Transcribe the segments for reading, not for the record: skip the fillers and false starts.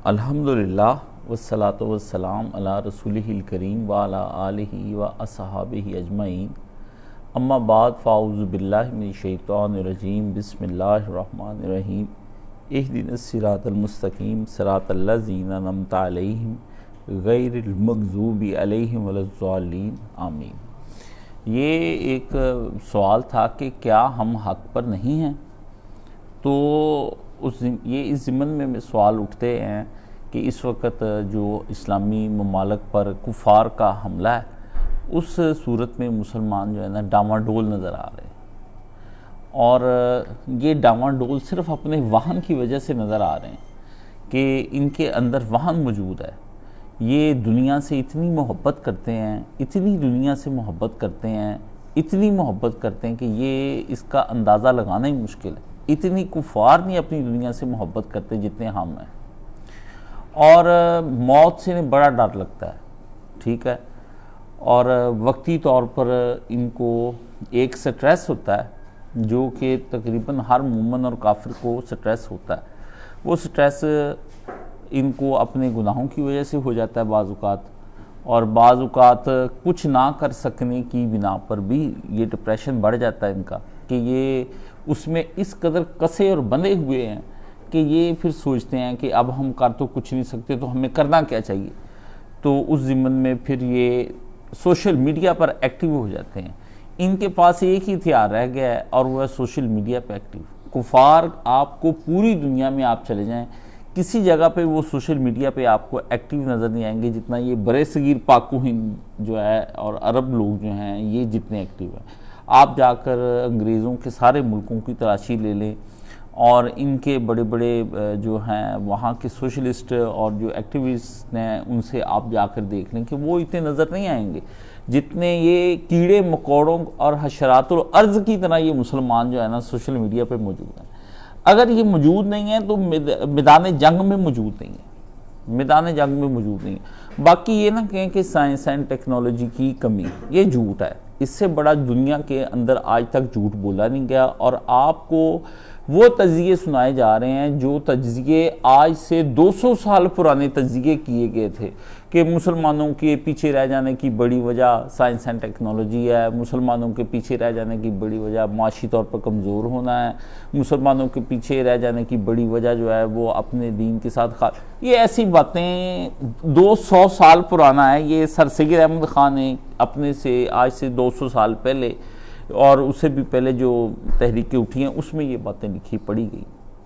الحمدللہ والصلاۃ والسلام علی رسولہ الکریم وعلی آلہ و اصحابہ اجمعین، اما بعد فاعوذ باللہ من الشیطان الرجیم، بسم اللہ الرحمن الرحیم، اہدنا الصراط المستقیم صراط الذین انعمت علیہم غیر المغضوب علیہم ولا الضالین، آمین۔ یہ ایک سوال تھا کہ کیا ہم حق پر نہیں ہیں؟ تو یہ اس ضمن میں سوال اٹھتے ہیں کہ اس وقت جو اسلامی ممالک پر کفار کا حملہ ہے، اس صورت میں مسلمان جو ہے نا ڈاماڈول نظر آ رہے ہیں، اور یہ ڈاماڈول صرف اپنے وہن کی وجہ سے نظر آ رہے ہیں کہ ان کے اندر وہن موجود ہے۔ یہ دنیا سے اتنی محبت کرتے ہیں، اتنی دنیا سے محبت کرتے ہیں، اتنی محبت کرتے ہیں کہ یہ اس کا اندازہ لگانا ہی مشکل ہے۔ اتنی کفار نہیں اپنی دنیا سے محبت کرتے جتنے ہم ہیں، اور موت سے انہیں بڑا ڈر لگتا ہے، ٹھیک ہے، اور وقتی طور پر ان کو ایک سٹریس ہوتا ہے جو کہ تقریباً ہر مومن اور کافر کو سٹریس ہوتا ہے۔ وہ سٹریس ان کو اپنے گناہوں کی وجہ سے ہو جاتا ہے بعض اوقات، اور بعض اوقات کچھ نہ کر سکنے کی بنا پر بھی یہ ڈپریشن بڑھ جاتا ہے ان کا، کہ یہ اس میں اس قدر کسے اور بندھے ہوئے ہیں کہ یہ پھر سوچتے ہیں کہ اب ہم کر تو کچھ نہیں سکتے، تو ہمیں کرنا کیا چاہیے۔ تو اس ضمن میں پھر یہ سوشل میڈیا پر ایکٹیو ہو جاتے ہیں۔ ان کے پاس ایک ہی ہتھیار رہ گیا ہے، اور وہ ہے سوشل میڈیا پہ ایکٹیو۔ کفار آپ کو پوری دنیا میں آپ چلے جائیں، کسی جگہ پہ وہ سوشل میڈیا پہ آپ کو ایکٹیو نظر نہیں آئیں گے جتنا یہ برِ صغیر پاک و ہند جو ہے اور عرب لوگ جو ہیں یہ جتنے ایکٹیو ہیں۔ آپ جا کر انگریزوں کے سارے ملکوں کی تلاشی لے لیں، اور ان کے بڑے بڑے جو ہیں وہاں کے سوشلسٹ اور جو ایکٹیوسٹ ہیں ان سے آپ جا کر دیکھ لیں کہ وہ اتنے نظر نہیں آئیں گے جتنے یہ کیڑے مکوڑوں اور حشرات الارض کی طرح یہ مسلمان جو ہے نا سوشل میڈیا پہ موجود ہیں۔ اگر یہ موجود نہیں ہیں تو میدان جنگ میں موجود نہیں ہیں، میدان جنگ میں موجود نہیں ہیں۔ باقی یہ نہ کہیں کہ سائنس اینڈ ٹیکنالوجی کی کمی، یہ جھوٹ ہے۔ اس سے بڑا دنیا کے اندر آج تک جھوٹ بولا نہیں گیا، اور آپ کو وہ تجزیے سنائے جا رہے ہیں جو تجزیے آج سے 200 سال پرانے تجزیے کیے گئے تھے کہ مسلمانوں کے پیچھے رہ جانے کی بڑی وجہ سائنس اینڈ ٹیکنالوجی ہے، مسلمانوں کے پیچھے رہ جانے کی بڑی وجہ معاشی طور پر کمزور ہونا ہے، مسلمانوں کے پیچھے رہ جانے کی بڑی وجہ جو ہے وہ اپنے دین کے ساتھ یہ ایسی باتیں 200 سال پرانا ہے۔ یہ سر سید احمد خان نے اپنے سے آج سے 200 سال پہلے اور اسے بھی پہلے جو تحریکیں اٹھی ہیں اس میں یہ باتیں لکھی پڑھی گئی۔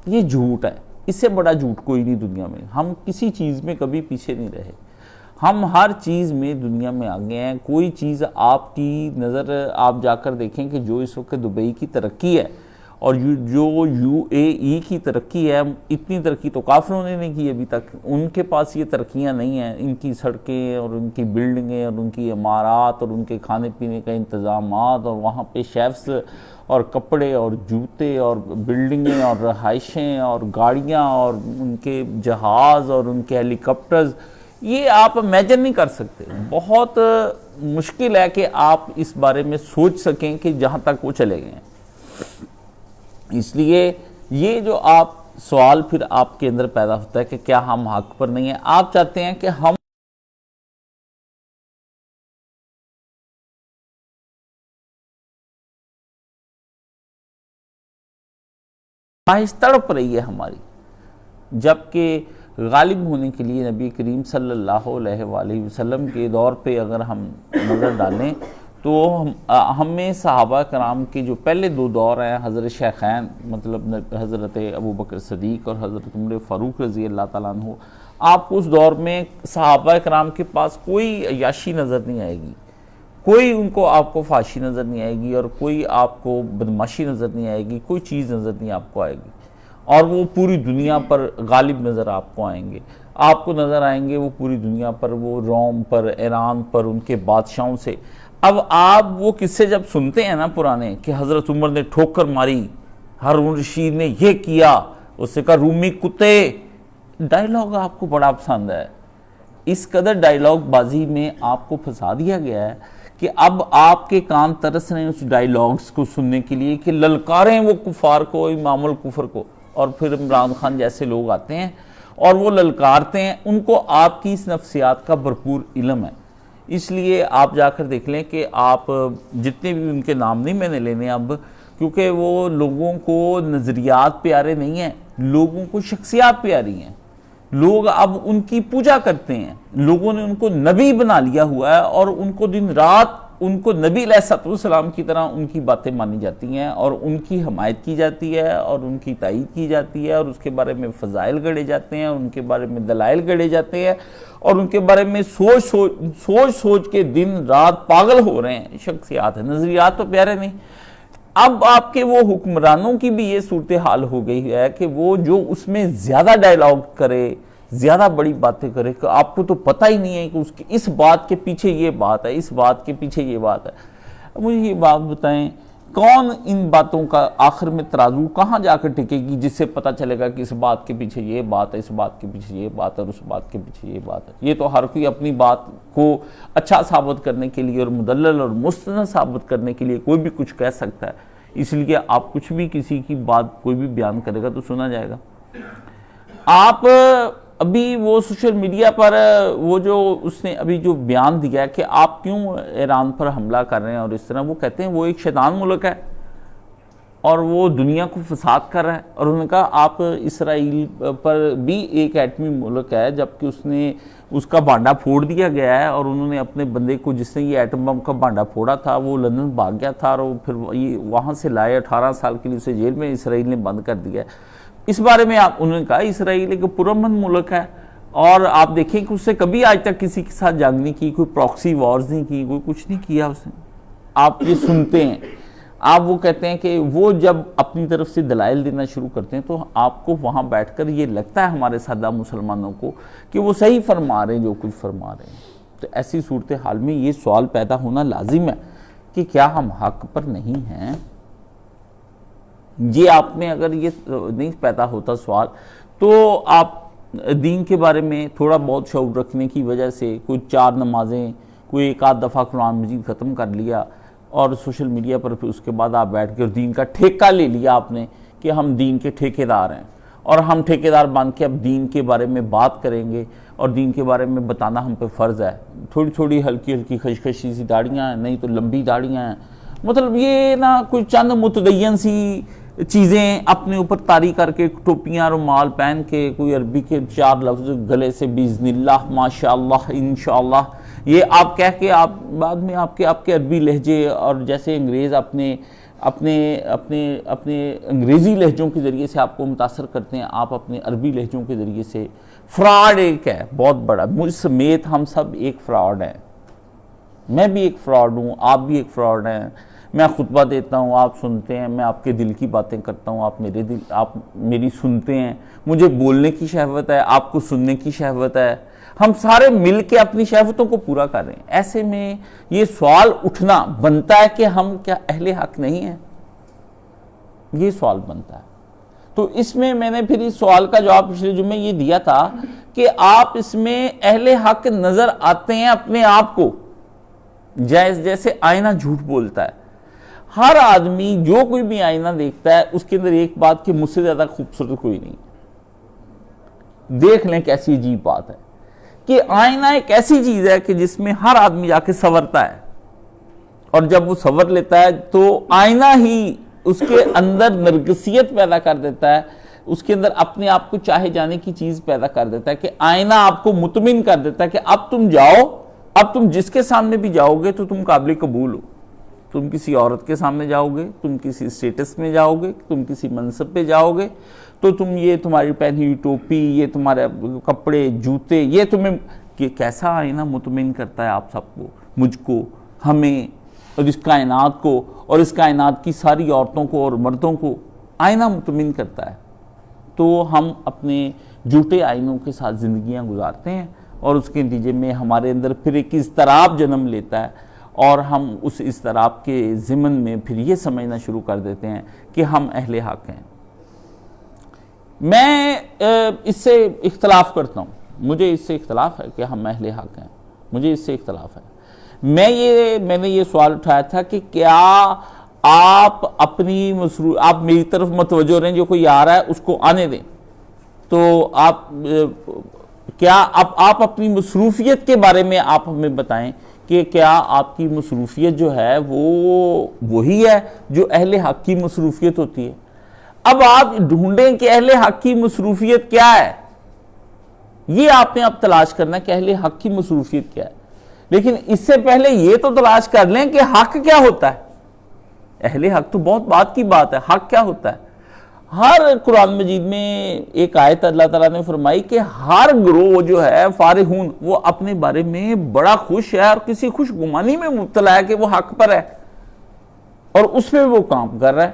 یہ جھوٹ ہے، اس سے بڑا جھوٹ کوئی نہیں دنیا میں۔ ہم کسی چیز میں کبھی پیچھے نہیں رہے، ہم ہر چیز میں دنیا میں آگے ہیں۔ کوئی چیز آپ کی نظر آپ جا کر دیکھیں کہ جو اس وقت دبئی کی ترقی ہے اور جو UAE کی ترقی ہے، اتنی ترقی تو کافروں نے نہیں کی ابھی تک۔ ان کے پاس یہ ترقیاں نہیں ہیں، ان کی سڑکیں اور ان کی بلڈنگیں اور ان کی عمارات اور ان کے کھانے پینے کا انتظامات، اور وہاں پہ شیفز اور کپڑے اور جوتے اور بلڈنگیں اور رہائشیں اور گاڑیاں اور ان کے جہاز اور ان کے ہیلی کاپٹرز، یہ آپ امیجن نہیں کر سکتے۔ بہت مشکل ہے کہ آپ اس بارے میں سوچ سکیں کہ جہاں تک وہ چلے گئے ہیں۔ اس لیے یہ جو آپ سوال پھر آپ کے اندر پیدا ہوتا ہے کہ کیا ہم حق پر نہیں ہیں، آپ چاہتے ہیں کہ ہم خواہش تڑپ رہی ہے ہماری، جبکہ غالب ہونے کے لیے نبی کریم صلی اللہ علیہ وآلہ وسلم کے دور پہ اگر ہم نظر ڈالیں تو ہمیں صحابہ کرام کے جو پہلے دو دور ہیں، حضرت شیخین مطلب حضرت ابوبکر صدیق اور حضرت عمر فاروق رضی اللہ تعالیٰ عنہ، آپ کو اس دور میں صحابہ کرام کے پاس کوئی عیاشی نظر نہیں آئے گی، کوئی ان کو آپ کو فحاشی نظر نہیں آئے گی، اور کوئی آپ کو بدماشی نظر نہیں آئے گی، کوئی چیز نظر نہیں آپ کو آئے گی، اور وہ پوری دنیا پر غالب نظر آپ کو آئیں گے۔ آپ کو نظر آئیں گے وہ پوری دنیا پر، وہ روم پر، ایران پر، ان کے بادشاہوں سے۔ اب آپ وہ قصے جب سنتے ہیں نا پرانے کہ حضرت عمر نے ٹھوکر ماری، ہارون رشید نے یہ کیا، اس نے کہا رومی کتے، ڈائیلاگ آپ کو بڑا پسند ہے۔ اس قدر ڈائیلاگ بازی میں آپ کو پھنسا دیا گیا ہے کہ اب آپ کے کان ترس رہے ہیں اس ڈائیلاگز کو سننے کے لیے کہ للکاریں وہ کفار کو، امام الکفر کو، اور پھر عمران خان جیسے لوگ آتے ہیں اور وہ للکارتے ہیں، ان کو آپ کی اس نفسیات کا بھرپور علم ہے۔ اس لیے آپ جا کر دیکھ لیں کہ آپ جتنے بھی ان کے نام نہیں میں نے لینے اب، کیونکہ وہ لوگوں کو نظریات پیارے نہیں ہیں، لوگوں کو شخصیات پیاری ہیں، لوگ اب ان کی پوجا کرتے ہیں، لوگوں نے ان کو نبی بنا لیا ہوا ہے، اور ان کو دن رات ان کو نبی علیہ السلام کی طرح ان کی باتیں مانی جاتی ہیں، اور ان کی حمایت کی جاتی ہے، اور ان کی تائید کی جاتی ہے، اور اس کے بارے میں فضائل گڑے جاتے ہیں، ان کے بارے میں دلائل گڑے جاتے ہیں، اور ان کے بارے میں سوچ کے دن رات پاگل ہو رہے ہیں۔ شخصیات ہیں، نظریات تو پیارے نہیں۔ اب آپ کے وہ حکمرانوں کی بھی یہ صورتحال ہو گئی ہے کہ وہ جو اس میں زیادہ ڈائلاگ کرے، زیادہ بڑی باتیں کرے، کہ آپ کو تو پتہ ہی نہیں ہے کہ اس بات کے پیچھے یہ بات ہے، اس بات کے پیچھے یہ بات ہے۔ مجھے یہ بات بتائیں، کون ان باتوں کا آخر میں ترازو کہاں جا کر ٹکے گی جس سے پتہ چلے گا کہ اس بات کے پیچھے یہ بات ہے، اس بات کے پیچھے یہ بات ہے، اور اس بات کے پیچھے یہ بات ہے؟ یہ تو ہر کوئی اپنی بات کو اچھا ثابت کرنے کے لیے اور مدلل اور مستند ثابت کرنے کے لیے کوئی بھی کچھ کہہ سکتا ہے، اس لیے آپ کچھ بھی کسی کی بات کوئی بھی بیان کرے گا تو سنا جائے گا۔ آپ ابھی وہ سوشل میڈیا پر وہ جو اس نے ابھی جو بیان دیا ہے کہ آپ کیوں ایران پر حملہ کر رہے ہیں، اور اس طرح وہ کہتے ہیں وہ ایک شیطان ملک ہے اور وہ دنیا کو فساد کر رہا ہے، اور انہوں نے کہا آپ اسرائیل پر بھی ایک ایٹمی ملک ہے، جبکہ اس کا بانڈا پھوڑ دیا گیا ہے، اور انہوں نے اپنے بندے کو جس نے یہ ایٹم بم کا بانڈا پھوڑا تھا وہ لندن بھاگ گیا تھا، اور وہ پھر وہاں سے لائے 18 سال کے لیے اسے جیل میں اسرائیل نے بند کر دیا ہے۔ اس بارے میں انہوں نے کہا اسرائیل ایک پرامن ملک ہے، اور آپ دیکھیں کہ اس سے کبھی آج تک کسی کے ساتھ جنگ نہیں کی، کوئی پراکسی وارز نہیں کی، کوئی کچھ نہیں کیا اس نے۔ آپ یہ سنتے ہیں، آپ وہ کہتے ہیں کہ وہ جب اپنی طرف سے دلائل دینا شروع کرتے ہیں تو آپ کو وہاں بیٹھ کر یہ لگتا ہے ہمارے سادہ مسلمانوں کو کہ وہ صحیح فرما رہے ہیں جو کچھ فرما رہے ہیں۔ تو ایسی صورتحال میں یہ سوال پیدا ہونا لازم ہے کہ کیا ہم حق پر نہیں ہیں؟ یہ آپ میں اگر یہ نہیں پیدا ہوتا سوال، تو آپ دین کے بارے میں تھوڑا بہت شعور رکھنے کی وجہ سے کوئی 4 نمازیں، کوئی ایک آدھ دفعہ قرآن مجید ختم کر لیا، اور سوشل میڈیا پر پھر اس کے بعد آپ بیٹھ کر دین کا ٹھیکہ لے لیا آپ نے کہ ہم دین کے ٹھیکیدار ہیں، اور ہم ٹھیکیدار بن کے اب دین کے بارے میں بات کریں گے، اور دین کے بارے میں بتانا ہم پہ فرض ہے۔ تھوڑی تھوڑی ہلکی ہلکی خشخشی سی داڑیاں ہیں، نہیں تو لمبی داڑیاں ہیں، مطلب یہ نہ کوئی چند متدین سی چیزیں اپنے اوپر طاری کر کے، ٹوپیاں رومال پہن کے، کوئی عربی کے 4 لفظ گلے سے باذن اللہ، ماشاءاللہ، انشاءاللہ، یہ آپ کہہ کے آپ بعد میں آپ کے عربی لہجے، اور جیسے انگریز اپنے انگریزی لہجوں کے ذریعے سے آپ کو متاثر کرتے ہیں، آپ اپنے عربی لہجوں کے ذریعے سے۔ فراڈ ایک ہے بہت بڑا، مجھ سمیت ہم سب ایک فراڈ ہیں، میں بھی ایک فراڈ ہوں، آپ بھی ایک فراڈ ہیں۔ میں خطبہ دیتا ہوں، آپ سنتے ہیں، میں آپ کے دل کی باتیں کرتا ہوں، آپ میری سنتے ہیں، مجھے بولنے کی شہوت ہے، آپ کو سننے کی شہوت ہے، ہم سارے مل کے اپنی شہوتوں کو پورا کر رہے ہیں۔ ایسے میں یہ سوال اٹھنا بنتا ہے کہ ہم کیا اہل حق نہیں ہیں؟ یہ سوال بنتا ہے۔ تو اس میں نے پھر اس سوال کا جواب پچھلے جمعے یہ دیا تھا کہ آپ اس میں اہل حق نظر آتے ہیں اپنے آپ کو، جیسے آئینہ جھوٹ بولتا ہے۔ ہر آدمی جو کوئی بھی آئینہ دیکھتا ہے اس کے اندر ایک بات کہ مجھ سے زیادہ خوبصورت کوئی نہیں۔ دیکھ لیں کیسی عجیب بات ہے کہ آئینہ ایک ایسی چیز ہے کہ جس میں ہر آدمی جا کے سنورتا ہے، اور جب وہ سنور لیتا ہے تو آئینہ ہی اس کے اندر نرگسیت پیدا کر دیتا ہے، اس کے اندر اپنے آپ کو چاہے جانے کی چیز پیدا کر دیتا ہے، کہ آئینہ آپ کو مطمئن کر دیتا ہے کہ اب تم جاؤ، اب تم جس کے سامنے بھی جاؤ گے تو تم قابل قبول ہو۔ تم کسی عورت کے سامنے جاؤ گے، تم کسی اسٹیٹس میں جاؤ گے، تم کسی منصب پہ جاؤ گے، تو تم یہ تمہاری پہنی ہوئی ٹوپی، یہ تمہارے کپڑے، جوتے، یہ تمہیں کہ کیسا آئینہ مطمئن کرتا ہے آپ سب کو، مجھ کو، ہمیں، اور اس کائنات کو، اور اس کائنات کی ساری عورتوں کو اور مردوں کو آئینہ مطمئن کرتا ہے۔ تو ہم اپنے جھوٹے آئینوں کے ساتھ زندگیاں گزارتے ہیں، اور اس کے نتیجے میں ہمارے اندر پھر ایک اضطراب جنم لیتا ہے، اور ہم اس اضطراب کے ضمن میں پھر یہ سمجھنا شروع کر دیتے ہیں کہ ہم اہل حق ہیں۔ میں اس سے اختلاف کرتا ہوں، مجھے اس سے اختلاف ہے کہ ہم اہل حق ہیں، مجھے اس سے اختلاف ہے۔ میں نے یہ سوال اٹھایا تھا کہ کیا آپ اپنی آپ میری طرف متوجہ رہیں، جو کوئی آ رہا ہے اس کو آنے دیں، تو آپ کیا آپ اپنی مصروفیت کے بارے میں آپ ہمیں بتائیں کہ کیا آپ کی مصروفیت جو ہے وہ وہی ہے جو اہل حق کی مصروفیت ہوتی ہے؟ اب آپ ڈھونڈیں کہ اہل حق کی مصروفیت کیا ہے، یہ آپ نے اب تلاش کرنا ہے کہ اہل حق کی مصروفیت کیا ہے، لیکن اس سے پہلے یہ تو تلاش کر لیں کہ حق کیا ہوتا ہے۔ اہل حق تو بہت بات کی بات ہے، حق کیا ہوتا ہے؟ ہر قرآن مجید میں ایک آیت اللہ تعالیٰ نے فرمائی کہ ہر گروہ جو ہے فارحون، وہ اپنے بارے میں بڑا خوش ہے اور کسی خوش گمانی میں مبتلا ہے کہ وہ حق پر ہے اور اس پہ وہ کام کر رہا ہے،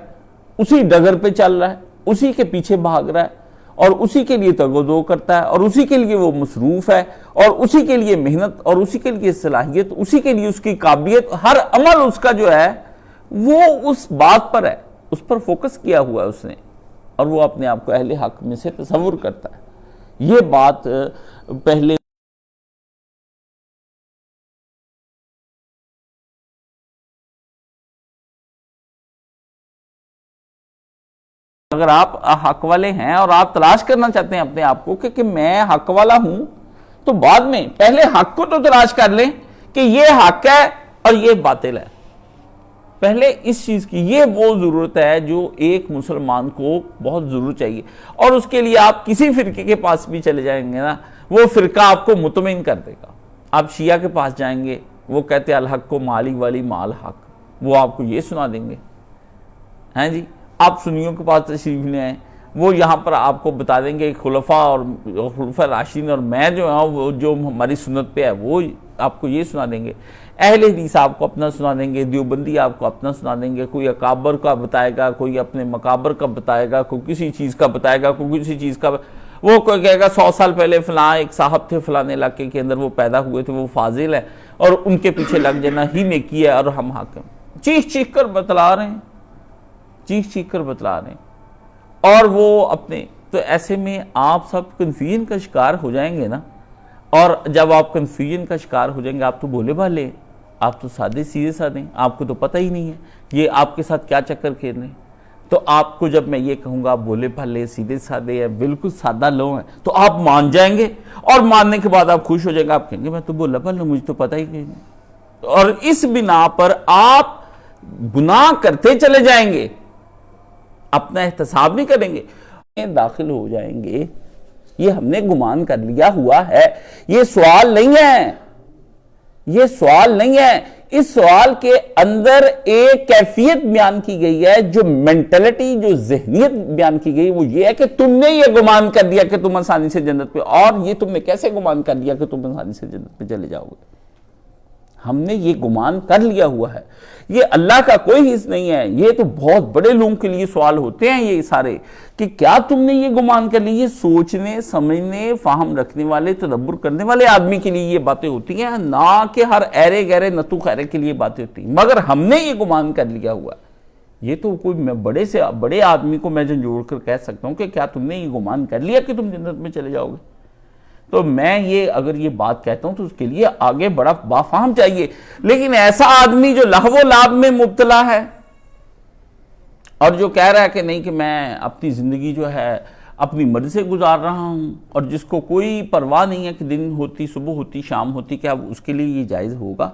اسی ڈگر پہ چل رہا ہے، اسی کے پیچھے بھاگ رہا ہے اور اسی کے لیے تگ و دو کرتا ہے اور اسی کے لیے وہ مصروف ہے اور اسی کے لیے محنت اور اسی کے لیے صلاحیت، اسی کے لیے اس کی قابلیت، ہر عمل اس کا جو ہے وہ اس بات پر ہے، اس پر فوکس کیا ہوا ہے اس نے، اور وہ اپنے آپ کو اہل حق میں سے تصور کرتا ہے۔ یہ بات پہلے اگر آپ حق والے ہیں اور آپ تلاش کرنا چاہتے ہیں اپنے آپ کو کہ میں حق والا ہوں، تو بعد میں پہلے حق کو تو تلاش کر لیں کہ یہ حق ہے اور یہ باطل ہے۔ پہلے اس چیز کی یہ وہ ضرورت ہے جو ایک مسلمان کو بہت ضرور چاہیے، اور اس کے لیے آپ کسی فرقے کے پاس بھی چلے جائیں گے نا، وہ فرقہ آپ کو مطمئن کر دے گا۔ آپ شیعہ کے پاس جائیں گے، وہ کہتے ہیں الحق کو مالی والی مال حق، وہ آپ کو یہ سنا دیں گے، ہیں جی۔ آپ سنیوں کے پاس تشریف لے آئیں، وہ یہاں پر آپ کو بتا دیں گے خلفاء راشدین اور میں جو ہوں وہ جو ہماری سنت پہ ہے وہ آپ کو یہ سنا دیں گے۔ اہل حدیث آپ کو اپنا سنا دیں گے، دیوبندی آپ کو اپنا سنا دیں گے، کوئی اکابر کا بتائے گا، کوئی اپنے مقابر کا بتائے گا، کوئی کسی چیز کا بتائے گا، کوئی کسی چیز کا وہ کوئی کہے گا 100 سال پہلے فلاں ایک صاحب تھے فلاں علاقے کے اندر، وہ پیدا ہوئے تھے، وہ فاضل ہیں اور ان کے پیچھے لگ جانا ہی نیکی ہے اور ہم حاکم، چیخ کر بتلا رہے ہیں، چیخ کر بتلا رہے ہیں، اور وہ اپنے، تو ایسے میں آپ سب کنفیوژن کا شکار ہو جائیں گے نا، اور جب آپ کنفیوژن کا شکار ہو جائیں گے، آپ تو بولے بھالے، آپ تو سادے سیدھے سادے، آپ کو تو پتہ ہی نہیں ہے یہ آپ کے ساتھ کیا چکر کھیل رہے ہیں، تو آپ کو جب میں یہ کہوں گا آپ بولے بھالے سیدھے سادے ہیں، بالکل سادہ لو ہیں، تو آپ مان جائیں گے، اور ماننے کے بعد آپ خوش ہو جائیں گے، آپ کہیں گے میں تو بولا بھالا، مجھے تو پتہ ہی نہیں، اور اس بنا پر آپ گناہ کرتے چلے جائیں گے، اپنا احتساب نہیں کریں گے، داخل ہو جائیں گے۔ یہ ہم نے گمان کر لیا ہوا ہے، یہ سوال نہیں ہے، یہ سوال نہیں ہے، اس سوال کے اندر ایک کیفیت بیان کی گئی ہے، جو مینٹلٹی، جو ذہنیت بیان کی گئی وہ یہ ہے کہ تم نے یہ گمان کر لیا کہ تم آسانی سے جنت پہ، اور یہ تم نے کیسے گمان کر لیا کہ تم آسانی سے جنت پہ چلے جاؤ گے؟ ہم نے یہ گمان کر لیا ہوا ہے، یہ اللہ کا کوئی حص نہیں ہے۔ یہ تو بہت بڑے لوگوں کے لیے سوال ہوتے ہیں یہ سارے، کہ کیا تم نے یہ گمان کر لی؟ یہ سوچنے سمجھنے فہم رکھنے والے تدبر کرنے والے آدمی کے لیے یہ باتیں ہوتی ہیں، نہ کہ ہر ایرے گہرے نتو خیرے کے لیے باتیں ہوتی ہیں، مگر ہم نے یہ گمان کر لیا ہوا ہے۔ یہ تو کوئی میں بڑے سے بڑے آدمی کو میں جھنجھوڑ کر کہہ سکتا ہوں کہ کیا تم نے یہ گمان کر لیا کہ تم جنت میں چلے جاؤ گے؟ تو میں یہ اگر یہ بات کہتا ہوں تو اس کے لیے آگے بڑا بافہم چاہیے، لیکن ایسا آدمی جو لہو و لعب میں مبتلا ہے اور جو کہہ رہا ہے کہ نہیں کہ میں اپنی زندگی جو ہے اپنی مرضی سے گزار رہا ہوں، اور جس کو کوئی پرواہ نہیں ہے کہ دن ہوتی صبح ہوتی شام ہوتی، کیا اس کے لیے یہ جائز ہوگا؟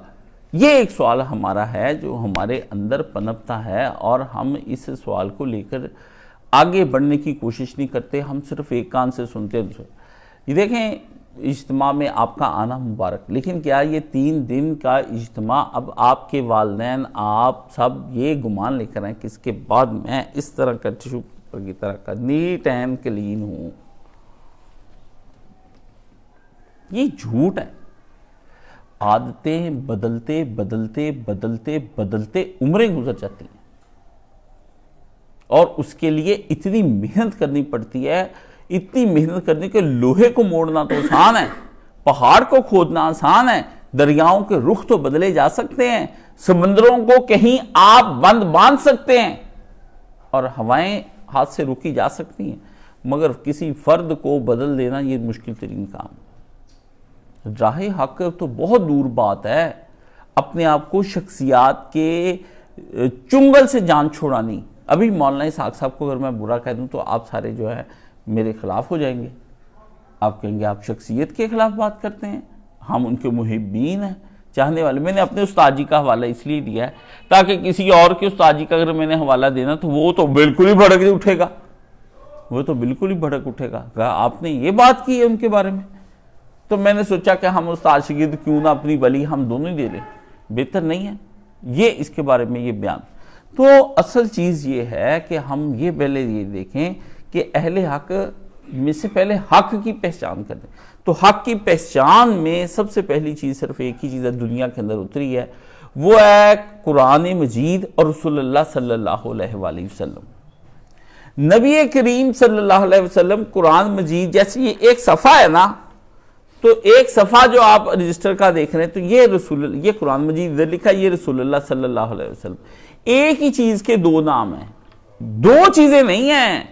یہ ایک سوال ہمارا ہے جو ہمارے اندر پنپتا ہے، اور ہم اس سوال کو لے کر آگے بڑھنے کی کوشش نہیں کرتے، ہم صرف ایک کان سے سنتے ہیں۔ یہ دیکھیں اجتماع میں آپ کا آنا مبارک، لیکن کیا یہ 3 دن کا اجتماع اب آپ کے والدین آپ سب یہ گمان لے کر ہیں کہ اس کے بعد میں اس طرح کا ٹشو پیپر کی طرح کا نیٹ اینڈ کلین ہوں؟ یہ جھوٹ ہے۔ عادتیں بدلتے بدلتے بدلتے بدلتے عمریں گزر جاتی ہیں، اور اس کے لیے اتنی محنت کرنی پڑتی ہے، اتنی محنت کرنے کے لوہے کو موڑنا تو آسان ہے، پہاڑ کو کھودنا آسان ہے، دریاؤں کے رخ تو بدلے جا سکتے ہیں، سمندروں کو کہیں آپ بند باندھ سکتے ہیں، اور ہوائیں ہاتھ سے روکی جا سکتی ہیں، مگر کسی فرد کو بدل دینا یہ مشکل ترین کام ہے۔ راہ حق تو بہت دور بات ہے، اپنے آپ کو شخصیات کے چنگل سے جان چھوڑانی۔ ابھی مولانا اسحاق صاحب کو اگر میں برا کہہ دوں تو آپ سارے جو ہے میرے خلاف ہو جائیں گے. آپ کہیں گے آپ شخصیت کے خلاف بات کرتے ہیں، ہم ان کے محبین ہیں، چاہنے والے. میں نے اپنے استاد جی کا حوالہ اس لیے دیا ہے تاکہ کسی اور کے استاد جی کا اگر میں نے حوالہ دینا تو وہ تو بالکل ہی بھڑک اٹھے گا، وہ تو بالکل ہی بھڑک اٹھے گا. کہا آپ نے یہ بات کی ہے ان کے بارے میں. تو میں نے سوچا کہ ہم استاد شاگرد کیوں نہ اپنی بلی ہم دونوں ہی دے لیں، بہتر نہیں ہے یہ اس کے بارے میں یہ بیان. تو اصل چیز یہ ہے کہ ہم یہ پہلے یہ دیکھیں کہ اہل حق میں سے پہلے حق کی پہچان کر دیں. تو حق کی پہچان میں سب سے پہلی چیز صرف ایک ہی چیز ہے دنیا کے اندر اتری ہے، وہ ہے قرآن مجید اور رسول اللہ صلی اللہ علیہ وآلہ وسلم. نبی کریم صلی اللہ علیہ وسلم قرآن مجید جیسے یہ ایک صفحہ ہے نا، تو ایک صفحہ جو آپ رجسٹر کا دیکھ رہے ہیں تو یہ قرآن مجید ادھر لکھا، یہ رسول اللہ صلی اللہ علیہ وسلم. ایک ہی چیز کے دو نام ہیں، دو چیزیں نہیں ہیں،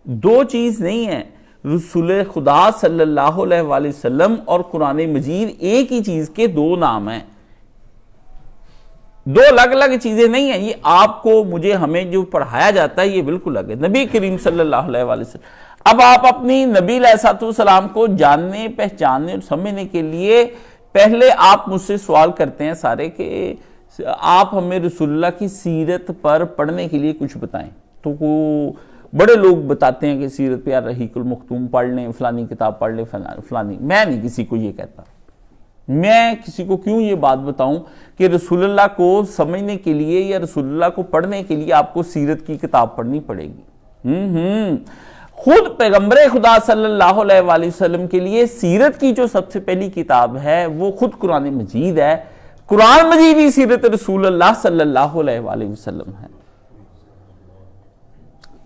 دو چیز نہیں ہے. رسول خدا صلی اللہ علیہ وآلہ وسلم اور قرآن مجید ایک ہی چیز کے دو نام ہیں، دو الگ الگ چیزیں نہیں ہیں. یہ آپ کو مجھے ہمیں جو پڑھایا جاتا ہے یہ بالکل الگ ہے. نبی کریم صلی اللہ علیہ وآلہ وسلم، اب آپ اپنی نبی علیہ السلام کو جاننے پہچاننے اور سمجھنے کے لیے پہلے آپ مجھ سے سوال کرتے ہیں سارے کہ آپ ہمیں رسول اللہ کی سیرت پر پڑھنے کے لیے کچھ بتائیں. تو بڑے لوگ بتاتے ہیں کہ سیرت پہ یار رحیق المختوم پڑھ لیں، فلانی کتاب پڑھ لیں، فلانی. میں نہیں کسی کو یہ کہتا. میں کسی کو کیوں یہ بات بتاؤں کہ رسول اللہ کو سمجھنے کے لیے یا رسول اللہ کو پڑھنے کے لیے آپ کو سیرت کی کتاب پڑھنی پڑے گی. خود پیغمبر خدا صلی اللہ علیہ وآلہ وسلم کے لیے سیرت کی جو سب سے پہلی کتاب ہے وہ خود قرآن مجید ہے. قرآن مجید ہی سیرت رسول اللہ صلی اللہ علیہ وآلہ وسلم ہے.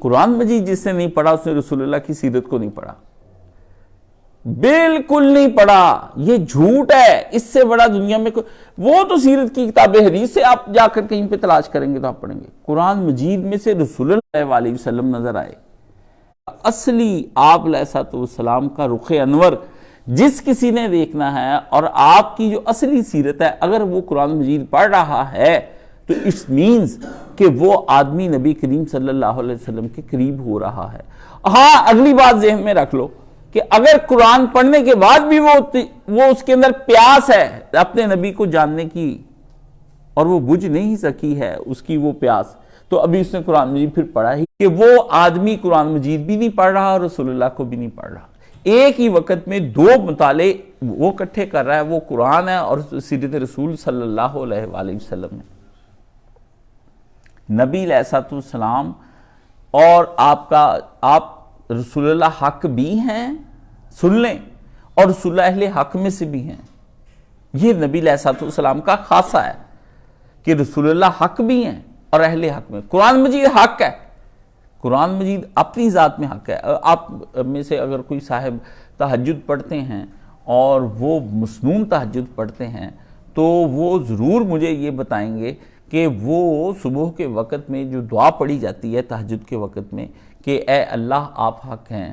قرآن مجید جس نے نہیں پڑھا اس نے رسول اللہ کی سیرت کو نہیں پڑھا، بالکل نہیں پڑھا. یہ جھوٹ ہے، اس سے بڑا دنیا میں وہ تو سیرت کی کتاب حدیث سے آپ جا کر کہیں پہ تلاش کریں گے تو آپ پڑھیں گے. قرآن مجید میں سے رسول اللہ علیہ وسلم نظر آئے. اصلی آپ علیہ السلام کا رخ انور جس کسی نے دیکھنا ہے اور آپ کی جو اصلی سیرت ہے اگر وہ قرآن مجید پڑھ رہا ہے تو اس مینز کہ وہ آدمی نبی کریم صلی اللہ علیہ وسلم کے قریب ہو رہا ہے. ہاں اگلی بات ذہن میں رکھ لو کہ اگر قرآن پڑھنے کے بعد بھی وہ اس کے اندر پیاس ہے اپنے نبی کو جاننے کی اور وہ بجھ نہیں سکی ہے اس کی وہ پیاس، تو ابھی اس نے قرآن مجید پھر پڑھا ہی کہ وہ آدمی قرآن مجید بھی نہیں پڑھ رہا اور رسول اللہ کو بھی نہیں پڑھ رہا. ایک ہی وقت میں دو مطالعے وہ اکٹھے کر رہا ہے، وہ قرآن ہے اور سیرت رسول صلی اللہ علیہ وآلہ وسلم ہے. نبی علیہ السلام اور آپ رسول اللہ حق بھی ہیں، سن لیں، اور رسول اللہ اہل حق میں سے بھی ہیں. یہ نبی علیہ السلام کا خاصہ ہے کہ رسول اللہ حق بھی ہیں اور اہل حق میں. قرآن مجید حق ہے، قرآن مجید اپنی ذات میں حق ہے. آپ میں سے اگر کوئی صاحب تہجد پڑھتے ہیں اور وہ مسنون تہجد پڑھتے ہیں تو وہ ضرور مجھے یہ بتائیں گے کہ وہ صبح کے وقت میں جو دعا پڑھی جاتی ہے تہجد کے وقت میں کہ اے اللہ آپ حق ہیں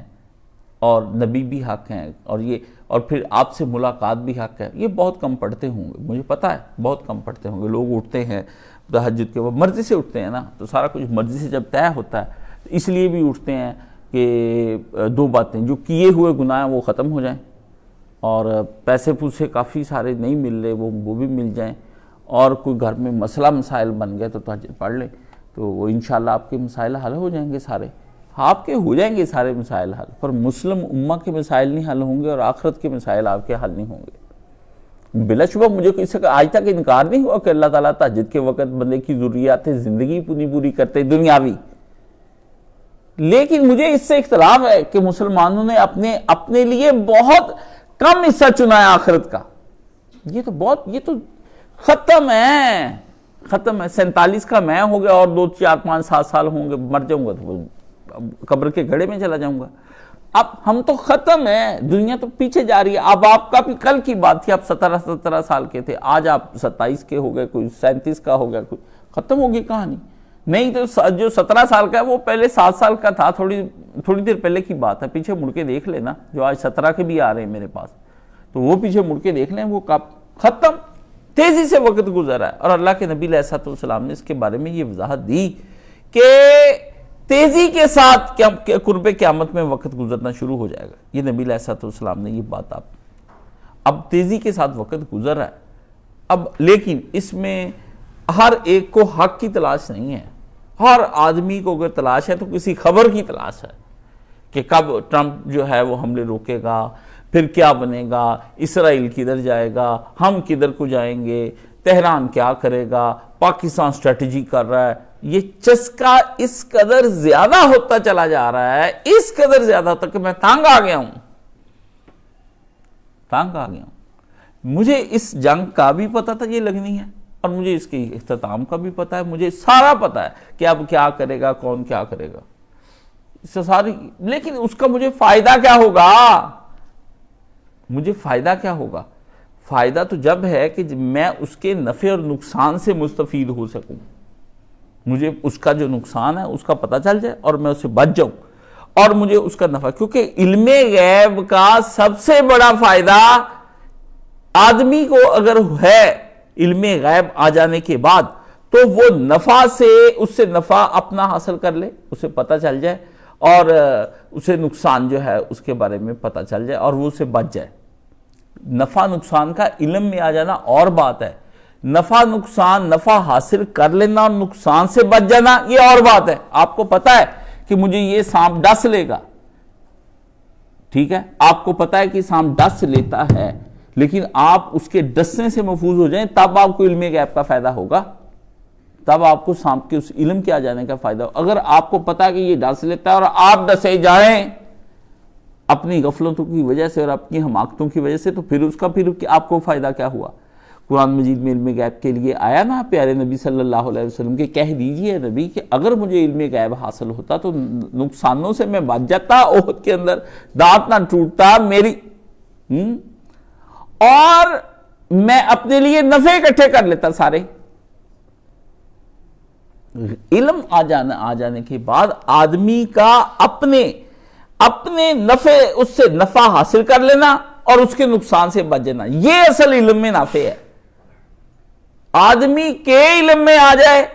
اور نبی بھی حق ہیں اور پھر آپ سے ملاقات بھی حق ہے، یہ بہت کم پڑھتے ہوں گے، مجھے پتہ ہے بہت کم پڑھتے ہوں گے. لوگ اٹھتے ہیں تہجد کے وقت مرضی سے اٹھتے ہیں نا، تو سارا کچھ مرضی سے جب طے ہوتا ہے اس لیے بھی اٹھتے ہیں کہ دو باتیں، جو کیے ہوئے گناہ وہ ختم ہو جائیں اور پیسے پوسے کافی سارے نہیں مل رہے وہ بھی مل جائیں، اور کوئی گھر میں مسئلہ مسائل بن گئے تو تہجد پڑھ لیں تو وہ انشاءاللہ آپ کے مسائل حل ہو جائیں گے. سارے آپ کے ہو جائیں گے سارے مسائل حل، پر مسلم امہ کے مسائل نہیں حل ہوں گے اور آخرت کے مسائل آپ کے حل نہیں ہوں گے. بلا شبہ مجھے کسی کا آج تک انکار نہیں ہوا کہ اللہ تعالیٰ تہجد کے وقت بندے کی ضروریات زندگی پوری کرتے دنیاوی، لیکن مجھے اس سے اختلاف ہے کہ مسلمانوں نے اپنے لیے بہت کم حصہ چنا ہے آخرت کا. یہ تو ختم ہے 47 کا میں ہو گیا اور 2 4 5 7 سال ہوں گے، مر جاؤں گا تو قبر کے گھڑے میں چلا جاؤں گا. اب ہم تو ختم ہے، دنیا تو پیچھے جا رہی ہے. اب آپ کا بھی کل کی بات تھی، آپ 17 سال کے تھے، آج آپ 27 کے ہو گئے، کوئی 37 کا ہو گیا، کوئی ختم ہوگی کہانی. نہیں تو جو 17 سال کا ہے وہ پہلے 7 سال کا تھا، تھوڑی دیر پہلے کی بات ہے. پیچھے مڑ کے دیکھ لینا، جو آج 17 کے بھی آ رہے ہیں میرے پاس تو وہ پیچھے مڑ کے دیکھ لیں، وہ کب ختم. تیزی سے وقت گزرا ہے اور اللہ کے نبی علیہ السلام نے اس کے بارے میں یہ وضاحت دی کہ تیزی کے ساتھ قرب قیامت میں وقت گزرنا شروع ہو جائے گا. یہ نبی علیہ الصلوۃ والسلام نے یہ بات اب تیزی کے ساتھ وقت گزر رہا ہے. اب لیکن اس میں ہر ایک کو حق کی تلاش نہیں ہے. ہر آدمی کو اگر تلاش ہے تو کسی خبر کی تلاش ہے کہ کب ٹرمپ جو ہے وہ حملے روکے گا, پھر کیا بنے گا, اسرائیل کدھر جائے گا, ہم کدھر کو جائیں گے, تہران کیا کرے گا, پاکستان اسٹریٹجی کر رہا ہے. یہ چسکا اس قدر زیادہ ہوتا چلا جا رہا ہے, اس قدر زیادہ تک کہ میں تانگ آ گیا ہوں. مجھے اس جنگ کا بھی پتا تھا یہ لگنی ہے, اور مجھے اس کے اختتام کا بھی پتا ہے, مجھے سارا پتا ہے کہ اب کیا کرے گا, کون کیا کرے گا, اس سے ساری. لیکن اس کا مجھے فائدہ کیا ہوگا؟ مجھے فائدہ کیا ہوگا؟ فائدہ تو جب ہے کہ میں اس کے نفع اور نقصان سے مستفید ہو سکوں. مجھے اس کا جو نقصان ہے اس کا پتہ چل جائے اور میں اسے بچ جاؤں, اور مجھے اس کا نفع. کیونکہ علم غیب کا سب سے بڑا فائدہ آدمی کو اگر ہے علم غیب آ جانے کے بعد, تو وہ نفع سے, اس سے نفع اپنا حاصل کر لے, اسے پتہ چل جائے, اور اسے نقصان جو ہے اس کے بارے میں پتہ چل جائے اور وہ اسے بچ جائے. نفع نقصان کا علم میں آ جانا اور بات ہے, نفع نقصان, نفع حاصل کر لینا اور نقصان سے بچ جانا یہ اور بات ہے. آپ کو پتا ہے کہ مجھے یہ سانپ ڈس لے گا, ٹھیک ہے, آپ کو پتا ہے کہ سانپ ڈس لیتا ہے, لیکن آپ اس کے ڈسنے سے محفوظ ہو جائیں, تب آپ کو علم غیب کا فائدہ ہوگا, تب آپ کو سانپ کے اس علم کے آ جانے کا فائدہ ہوگا. اگر آپ کو پتا ہے کہ یہ ڈس لیتا ہے اور آپ ڈسے جائیں اپنی غفلتوں کی وجہ سے اور اپنی حماقتوں کی وجہ سے, تو پھر اس کا پھر آپ کو فائدہ کیا ہوا؟ قرآن مجید میں علم غیب کے لیے آیا نا پیارے نبی صلی اللہ علیہ وسلم کے, کہہ دیجئے نبی کہ اگر مجھے علم غیب حاصل ہوتا تو نقصانوں سے میں بچ جاتا, احد کے اندر دانت نہ ٹوٹتا میری, اور میں اپنے لیے نفع اکٹھے کر لیتا سارے. علم آ جانے کے بعد آدمی کا اپنے نفع, اس سے نفع حاصل کر لینا اور اس کے نقصان سے بچ جانا, یہ اصل علم میں نافع ہے. آدمی کے علم میں آ جائے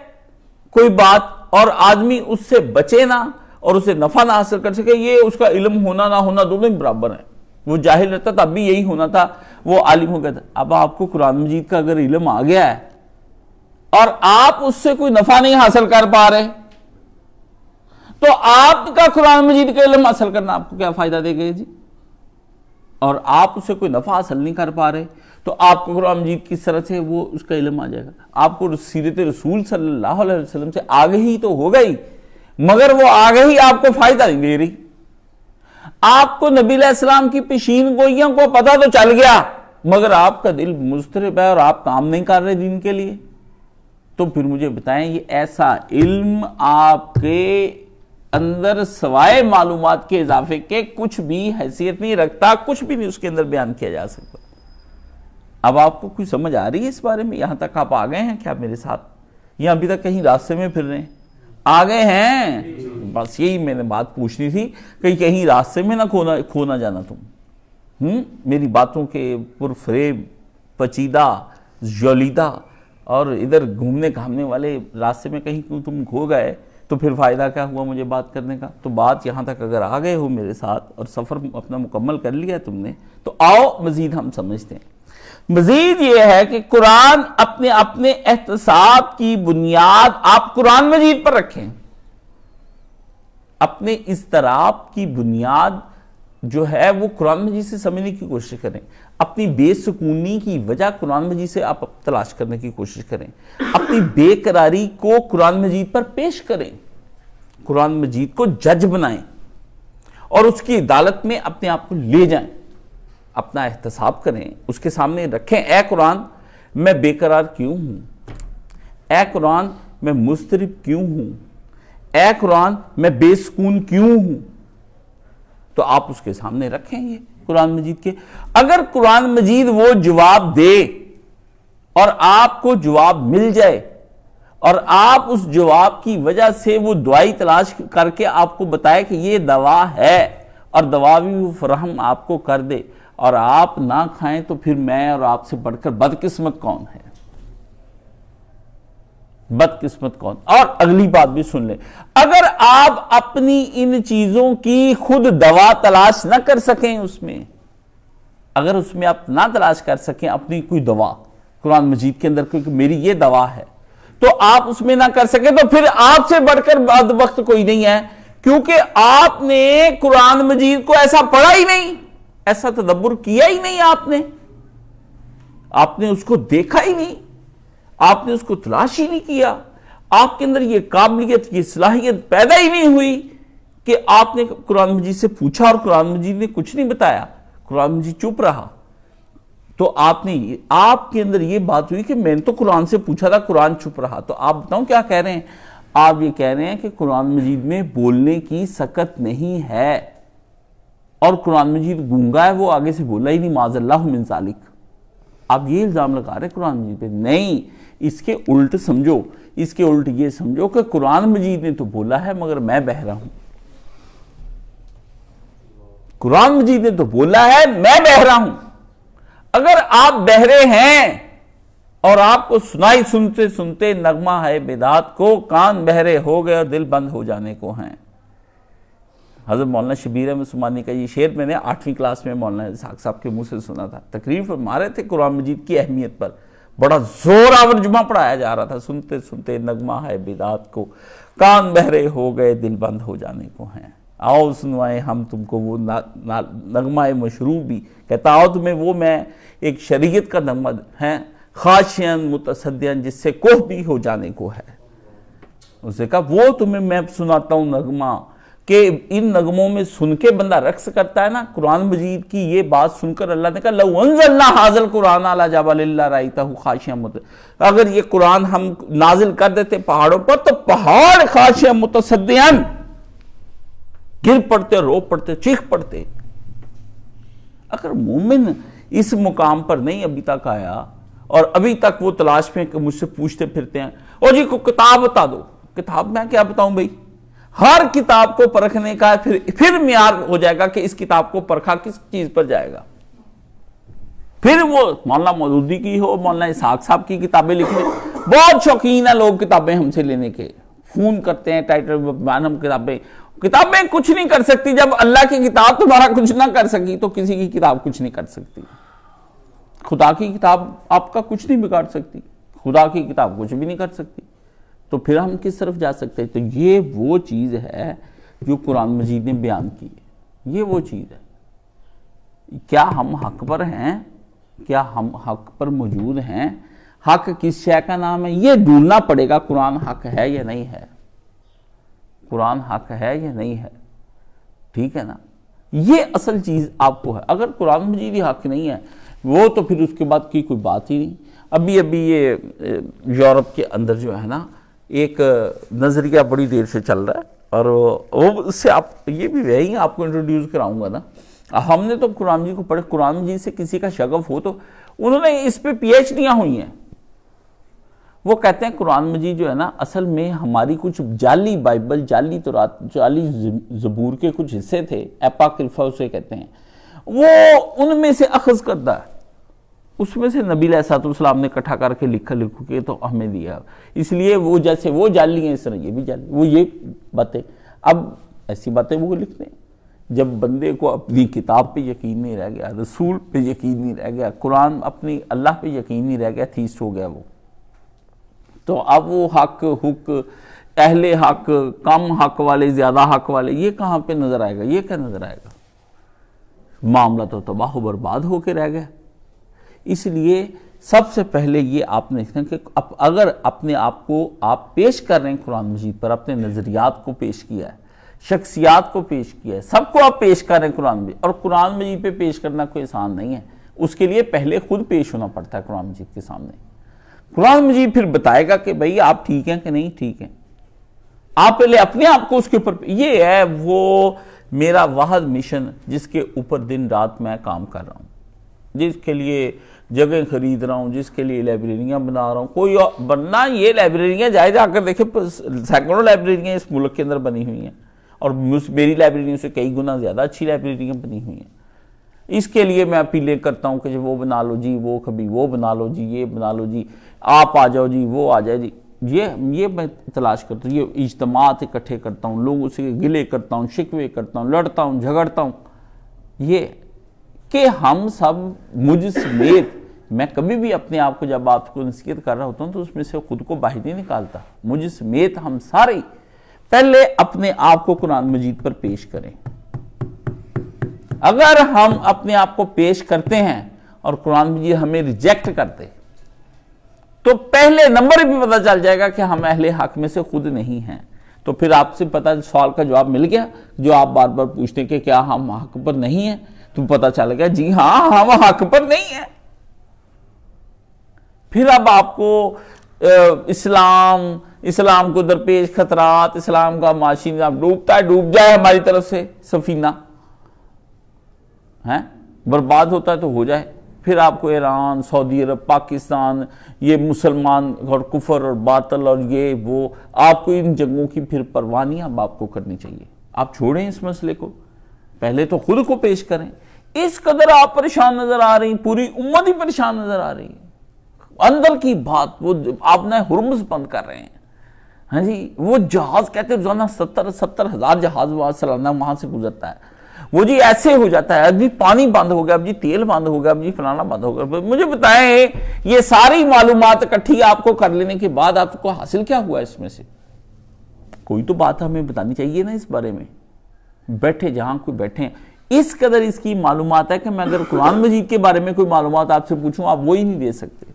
کوئی بات اور آدمی اس سے بچے نہ اور اسے نفع نہ حاصل کر سکے, یہ اس کا علم ہونا نہ ہونا دونوں ہی برابر ہیں. وہ جاہل رہتا تب بھی یہی ہونا تھا, وہ عالم ہو گیا تھا. اب آپ کو قرآن مجید کا اگر علم آ گیا ہے اور آپ اس سے کوئی نفع نہیں حاصل کر پا رہے, تو آپ کا قرآن مجید کا علم حاصل کرنا آپ کو کیا فائدہ دے گا جی؟ اور آپ اس سے کوئی نفع حاصل نہیں کر پا رہے, تو آپ کو قرآن مجید کس طرح سے وہ اس کا علم آ جائے گا؟ آپ کو سیرت رسول صلی اللہ علیہ وسلم سے آگہی تو ہو گئی, مگر وہ آگہی آپ کو فائدہ نہیں دے رہی. آپ کو نبی علیہ السلام کی پیشین گوئیوں کو پتہ تو چل گیا, مگر آپ کا دل مضطرب ہے اور آپ کام نہیں کر رہے دین کے لیے. تو پھر مجھے بتائیں, یہ ایسا علم آپ کے اندر سوائے معلومات کے اضافے کے کچھ بھی حیثیت نہیں رکھتا, کچھ بھی نہیں اس کے اندر بیان کیا جا سکتا. اب آپ کو کوئی سمجھ آ رہی ہے اس بارے میں؟ یہاں تک آپ آ گئے ہیں کیا میرے ساتھ, یا ابھی تک کہیں راستے میں پھر رہے ہیں؟ آ گئے ہیں, بس یہی میں نے بات پوچھنی تھی کہ کہیں راستے میں نہ کھو نہ جانا تم. میری باتوں کے پرفریب, پچیدہ, جولیدہ اور ادھر گھومنے گھامنے والے راستے میں کہیں تم کھو گئے تو پھر فائدہ کیا ہوا مجھے بات کرنے کا؟ تو بات یہاں تک اگر آ گئے ہو میرے ساتھ اور سفر اپنا مکمل کر لیا ہے تم نے, تو آؤ مزید ہم سمجھتے ہیں. مزید یہ ہے کہ قرآن اپنے احتساب کی بنیاد آپ قرآن مجید پر رکھیں. اپنے اضطراب کی بنیاد جو ہے وہ قرآن مجید سے سمجھنے کی کوشش کریں. اپنی بے سکونی کی وجہ قرآن مجید سے آپ تلاش کرنے کی کوشش کریں. اپنی بے قراری کو قرآن مجید پر پیش کریں, قرآن مجید کو جج بنائیں اور اس کی عدالت میں اپنے آپ کو لے جائیں. اپنا احتساب کریں, اس کے سامنے رکھیں, اے قرآن میں بے قرار کیوں ہوں, اے قرآن میں مضطرب کیوں ہوں, اے قرآن میں بے سکون کیوں ہوں. تو آپ اس کے سامنے رکھیں یہ قرآن مجید کے. اگر قرآن مجید وہ جواب دے اور آپ کو جواب مل جائے اور آپ اس جواب کی وجہ سے وہ دوائی تلاش کر کے آپ کو بتائے کہ یہ دوا ہے اور دوا بھی وہ فراہم آپ کو کر دے اور آپ نہ کھائیں, تو پھر میں اور آپ سے بڑھ کر بدقسمت کون ہے؟ بدقسمت کون. اور اگلی بات بھی سن لیں, اگر آپ اپنی ان چیزوں کی خود دوا تلاش نہ کر سکیں, اگر اس میں آپ نہ تلاش کر سکیں اپنی کوئی دوا قرآن مجید کے اندر, کیونکہ میری یہ دوا ہے, تو آپ اس میں نہ کر سکیں, تو پھر آپ سے بڑھ کر بدبخت کوئی نہیں ہے, کیونکہ آپ نے قرآن مجید کو ایسا پڑھا ہی نہیں, ایسا تدبر کیا ہی نہیں, آپ نے اس کو دیکھا ہی نہیں, آپ نے اس کو تلاش ہی نہیں کیا, آپ کے اندر یہ قابلیت, یہ صلاحیت پیدا ہی نہیں ہوئی کہ آپ نے قرآن مجید سے پوچھا اور قرآن مجید نے کچھ نہیں بتایا, قرآن مجید چپ رہا. تو آپ کے اندر یہ بات ہوئی کہ میں نے تو قرآن سے پوچھا تھا, قرآن چپ رہا. تو آپ بتاؤں کیا کہہ رہے ہیں؟ آپ یہ کہہ رہے ہیں کہ قرآن مجید میں بولنے کی سکت نہیں ہے, اور قرآن مجید گونگا ہے, وہ آگے سے بولا ہی نہیں, معاذ اللہ من ذالک. آپ یہ الزام لگا رہے ہیں قرآن مجید پہ. نہیں, اس کے الٹ سمجھو, اس کے الٹ یہ سمجھو کہ قرآن مجید نے تو بولا ہے مگر میں بہرا ہوں. قرآن مجید نے تو بولا ہے, میں بہرا ہوں. اگر آپ بہرے ہیں اور آپ کو سنائی سنتے سنتے نغمہ ہے بدعت کو, کان بہرے ہو گئے اور دل بند ہو جانے کو ہیں. حضرت مولانا شبیر احمد عثمانی کا یہ شعر میں نے 8ویں کلاس میں مولانا اسحاق صاحب کے منہ سے سنا تھا. تقریر فرما رہے تھے قرآن مجید کی اہمیت پر, بڑا زور آور جمعہ پڑھایا جا رہا تھا. سنتے سنتے نغمہ ہے بدعت کو, کان بہرے ہو گئے دل بند ہو جانے کو ہیں. آؤ سنوائیں ہم تم کو وہ نغمہ مشروب بھی. کہتا آؤ تمہیں وہ میں ایک شریعت کا نغمہ ہے, خاشعاً متصدیاً, جس سے کوہ بھی ہو جانے کو ہے. اس نے کہا وہ تمہیں میں سناتا ہوں نغمہ, کہ ان نغموں میں سن کے بندہ رقص کرتا ہے نا. قرآن مجید کی یہ بات سن کر اللہ نے کہا لو انزلنا ھذا القرآن علی جبل لرأیتہ خاشعاً متصدیاً, اگر یہ قرآن ہم نازل کر دیتے پہاڑوں پر تو پہاڑ خاشعاً متصدیاً گر پڑتے, رو پڑتے, چیخ پڑتے. اگر مومن اس مقام پر نہیں ابھی تک آیا اور ابھی تک وہ تلاش میں کہ مجھ سے پوچھتے پھرتے ہیں اور جی کو کتاب بتا دو, کتاب میں کیا بتاؤں بھائی, ہر کتاب کو پرکھنے کا پھر معیار ہو جائے گا کہ اس کتاب کو پرکھا کس چیز پر جائے گا. پھر وہ مولانا مودودی کی ہو, مولانا اسحاق صاحب کی کتابیں لکھنے, بہت شوقین ہیں لوگ کتابیں ہم سے لینے کے, فون کرتے ہیں ٹائٹل ہم کتابیں کچھ نہیں کر سکتی. جب اللہ کی کتاب تمہارا کچھ نہ کر سکی تو کسی کی کتاب کچھ نہیں کر سکتی. خدا کی کتاب آپ کا کچھ نہیں بگاڑ سکتی, خدا کی کتاب کچھ بھی نہیں کر سکتی. تو پھر ہم کس طرف جا سکتے ہیں؟ تو یہ وہ چیز ہے جو قرآن مجید نے بیان کی ہے, یہ وہ چیز ہے. کیا ہم حق پر ہیں؟ کیا ہم حق پر موجود ہیں؟ حق کس شے کا نام ہے یہ ڈھونڈنا پڑے گا. قرآن حق ہے یا نہیں ہے, قرآن حق ہے یا نہیں ہے, ٹھیک ہے نا. یہ اصل چیز آپ کو ہے. اگر قرآن مجید ہی حق نہیں ہے وہ تو پھر اس کے بعد کی کوئی بات ہی نہیں. ابھی یہ یورپ کے اندر جو ہے نا ایک نظریہ بڑی دیر سے چل رہا ہے, اور وہ اس سے آپ یہ بھی وہی آپ کو انٹروڈیوس کراؤں گا نا. ہم نے تو قرآن مجید کو پڑھے, قرآن مجید سے کسی کا شغف ہو تو انہوں نے اس پہ پی ایچ ڈیاں ہوئی ہیں. وہ کہتے ہیں قرآن مجید جو ہے نا اصل میں ہماری کچھ جعلی بائبل, جعلی تورات, جعلی زبور کے کچھ حصے تھے, اپاکرفا اسے کہتے ہیں, وہ ان میں سے اخذ کردہ ہے. اس میں سے نبی علیہ السلام نے اکٹھا کر کے لکھ کے تو ہمیں دیا. اس لیے وہ جیسے وہ جعلی ہیں اس طرح یہ بھی جعلی, وہ یہ باتیں. اب ایسی باتیں وہ لکھتے ہیں جب بندے کو اپنی کتاب پہ یقین نہیں رہ گیا, رسول پہ یقین نہیں رہ گیا, قرآن اپنی اللہ پہ یقین نہیں رہ گیا, تھیسٹ ہو گیا وہ. تو اب وہ حق اہل حق, کم حق والے, زیادہ حق والے, یہ کہاں پہ نظر آئے گا؟ یہ کیا نظر آئے گا؟ معاملہ تو تباہ و برباد ہو کے رہ گیا. اس لیے سب سے پہلے یہ آپ نے دیکھنا کہ اگر اپنے آپ کو آپ پیش کر رہے ہیں قرآن مجید پر, اپنے نظریات کو پیش کیا ہے, شخصیات کو پیش کیا ہے, سب کو آپ پیش کر رہے ہیں قرآن مجید, اور قرآن مجید پہ پیش کرنا کوئی آسان نہیں ہے. اس کے لیے پہلے خود پیش ہونا پڑتا ہے قرآن مجید کے سامنے. قرآن مجید پھر بتائے گا کہ بھئی آپ ٹھیک ہیں کہ نہیں ٹھیک ہیں. آپ پہلے اپنے آپ کو اس کے اوپر, یہ ہے وہ میرا واحد مشن جس کے اوپر دن رات میں کام کر رہا ہوں, جس کے لیے جگہ خرید رہا ہوں, جس کے لیے لائبریریاں بنا رہا ہوں. کوئی ورنہ یہ لائبریریاں جا کر دیکھیں, سینکڑوں لائبریریاں اس ملک کے اندر بنی ہوئی ہیں, اور میری لائبریریوں سے کئی گنا زیادہ اچھی لائبریریاں بنی ہوئی ہیں. اس کے لیے میں اپیلیں کرتا ہوں کہ وہ بنا لو جی, وہ کبھی وہ بنا لو جی, یہ بنا لو جی, آپ آ جاؤ جی, وہ آ جائے جی. یہ میں تلاش کرتا ہوں، یہ اجتماعات اکٹھے کرتا ہوں، لوگوں سے گلے کرتا ہوں، شکوے کرتا ہوں، لڑتا ہوں، جھگڑتا ہوں، یہ کہ ہم سب مجھ سمیت، میں کبھی بھی اپنے آپ کو جب آپ کو نصیحت کر رہا ہوتا ہوں تو اس میں سے خود کو باہر نہیں نکالتا، مجھ سمیت ہم سارے پہلے اپنے آپ کو قرآن مجید پر پیش کریں۔ اگر ہم اپنے آپ کو پیش کرتے ہیں اور قرآن مجید ہمیں ریجیکٹ کرتے تو پہلے نمبر بھی پتہ چل جائے گا کہ ہم اہل حق میں سے خود نہیں ہیں۔ تو پھر آپ سے پتہ سوال کا جواب مل گیا جو آپ بار بار پوچھتے ہیں کہ کیا ہم حق پر نہیں ہیں، تو پتہ چل گیا جی ہاں ہم حق پر نہیں ہیں۔ پھر اب آپ کو اسلام کو درپیش خطرات، اسلام کا معاشی نظام ڈوبتا ہے، ڈوب جائے ہماری طرف سے سفینہ، برباد ہوتا ہے تو ہو جائے۔ پھر آپ کو ایران، سعودی عرب، پاکستان، یہ مسلمان اور کفر اور باطل اور یہ وہ، آپ کو ان جنگوں کی پھر پرواہ نہیں اب آپ کو کرنی چاہیے۔ آپ چھوڑیں اس مسئلے کو، پہلے تو خود کو پیش کریں۔ اس قدر آپ پریشان نظر آ رہی، پوری امت ہی پریشان نظر آ رہی ہے۔ اندر کی بات وہ آپ نے ہرمز بند کر رہے ہیں، ہاں جی، وہ جہاز کہتے ہیں روزانہ 70,000 جہاز سالانہ وہاں سے گزرتا ہے، وہ جی ایسے ہو جاتا ہے، اب جی پانی بند ہو گیا، اب جی تیل بند ہو گیا، اب جی فلانا بند ہو گیا۔ مجھے بتائیں یہ ساری معلومات اکٹھی آپ کو کر لینے کے بعد آپ کو حاصل کیا ہوا اس میں سے؟ کوئی تو بات ہمیں بتانی چاہیے نا اس بارے میں۔ بیٹھے جہاں کوئی بیٹھے، اس قدر اس کی معلومات ہے کہ میں اگر قرآن مجید کے بارے میں کوئی معلومات آپ سے پوچھوں آپ وہی نہیں دے سکتے۔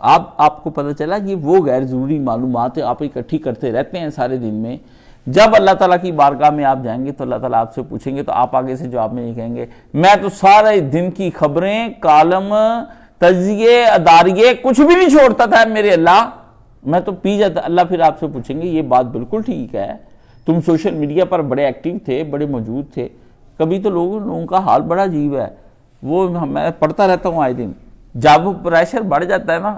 آپ کو پتہ چلا کہ وہ غیر ضروری معلومات آپ اکٹھی کرتے رہتے ہیں سارے دن میں۔ جب اللہ تعالیٰ کی بارگاہ میں آپ جائیں گے تو اللہ تعالیٰ آپ سے پوچھیں گے تو آپ آگے سے جواب میں یہ کہیں گے میں تو سارے دن کی خبریں، کالم، تجزیے، اداریے کچھ بھی نہیں چھوڑتا تھا میرے اللہ، میں تو پی جاتا۔ اللہ پھر آپ سے پوچھیں گے یہ بات بالکل ٹھیک ہے، تم سوشل میڈیا پر بڑے ایکٹیو تھے، بڑے موجود تھے، کبھی تو لوگوں کا حال بڑا عجیب ہے، وہ میں پڑھتا رہتا ہوں آئے دن، جب پریشر بڑھ جاتا ہے نا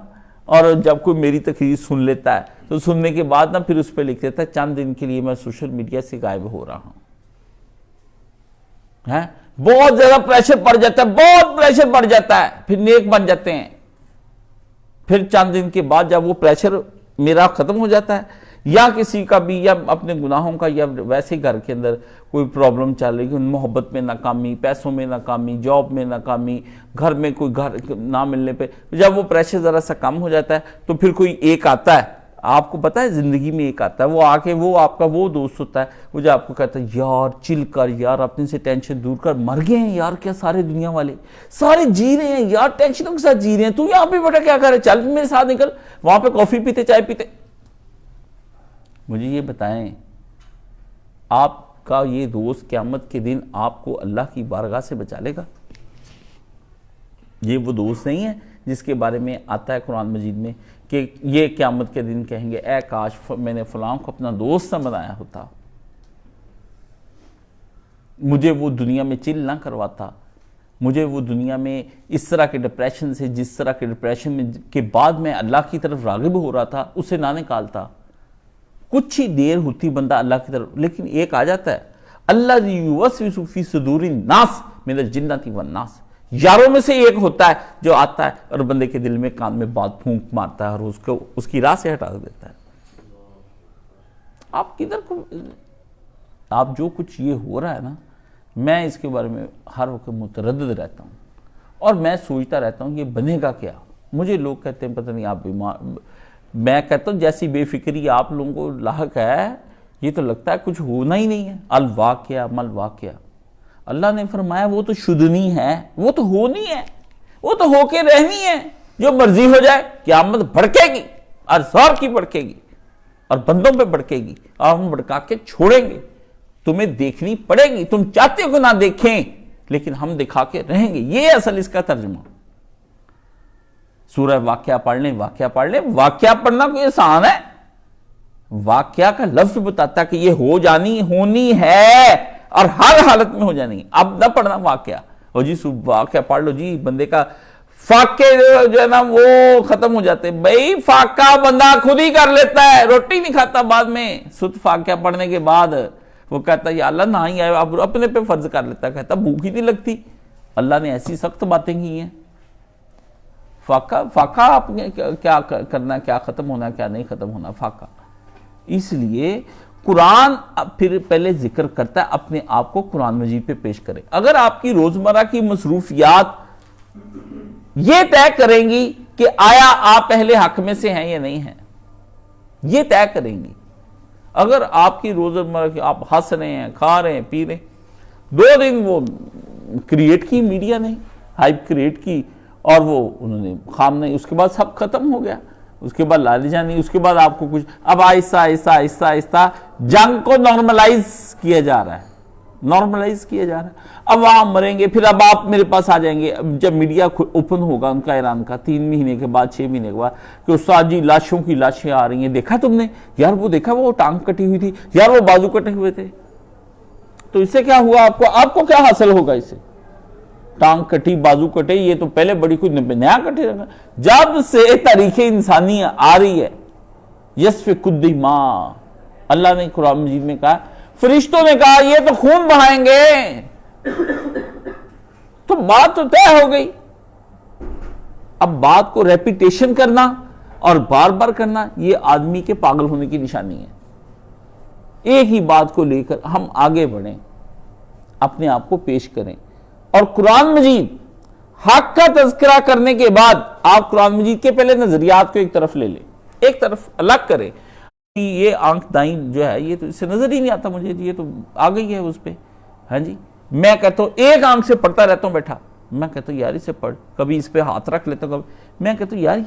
اور جب کوئی میری تقریر سن لیتا ہے تو سننے کے بعد نا پھر اس پہ لکھ دیتا ہے چند دن کے لیے میں سوشل میڈیا سے غائب ہو رہا ہوں۔ بہت زیادہ پریشر پڑ جاتا ہے، بہت پریشر پڑ جاتا ہے، پھر نیک بن جاتے ہیں۔ پھر چند دن کے بعد جب وہ پریشر میرا ختم ہو جاتا ہے یا کسی کا بھی، یا اپنے گناہوں کا، یا ویسے گھر کے اندر کوئی پرابلم چل رہی ہے، محبت میں ناکامی، پیسوں میں ناکامی، جاب میں ناکامی، گھر میں کوئی گھر نہ ملنے پہ، جب وہ پریشر ذرا سا کم ہو جاتا ہے تو پھر کوئی ایک آتا ہے، آپ کو پتہ ہے زندگی میں ایک آتا ہے، وہ آ کے وہ آپ کا وہ دوست ہوتا ہے، وہ جو آپ کو کہتا ہے یار چل کر، یار اپنے سے ٹینشن دور کر، مر گئے ہیں یار کیا سارے دنیا والے، سارے جی رہے ہیں یار، ٹینشنوں کے ساتھ جی رہے ہیں، تو یہاں پہ بیٹا کیا کر رہے، چل میرے ساتھ نکل، وہاں پہ کافی پیتے، چائے پیتے۔ مجھے یہ بتائیں آپ کا یہ دوست قیامت کے دن آپ کو اللہ کی بارگاہ سے بچا لے گا؟ یہ وہ دوست نہیں ہے جس کے بارے میں آتا ہے قرآن مجید میں کہ یہ قیامت کے دن کہیں گے اے کاش میں نے فلاں کو اپنا دوست نہ بنایا ہوتا، مجھے وہ دنیا میں چل نہ کرواتا، مجھے وہ دنیا میں اس طرح کے ڈپریشن سے، جس طرح کے ڈپریشن میں کے بعد میں اللہ کی طرف راغب ہو رہا تھا، اسے نہ نکالتا۔ کچھ ہی دیر ہوتی بندہ اللہ کی طرف، لیکن ایک آ جاتا ہے اللہ یوسوس فی صدور الناس من الجنۃ والناس، یاروں میں سے ایک ہوتا ہے جو آتا ہے اور بندے کے دل میں کان میں بات پھونک مارتا ہے اور اس کی راہ سے ہٹا دیتا ہے۔ آپ کدھر کو، آپ جو کچھ یہ ہو رہا ہے نا، میں اس کے بارے میں ہر وقت متردد رہتا ہوں اور میں سوچتا رہتا ہوں یہ بنے گا کیا۔ مجھے لوگ کہتے ہیں پتہ نہیں آپ بیمار، میں کہتا ہوں جیسی بے فکری آپ لوگوں کو لاحق ہے یہ تو لگتا ہے کچھ ہونا ہی نہیں ہے۔ الواقعہ مل واقعہ، اللہ نے فرمایا وہ تو شدنی ہے، وہ تو ہونی ہے، وہ تو ہو کے رہنی ہے، جو مرضی ہو جائے، قیامت بھڑکے گی، ارزار کی بھڑکے گی اور بندوں پہ بھڑکے گی اور ہم بھڑکا کے چھوڑیں گے، تمہیں دیکھنی پڑے گی، تم چاہتے ہو کہ نہ دیکھیں لیکن ہم دکھا کے رہیں گے۔ یہ اصل اس کا ترجمہ۔ سورہ واقعہ پڑھ لیں، واقعہ پڑھ لیں، واقعہ پڑھنا کوئی آسان ہے؟ واقعہ کا لفظ بتاتا ہے کہ یہ ہو جانی، ہونی ہے اور ہر حالت میں ہو جانی۔ اب نہ پڑھنا واقعہ، اور جی واقعہ پڑھ لو جی، بندے کا فاقے جو ہے نا وہ ختم ہو جاتے ہیں۔ بھئی فاقہ بندہ خود ہی کر لیتا ہے، روٹی نہیں کھاتا بعد میں، سود واقعہ پڑھنے کے بعد وہ کہتا ہے یا اللہ نہ ہی آئے، اب اپنے پہ فرض کر لیتا ہے، کہتا بھوک ہی نہیں لگتی۔ اللہ نے ایسی سخت باتیں کی ہیں۔ فاقہ آپ نے کیا کرنا، کیا ختم ہونا، کیا نہیں ختم ہونا، فاقہ. اس لیے قرآن پھر پہلے ذکر کرتا ہے اپنے آپ کو قرآن مجید پہ پیش کرے. اگر آپ کی روزمرہ کی مصروفیات یہ طے کریں گی کہ آیا آپ پہلے حق میں سے ہیں یا نہیں ہیں، یہ طے کریں گی. اگر آپ کی روزمرہ کی آپ ہنس رہے ہیں، کھا رہے ہیں، پی رہے ہیں، 2 دن وہ کریٹ کی میڈیا نے، ہائپ کریٹ کی، اور وہ انہوں نے خام نہیں، اس کے بعد سب ختم ہو گیا. اس کے بعد لالجہ نہیں، اس کے بعد آپ کو کچھ، اب آہستہ آہستہ آہستہ آہستہ جنگ کو نارملائز کیا جا رہا ہے، نارملائز کیا جا رہا ہے. اب وہاں مریں گے، پھر اب آپ میرے پاس آ جائیں گے جب میڈیا اوپن ہوگا ان کا، ایران کا، 3 مہینے کے بعد 6 مہینے کے بعد، کہ استاد جی لاشوں کی لاشیں آ رہی ہیں، دیکھا تم نے یار، وہ دیکھا وہ ٹانگ کٹی ہوئی تھی یار، وہ بازو کٹے ہوئے تھے. تو اس سے کیا ہوا، آپ کو کیا حاصل ہوگا اس سے؟ ٹانگ کٹی، بازو کٹے، یہ تو پہلے بڑی کوئی نیا کٹے رہا. جب سے تاریخ انسانی آ رہی ہے، یسفک الدماء، اللہ نے قرآن مجید میں کہا، فرشتوں نے کہا یہ تو خون بہائیں گے، تو بات تو طے ہو گئی. اب بات کو ریپیٹیشن کرنا اور بار بار کرنا، یہ آدمی کے پاگل ہونے کی نشانی ہے. ایک ہی بات کو لے کر ہم آگے بڑھیں، اپنے آپ کو پیش کریں. اور قرآن مجید حق کا تذکرہ کرنے کے بعد آپ قرآن مجید کے پہلے نظریات کو ایک طرف لے لیں، ایک طرف الگ کریں. یہ آنکھ دائیں جو ہے، یہ تو اس سے نظر ہی نہیں آتا مجھے، یہ تو آ گئی ہے اس پہ. ہاں جی، میں کہتا ہوں ایک آنکھ سے پڑھتا رہتا ہوں بیٹھا، میں کہتا ہوں یار اسے پڑھ، کبھی اس پہ ہاتھ رکھ لیتا ہوں، کبھی میں کہتا ہوں یار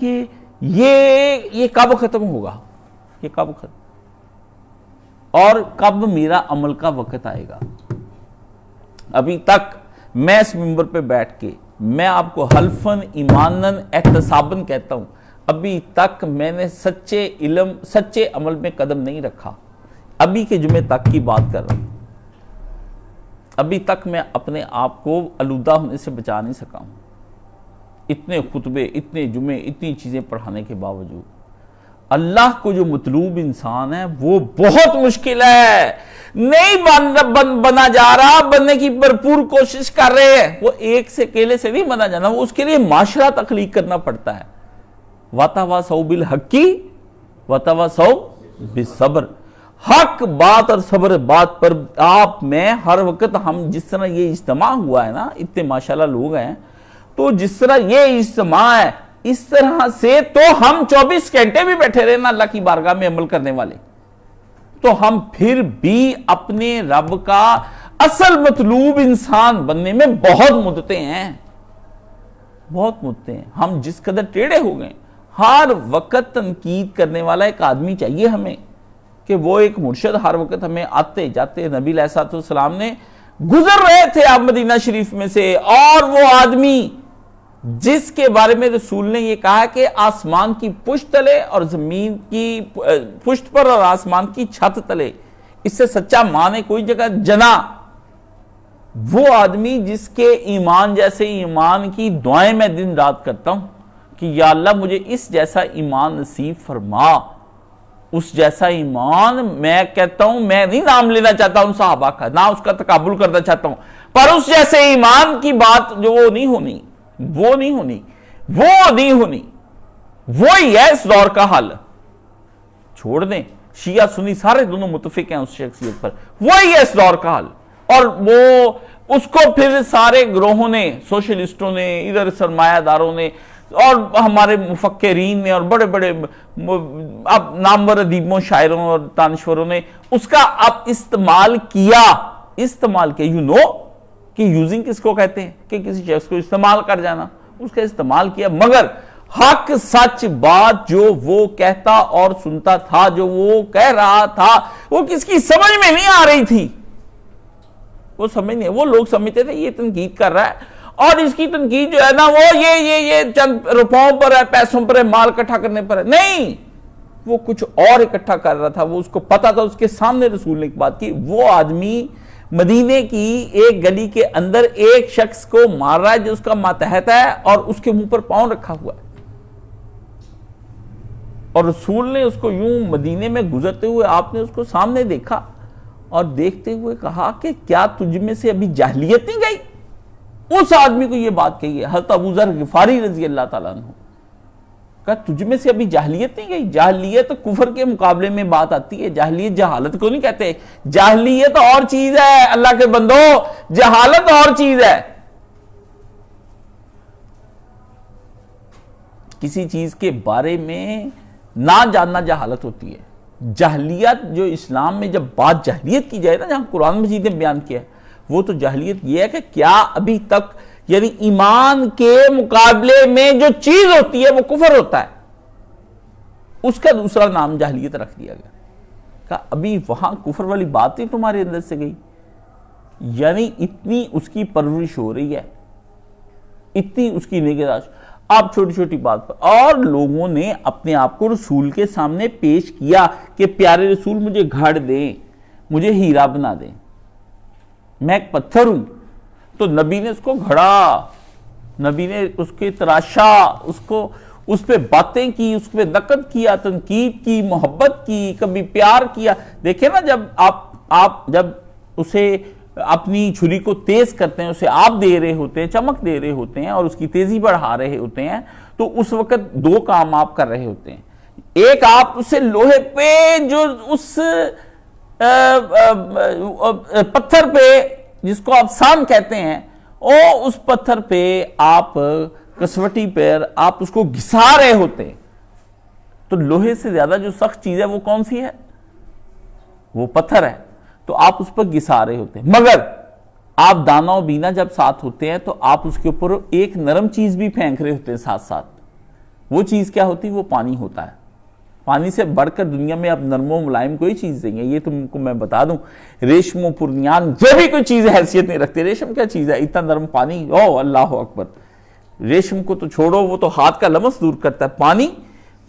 یہ کب ختم ہوگا، یہ کب ختم، اور کب میرا عمل کا وقت آئے گا. ابھی تک میں اس منبر پہ بیٹھ کے میں آپ کو حلفاً ایماناً احتساباً کہتا ہوں، ابھی تک میں نے سچے علم سچے عمل میں قدم نہیں رکھا. ابھی کے جمعے تک کی بات کر رہا ہوں، ابھی تک میں اپنے آپ کو آلودہ ہونے سے بچا نہیں سکا ہوں. اتنے خطبے، اتنے جمعے، اتنی چیزیں پڑھانے کے باوجود اللہ کو جو مطلوب انسان ہے وہ بہت مشکل ہے. نہیں بنا جا رہا، بننے کی بھرپور کوشش کر رہے ہیں. وہ ایک سے کیلے سے نہیں بنا جانا، وہ اس کے لیے معاشرہ تخلیق کرنا پڑتا ہے. وَتَوَاصَوْا بِالْحَقِّ وَتَوَاصَوْا بِالصَّبْرِ. حق بات اور صبر بات پر آپ میں ہر وقت ہم جس طرح یہ اجتماع ہوا ہے نا، اتنے ماشاءاللہ لوگ ہیں، تو جس طرح یہ اجتماع ہے اس طرح سے تو ہم 24 گھنٹے بھی بیٹھے رہے نا اللہ کی بارگاہ میں عمل کرنے والے، تو ہم پھر بھی اپنے رب کا اصل مطلوب انسان بننے میں بہت مدتے ہیں، بہت مدتے ہیں. ہم جس قدر ٹیڑے ہو گئے، ہر وقت تنقید کرنے والا ایک آدمی چاہیے ہمیں، کہ وہ ایک مرشد ہر وقت ہمیں آتے جاتے. نبی علیہ السلام نے گزر رہے تھے آپ مدینہ شریف میں سے، اور وہ آدمی جس کے بارے میں رسول نے یہ کہا کہ آسمان کی پشت تلے اور زمین کی پشت پر اور آسمان کی چھت تلے اس سے سچا ماں نے کوئی جگہ جنا، وہ آدمی جس کے ایمان جیسے ایمان کی دعائیں میں دن رات کرتا ہوں کہ یا اللہ مجھے اس جیسا ایمان نصیب فرما. اس جیسا ایمان میں کہتا ہوں، میں نہیں نام لینا چاہتا ہوں صحابہ کا، نہ اس کا تقابل کرنا چاہتا ہوں، پر اس جیسے ایمان کی بات جو وہ نہیں ہونی، وہی ہے اس دور کا حل. چھوڑ دیں شیعہ سنی سارے دونوں متفق ہیں اس شخصیت پر، وہی ہے اس دور کا حل. اور وہ اس کو پھر سارے گروہوں نے، سوشلسٹوں نے، ادھر سرمایہ داروں نے، اور ہمارے مفکرین نے، اور بڑے بڑے اب نامور ادیبوں، شاعروں اور دانشوروں نے اس کا اب استعمال کیا. یو نو کہ یوزنگ کس کو کہتے ہیں، کہ کسی شخص کو استعمال کر جانا، اس کا استعمال کیا. مگر حق سچ بات جو وہ کہتا اور سنتا تھا، جو وہ کہہ رہا تھا، وہ کس کی سمجھ میں نہیں آ رہی تھی. وہ سمجھ نہیں، وہ لوگ سمجھتے تھے یہ تنقید کر رہا ہے، اور اس کی تنقید جو ہے نا وہ یہ چند روپوں پر ہے، پیسوں پر ہے، مال اکٹھا کرنے پر ہے. نہیں، وہ کچھ اور اکٹھا کر رہا تھا. وہ اس کو پتا تھا، اس کے سامنے رسول نے ایک بات کی. وہ آدمی مدینے کی ایک گلی کے اندر ایک شخص کو مار رہا ہے جو اس کا ماتحت ہے، اور اس کے منہ پر پاؤں رکھا ہوا ہے. اور رسول نے اس کو یوں مدینے میں گزرتے ہوئے آپ نے اس کو سامنے دیکھا اور دیکھتے ہوئے کہا کہ کیا تجھ میں سے ابھی جاہلیت نہیں گئی؟ اس آدمی کو یہ بات کہی ہے. حضرت ابو ذر غفاری رضی اللہ تعالیٰ عنہ کہا تجھ میں سے ابھی جاہلیت نہیں گئی؟ جاہلیت کفر کے مقابلے میں بات آتی ہے، جاہلیت جہالت کو نہیں کہتے، جاہلیت اور چیز ہے اللہ کے بندو، جہالت اور چیز ہے۔ کسی چیز کے بارے میں نہ جاننا جہالت ہوتی ہے۔ جاہلیت جو اسلام میں جب بات جاہلیت کی جائے نا، جہاں قرآن مجید نے بیان کیا ہے، وہ تو جاہلیت یہ ہے کہ کیا ابھی تک یعنی ایمان کے مقابلے میں جو چیز ہوتی ہے وہ کفر ہوتا ہے، اس کا دوسرا نام جاہلیت رکھ دیا گیا۔ کہا ابھی وہاں کفر والی بات ہی تمہارے اندر سے گئی، یعنی اتنی اس کی پرورش ہو رہی ہے، اتنی اس کی نگہداشت، آپ چھوٹی چھوٹی بات پر۔ اور لوگوں نے اپنے آپ کو رسول کے سامنے پیش کیا کہ پیارے رسول مجھے گھڑ دیں، مجھے ہیرا بنا دیں، میں ایک پتھر ہوں۔ تو نبی نے اس کو گھڑا، نبی نے اس کے تراشا، اس پہ باتیں کی، اس پہ نقد کیا، تنقید کی، محبت کی، کبھی پیار کیا۔ دیکھیں نا، جب آپ جب اسے اپنی چھری کو تیز کرتے ہیں، اسے آپ دے رہے ہوتے ہیں، چمک دے رہے ہوتے ہیں اور اس کی تیزی بڑھا رہے ہوتے ہیں، تو اس وقت دو کام آپ کر رہے ہوتے ہیں۔ ایک، آپ اسے لوہے پہ جو اس پتھر پہ جس کو آپ سان کہتے ہیں، اس پتھر پہ آپ کسوٹی پر آپ اس کو گھسا رہے ہوتے ہیں۔ تو لوہے سے زیادہ جو سخت چیز ہے وہ کون سی ہے؟ وہ پتھر ہے۔ تو آپ اس پر گھسا رہے ہوتے ہیں، مگر آپ دانا و بینا جب ساتھ ہوتے ہیں تو آپ اس کے اوپر ایک نرم چیز بھی پھینک رہے ہوتے ہیں ساتھ ساتھ۔ وہ چیز کیا ہوتی ہے؟ وہ پانی ہوتا ہے۔ پانی سے بڑھ کر دنیا میں اب نرم و ملائم کوئی چیز نہیں ہے، یہ تم کو میں بتا دوں۔ ریشم و پرنیان یہ بھی کوئی چیز حیثیت نہیں رکھتے۔ ریشم کیا چیز ہے؟ اتنا نرم پانی، او اللہ اکبر! ریشم کو تو چھوڑو، وہ تو ہاتھ کا لمس دور کرتا ہے۔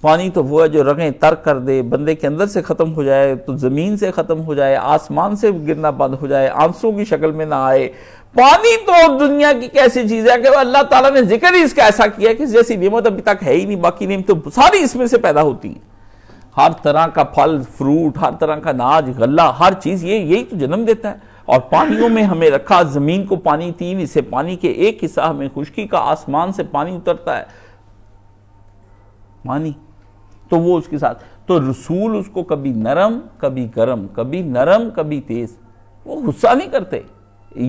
پانی تو وہ ہے جو رگیں تر کر دے، بندے کے اندر سے ختم ہو جائے تو زمین سے ختم ہو جائے، آسمان سے گرنا بند ہو جائے، آنسوں کی شکل میں نہ آئے۔ پانی تو دنیا کی کیسی چیز ہے کہ اللہ تعالیٰ نے ذکر ہی اس کا ایسا کیا کہ جیسی نعمت ابھی تک ہے ہی نہیں، باقی نعمت تو ساری اس میں سے پیدا ہوتی ہیں۔ ہر طرح کا پھل فروٹ، ہر طرح کا ناج غلہ، ہر چیز یہی تو جنم دیتا ہے۔ اور پانیوں میں ہمیں رکھا، زمین کو پانی، 3 حصے پانی کے، 1 حصہ ہمیں خشکی کا، آسمان سے پانی اترتا ہے، پانی تو وہ اس کے ساتھ۔ تو رسول اس کو کبھی نرم کبھی گرم، کبھی نرم کبھی تیز، وہ غصہ نہیں کرتے۔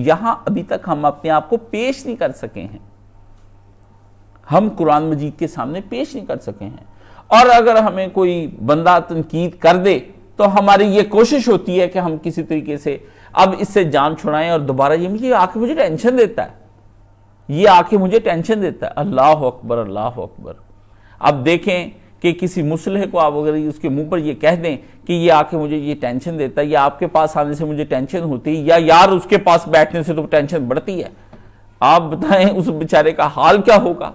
یہاں ابھی تک ہم اپنے آپ کو پیش نہیں کر سکے ہیں، ہم قرآن مجید کے سامنے پیش نہیں کر سکے ہیں۔ اور اگر ہمیں کوئی بندہ تنقید کر دے تو ہماری یہ کوشش ہوتی ہے کہ ہم کسی طریقے سے اب اس سے جان چھڑائیں اور دوبارہ یہ آ کے مجھے ٹینشن دیتا ہے، یہ آ کے مجھے ٹینشن دیتا ہے۔ اللہ اکبر، اللہ اکبر! اب دیکھیں کہ کسی مصلح کو آپ اگر اس کے منہ پر یہ کہہ دیں کہ یہ آ کے مجھے یہ ٹینشن دیتا ہے، یا آپ کے پاس آنے سے مجھے ٹینشن ہوتی ہے، یا یار اس کے پاس بیٹھنے سے تو ٹینشن بڑھتی ہے، آپ بتائیں اس بیچارے کا حال کیا ہوگا؟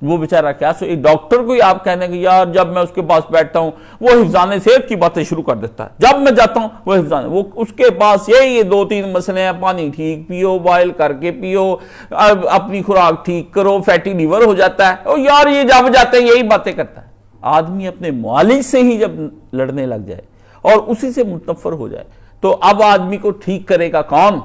وہ بیچارہ کیا ایک ڈاکٹر کو ہی آپ کہنے کہ یار جب میں اس کے پاس بیٹھتا ہوں وہ حفظان صحت کی باتیں شروع کر دیتا ہے، جب میں جاتا ہوں وہ وہ اس کے پاس یہی 2-3 مسئلے ہیں، پانی ٹھیک پیو، بوائل کر کے پیو، اپنی خوراک ٹھیک کرو، فیٹی لیور ہو جاتا ہے، اور یار یہ جب جاتے ہیں یہی باتیں کرتا ہے۔ آدمی اپنے معالج سے ہی جب لڑنے لگ جائے اور اسی سے متنفر ہو جائے تو اب آدمی کو ٹھیک کرے گا کون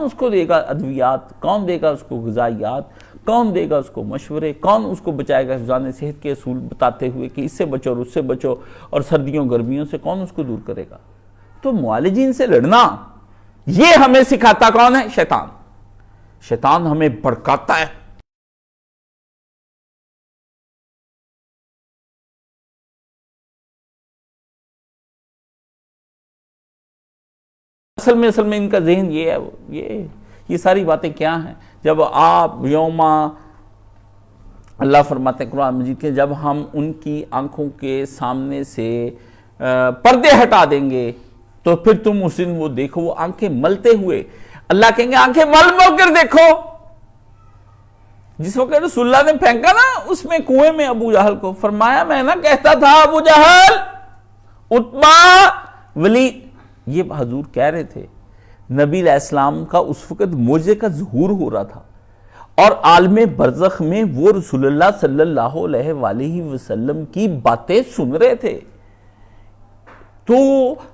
اس کو دے گا ادویات، کون دے گا اس کو غذائیات، کون دے گا اس کو مشورے، کون اس کو بچائے گا حفظان صحت کے اصول بتاتے ہوئے کہ اس سے بچو اور اس سے بچو، اور سردیوں گرمیوں سے کون اس کو دور کرے گا؟ تو معالجین سے لڑنا یہ ہمیں سکھاتا کون ہے؟ شیطان ہمیں بھڑکاتا ہے۔ اصل میں ان کا ذہن یہ ہے، یہ ساری باتیں کیا ہیں؟ جب آپ اللہ فرماتے ہیں قرآن مجید کے، جب ہم ان کی آنکھوں کے سامنے سے پردے ہٹا دیں گے تو پھر تم اس دن وہ دیکھو، وہ آنکھیں ملتے ہوئے، اللہ کہیں گے آنکھیں مل کر دیکھو۔ جس وقت رسول اللہ نے پھینکا نا اس میں کنویں میں ابو جہل کو، فرمایا میں نہ کہتا تھا ابو جہل، عتبہ، ولید، یہ حضور کہہ رہے تھے۔ نبی علیہ السلام کا اس وقت معجزے کا ظہور ہو رہا تھا اور عالم برزخ میں وہ رسول اللہ صلی اللہ علیہ وآلہ وسلم کی باتیں سن رہے تھے۔ تو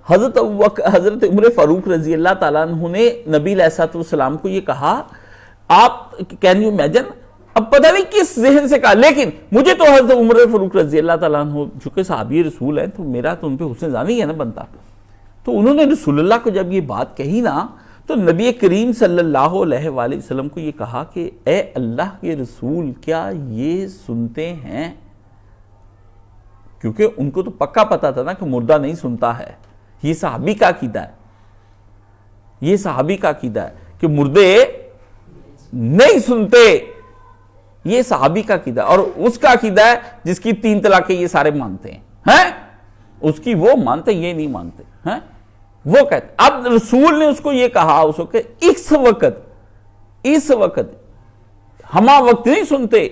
حضرت عمر فاروق رضی اللہ تعالیٰ عنہ نے نبی علیہ السلام کو یہ کہا، آپ کین یو امیجن، اب پتہ نہیں کس ذہن سے کہا، لیکن مجھے تو حضرت عمر فاروق رضی اللہ تعالیٰ عنہ چونکہ صحابی رسول ہیں تو میرا تو ان پہ حسن ظنی ہے نا بنتا. تو انہوں نے رسول اللہ کو جب یہ بات کہی نا تو نبی کریم صلی اللہ علیہ وآلہ وسلم کو یہ کہا کہ اے اللہ کے رسول کیا یہ سنتے ہیں؟ کیونکہ ان کو تو پکا پتا تھا نا کہ مردہ نہیں سنتا ہے. یہ صحابی کا عقیدہ ہے، یہ صحابی کا عقیدہ ہے کہ مردے نہیں سنتے. یہ صحابی کا عقیدہ اور اس کا عقیدہ ہے جس کی 3 طلاقیں یہ سارے مانتے ہیں. اس کی وہ مانتے، یہ نہیں مانتے ہیں. وہ کہتے اب رسول نے اس کو یہ کہا اس وقت، اس وقت ہما وقت نہیں سنتے،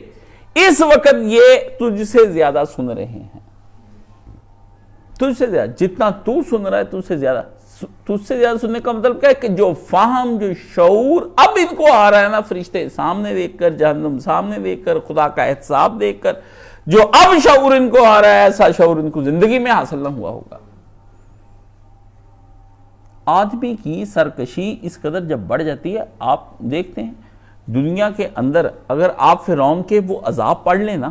اس وقت یہ تجھ سے زیادہ سن رہے ہیں. تجھ سے زیادہ جتنا تو سن رہا ہے تجھ سے زیادہ سننے کا مطلب کیا ہے کہ جو فہم، جو شعور اب ان کو آ رہا ہے نا، فرشتے سامنے دیکھ کر، جہنم سامنے دیکھ کر، خدا کا احتساب دیکھ کر، جو اب شعور ان کو آ رہا ہے ایسا شعور ان کو زندگی میں حاصل نہ ہوا ہوگا. آدمی کی سرکشی اس قدر جب بڑھ جاتی ہے، آپ دیکھتے ہیں دنیا کے اندر اگر آپ فرعون کے وہ عذاب پڑھ لیں نا،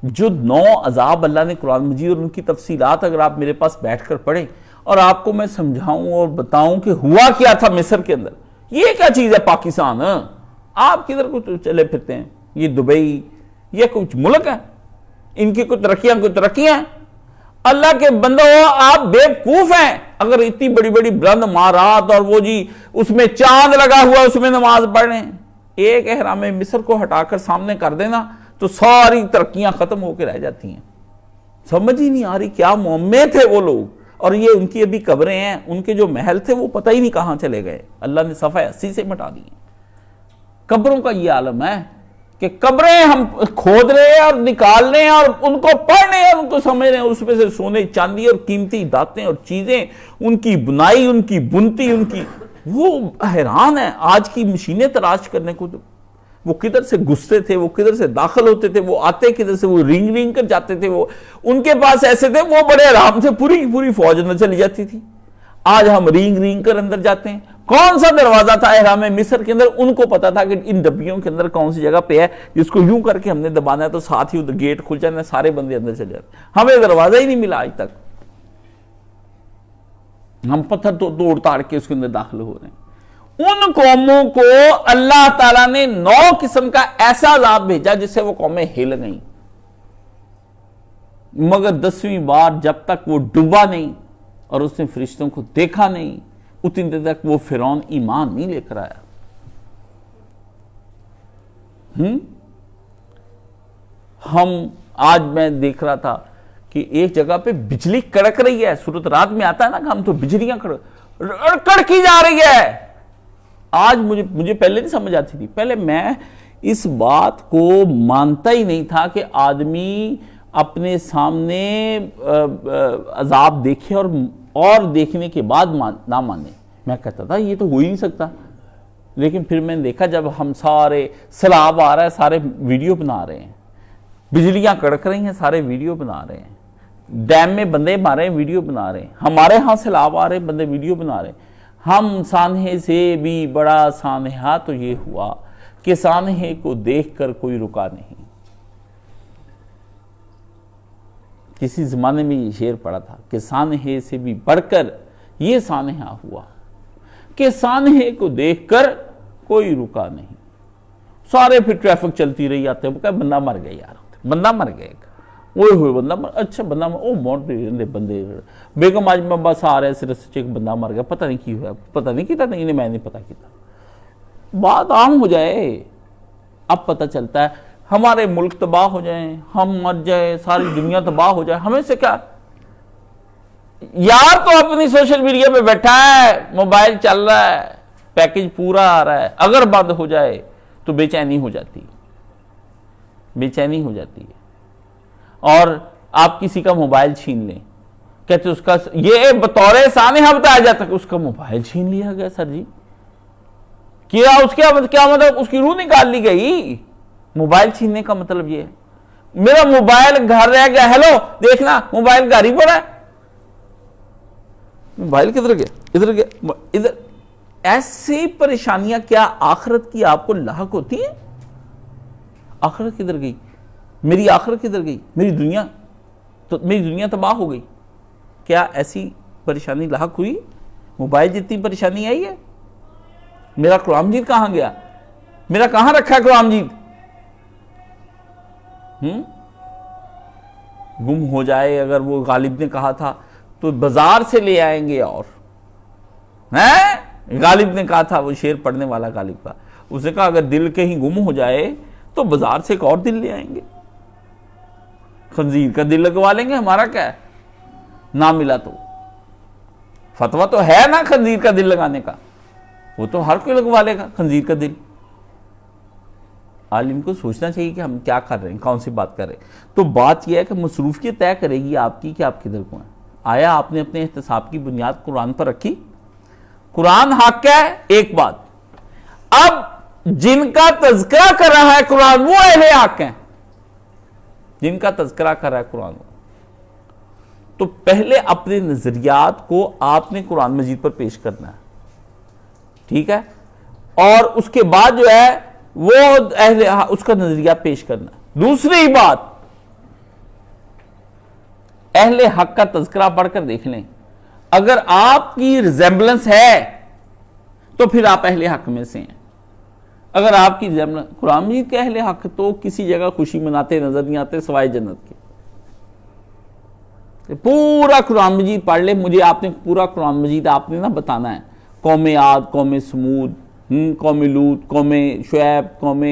جو 9 عذاب اللہ نے قرآن مجید اور ان کی تفصیلات اگر آپ میرے پاس بیٹھ کر پڑھیں اور آپ کو میں سمجھاؤں اور بتاؤں کہ ہوا کیا تھا مصر کے اندر. یہ کیا چیز ہے پاکستان؟ آپ کدھر کو چلے پھرتے ہیں؟ یہ دبئی، یہ کچھ ملک ہے، ان کی کوئی ترقیاں ہیں. اللہ کے بندو آپ بیوقوف ہیں اگر اتنی بڑی بڑی بلند عمارات اور وہ جی اس میں چاند لگا ہوا اس میں نماز پڑھ رہے ہیں. ایک احرام مصر کو ہٹا کر سامنے کر دینا تو ساری ترقیاں ختم ہو کے رہ جاتی ہیں. سمجھ ہی نہیں آ رہی کیا معمے تھے وہ لوگ. اور یہ ان کی ابھی قبریں ہیں، ان کے جو محل تھے وہ پتہ ہی نہیں کہاں چلے گئے، اللہ نے صفحہ 80 سے مٹا دی. قبروں کا یہ عالم ہے کہ قبریں ہم کھود رہے ہیں اور نکال رہے ہیں اور ان کو پڑھ رہے ہیں اور ان کو سمجھ رہے ہیں، اس میں سے سونے چاندی اور قیمتی دھاتیں اور چیزیں، ان کی بنائی، ان کی بنتی، ان کی وہ حیران ہے. آج کی مشینیں تلاش کرنے کو وہ کدھر سے گھستے تھے، وہ کدھر سے داخل ہوتے تھے، وہ آتے کدھر سے، وہ رینگ کر جاتے تھے. وہ ان کے پاس ایسے تھے وہ بڑے آرام سے پوری فوج اندر چلی جاتی تھی. آج ہم رینگ کر اندر جاتے ہیں. کون سا دروازہ تھا احرام مصر کے اندر؟ ان کو پتا تھا کہ ان ڈبیوں کے اندر کون سی جگہ پہ ہے جس کو یوں کر کے ہم نے دبانا ہے تو ساتھ ہی گیٹ کھل جانا ہے، سارے بندے اندر چلے جاتے. ہمیں دروازہ ہی نہیں ملا آج تک. ہم پتھر توڑ تاڑ کے اس کے اندر داخل ہو رہے ہیں. ان قوموں کو اللہ تعالیٰ نے 9 قسم کا ایسا عذاب بھیجا جس سے وہ قومیں ہل گئیں، مگر 10ویں بار جب تک وہ ڈوبا نہیں اور اس نے فرشتوں کو دیکھا نہیں اتنی دیر تک وہ فرعون ایمان نہیں لے کر آیا. ہم آج میں دیکھ رہا تھا کہ ایک جگہ پہ بجلی کڑک رہی ہے. سورۃ رات میں آتا ہے نا کہ ہم تو بجلیاں کڑکی جا رہی ہے. آج مجھے پہلے نہیں سمجھ آتی تھی. پہلے میں اس بات کو مانتا ہی نہیں تھا کہ آدمی اپنے سامنے عذاب دیکھے اور دیکھنے کے بعد نہ مانے. میں کہتا تھا یہ تو ہو ہی نہیں سکتا. لیکن پھر میں نے دیکھا جب ہم سارے سیلاب آ رہا ہے، سارے ویڈیو بنا رہے ہیں، بجلیاں کڑک رہی ہیں، سارے ویڈیو بنا رہے ہیں، ڈیم میں بندے مارے ہیں، ویڈیو بنا رہے ہیں، ہمارے ہاں سیلاب آ رہے ہیں، بندے ویڈیو بنا رہے ہیں. ہم سانحے سے بھی بڑا سانحہ تو یہ ہوا کہ سانحے کو دیکھ کر کوئی رکا نہیں. کسی زمانے میں یہ شعر پڑھا تھا کہ سانحے سے بھی بڑھ کر یہ سانحہ ہوا کہ سانحے کو دیکھ کر کوئی رکا نہیں. سارے پھر ٹریفک چلتی رہی آتے ہیں، بندہ مر گیا یار، بندہ مر گیا، اوہ ہوئے بندہ مر، اچھا بندہ مر، او موت بندے بیگم آج میں بس آ رہے صرف سے ایک بندہ مر گیا، پتہ نہیں کی ہوا، پتہ نہیں کیتا، نہیں میں نہیں پتہ کیتا. بات عام ہو جائے. اب پتہ چلتا ہے ہمارے ملک تباہ ہو جائیں، ہم مر جائیں، ساری دنیا تباہ ہو جائے، ہمیں سے کیا. یار تو اپنی سوشل میڈیا پہ بیٹھا ہے، موبائل چل رہا ہے، پیکج پورا آ رہا ہے، اگر بند ہو جائے تو بے چینی ہو جاتی ہے. اور آپ کسی کا موبائل چھین لیں، کہتے اس کا یہ بطور سانحہ بتایا جاتا ہے کہ اس کا موبائل چھین لیا گیا. سر جی کیا اس کیا مطلب اس کی روح نکال لی گئی؟ موبائل چھیننے کا مطلب یہ ہے میرا موبائل گھر رہ گیا، ہیلو دیکھنا موبائل گھر ہی پڑا ہے، موبائل کدھر گیا، ادھر گیا، ادھر. ایسی پریشانیاں کیا آخرت کی آپ کو لاحق ہوتی ہیں؟ آخرت کدھر گئی؟ میری آخرت کدھر گئی؟ میری دنیا تباہ ہو گئی۔ کیا ایسی پریشانی لاحق ہوئی؟ موبائل جتنی پریشانی آئی ہے؟ میرا قرآن مجید کہاں گیا؟ میرا کہاں رکھا ہے قرآن مجید؟ گم ہو جائے اگر وہ غالب نے کہا تھا تو بازار سے لے آئیں گے، اور غالب نے کہا تھا، وہ شعر پڑھنے والا غالب کا، اس نے کہا اگر دل کہیں گم ہو جائے تو بازار سے ایک اور دل لے آئیں گے، خنزیر کا دل لگوا لیں گے، ہمارا کیا ہے؟ نہ ملا تو فتویٰ تو ہے نا خنزیر کا دل لگانے کا، وہ تو ہر کوئی لگوا لے گا خنزیر کا دل۔ عالم کو سوچنا چاہیے کہ ہم کیا کر رہے ہیں، کون سی بات کر رہے ہیں۔ تو بات یہ ہے کہ مصروفیت طے کرے گی آپ کی کہ آپ کدھر کو ہیں۔ آیا آپ نے اپنے احتساب کی بنیاد قرآن پر رکھی؟ قرآن حق ہے، ایک بات۔ اب جن کا تذکرہ کر رہا ہے قرآن وہ اہل حق ہیں، جن کا تذکرہ کر رہا ہے قرآن، تو پہلے اپنے نظریات کو آپ نے قرآن مجید پر پیش کرنا ہے، ٹھیک ہے، اور اس کے بعد جو ہے وہ اس کا نظریہ پیش کرنا ہے۔ دوسری بات، اہل حق کا تذکرہ پڑھ کر دیکھ لیں، اگر آپ کی ریزمبلنس ہے تو پھر آپ اہل حق میں سے ہیں۔ اگر آپ کی ریزمبلنس قرآن مجید کے اہل حق تو کسی جگہ خوشی مناتے نظر نہیں آتے سوائے جنت کے۔ پورا قرآن مجید پڑھ لے، مجھے آپ نے پورا قرآن مجید آپ نے نہ بتانا ہے، قوم عاد، قوم سمود، قوم لوط، قوم شعیب، قوم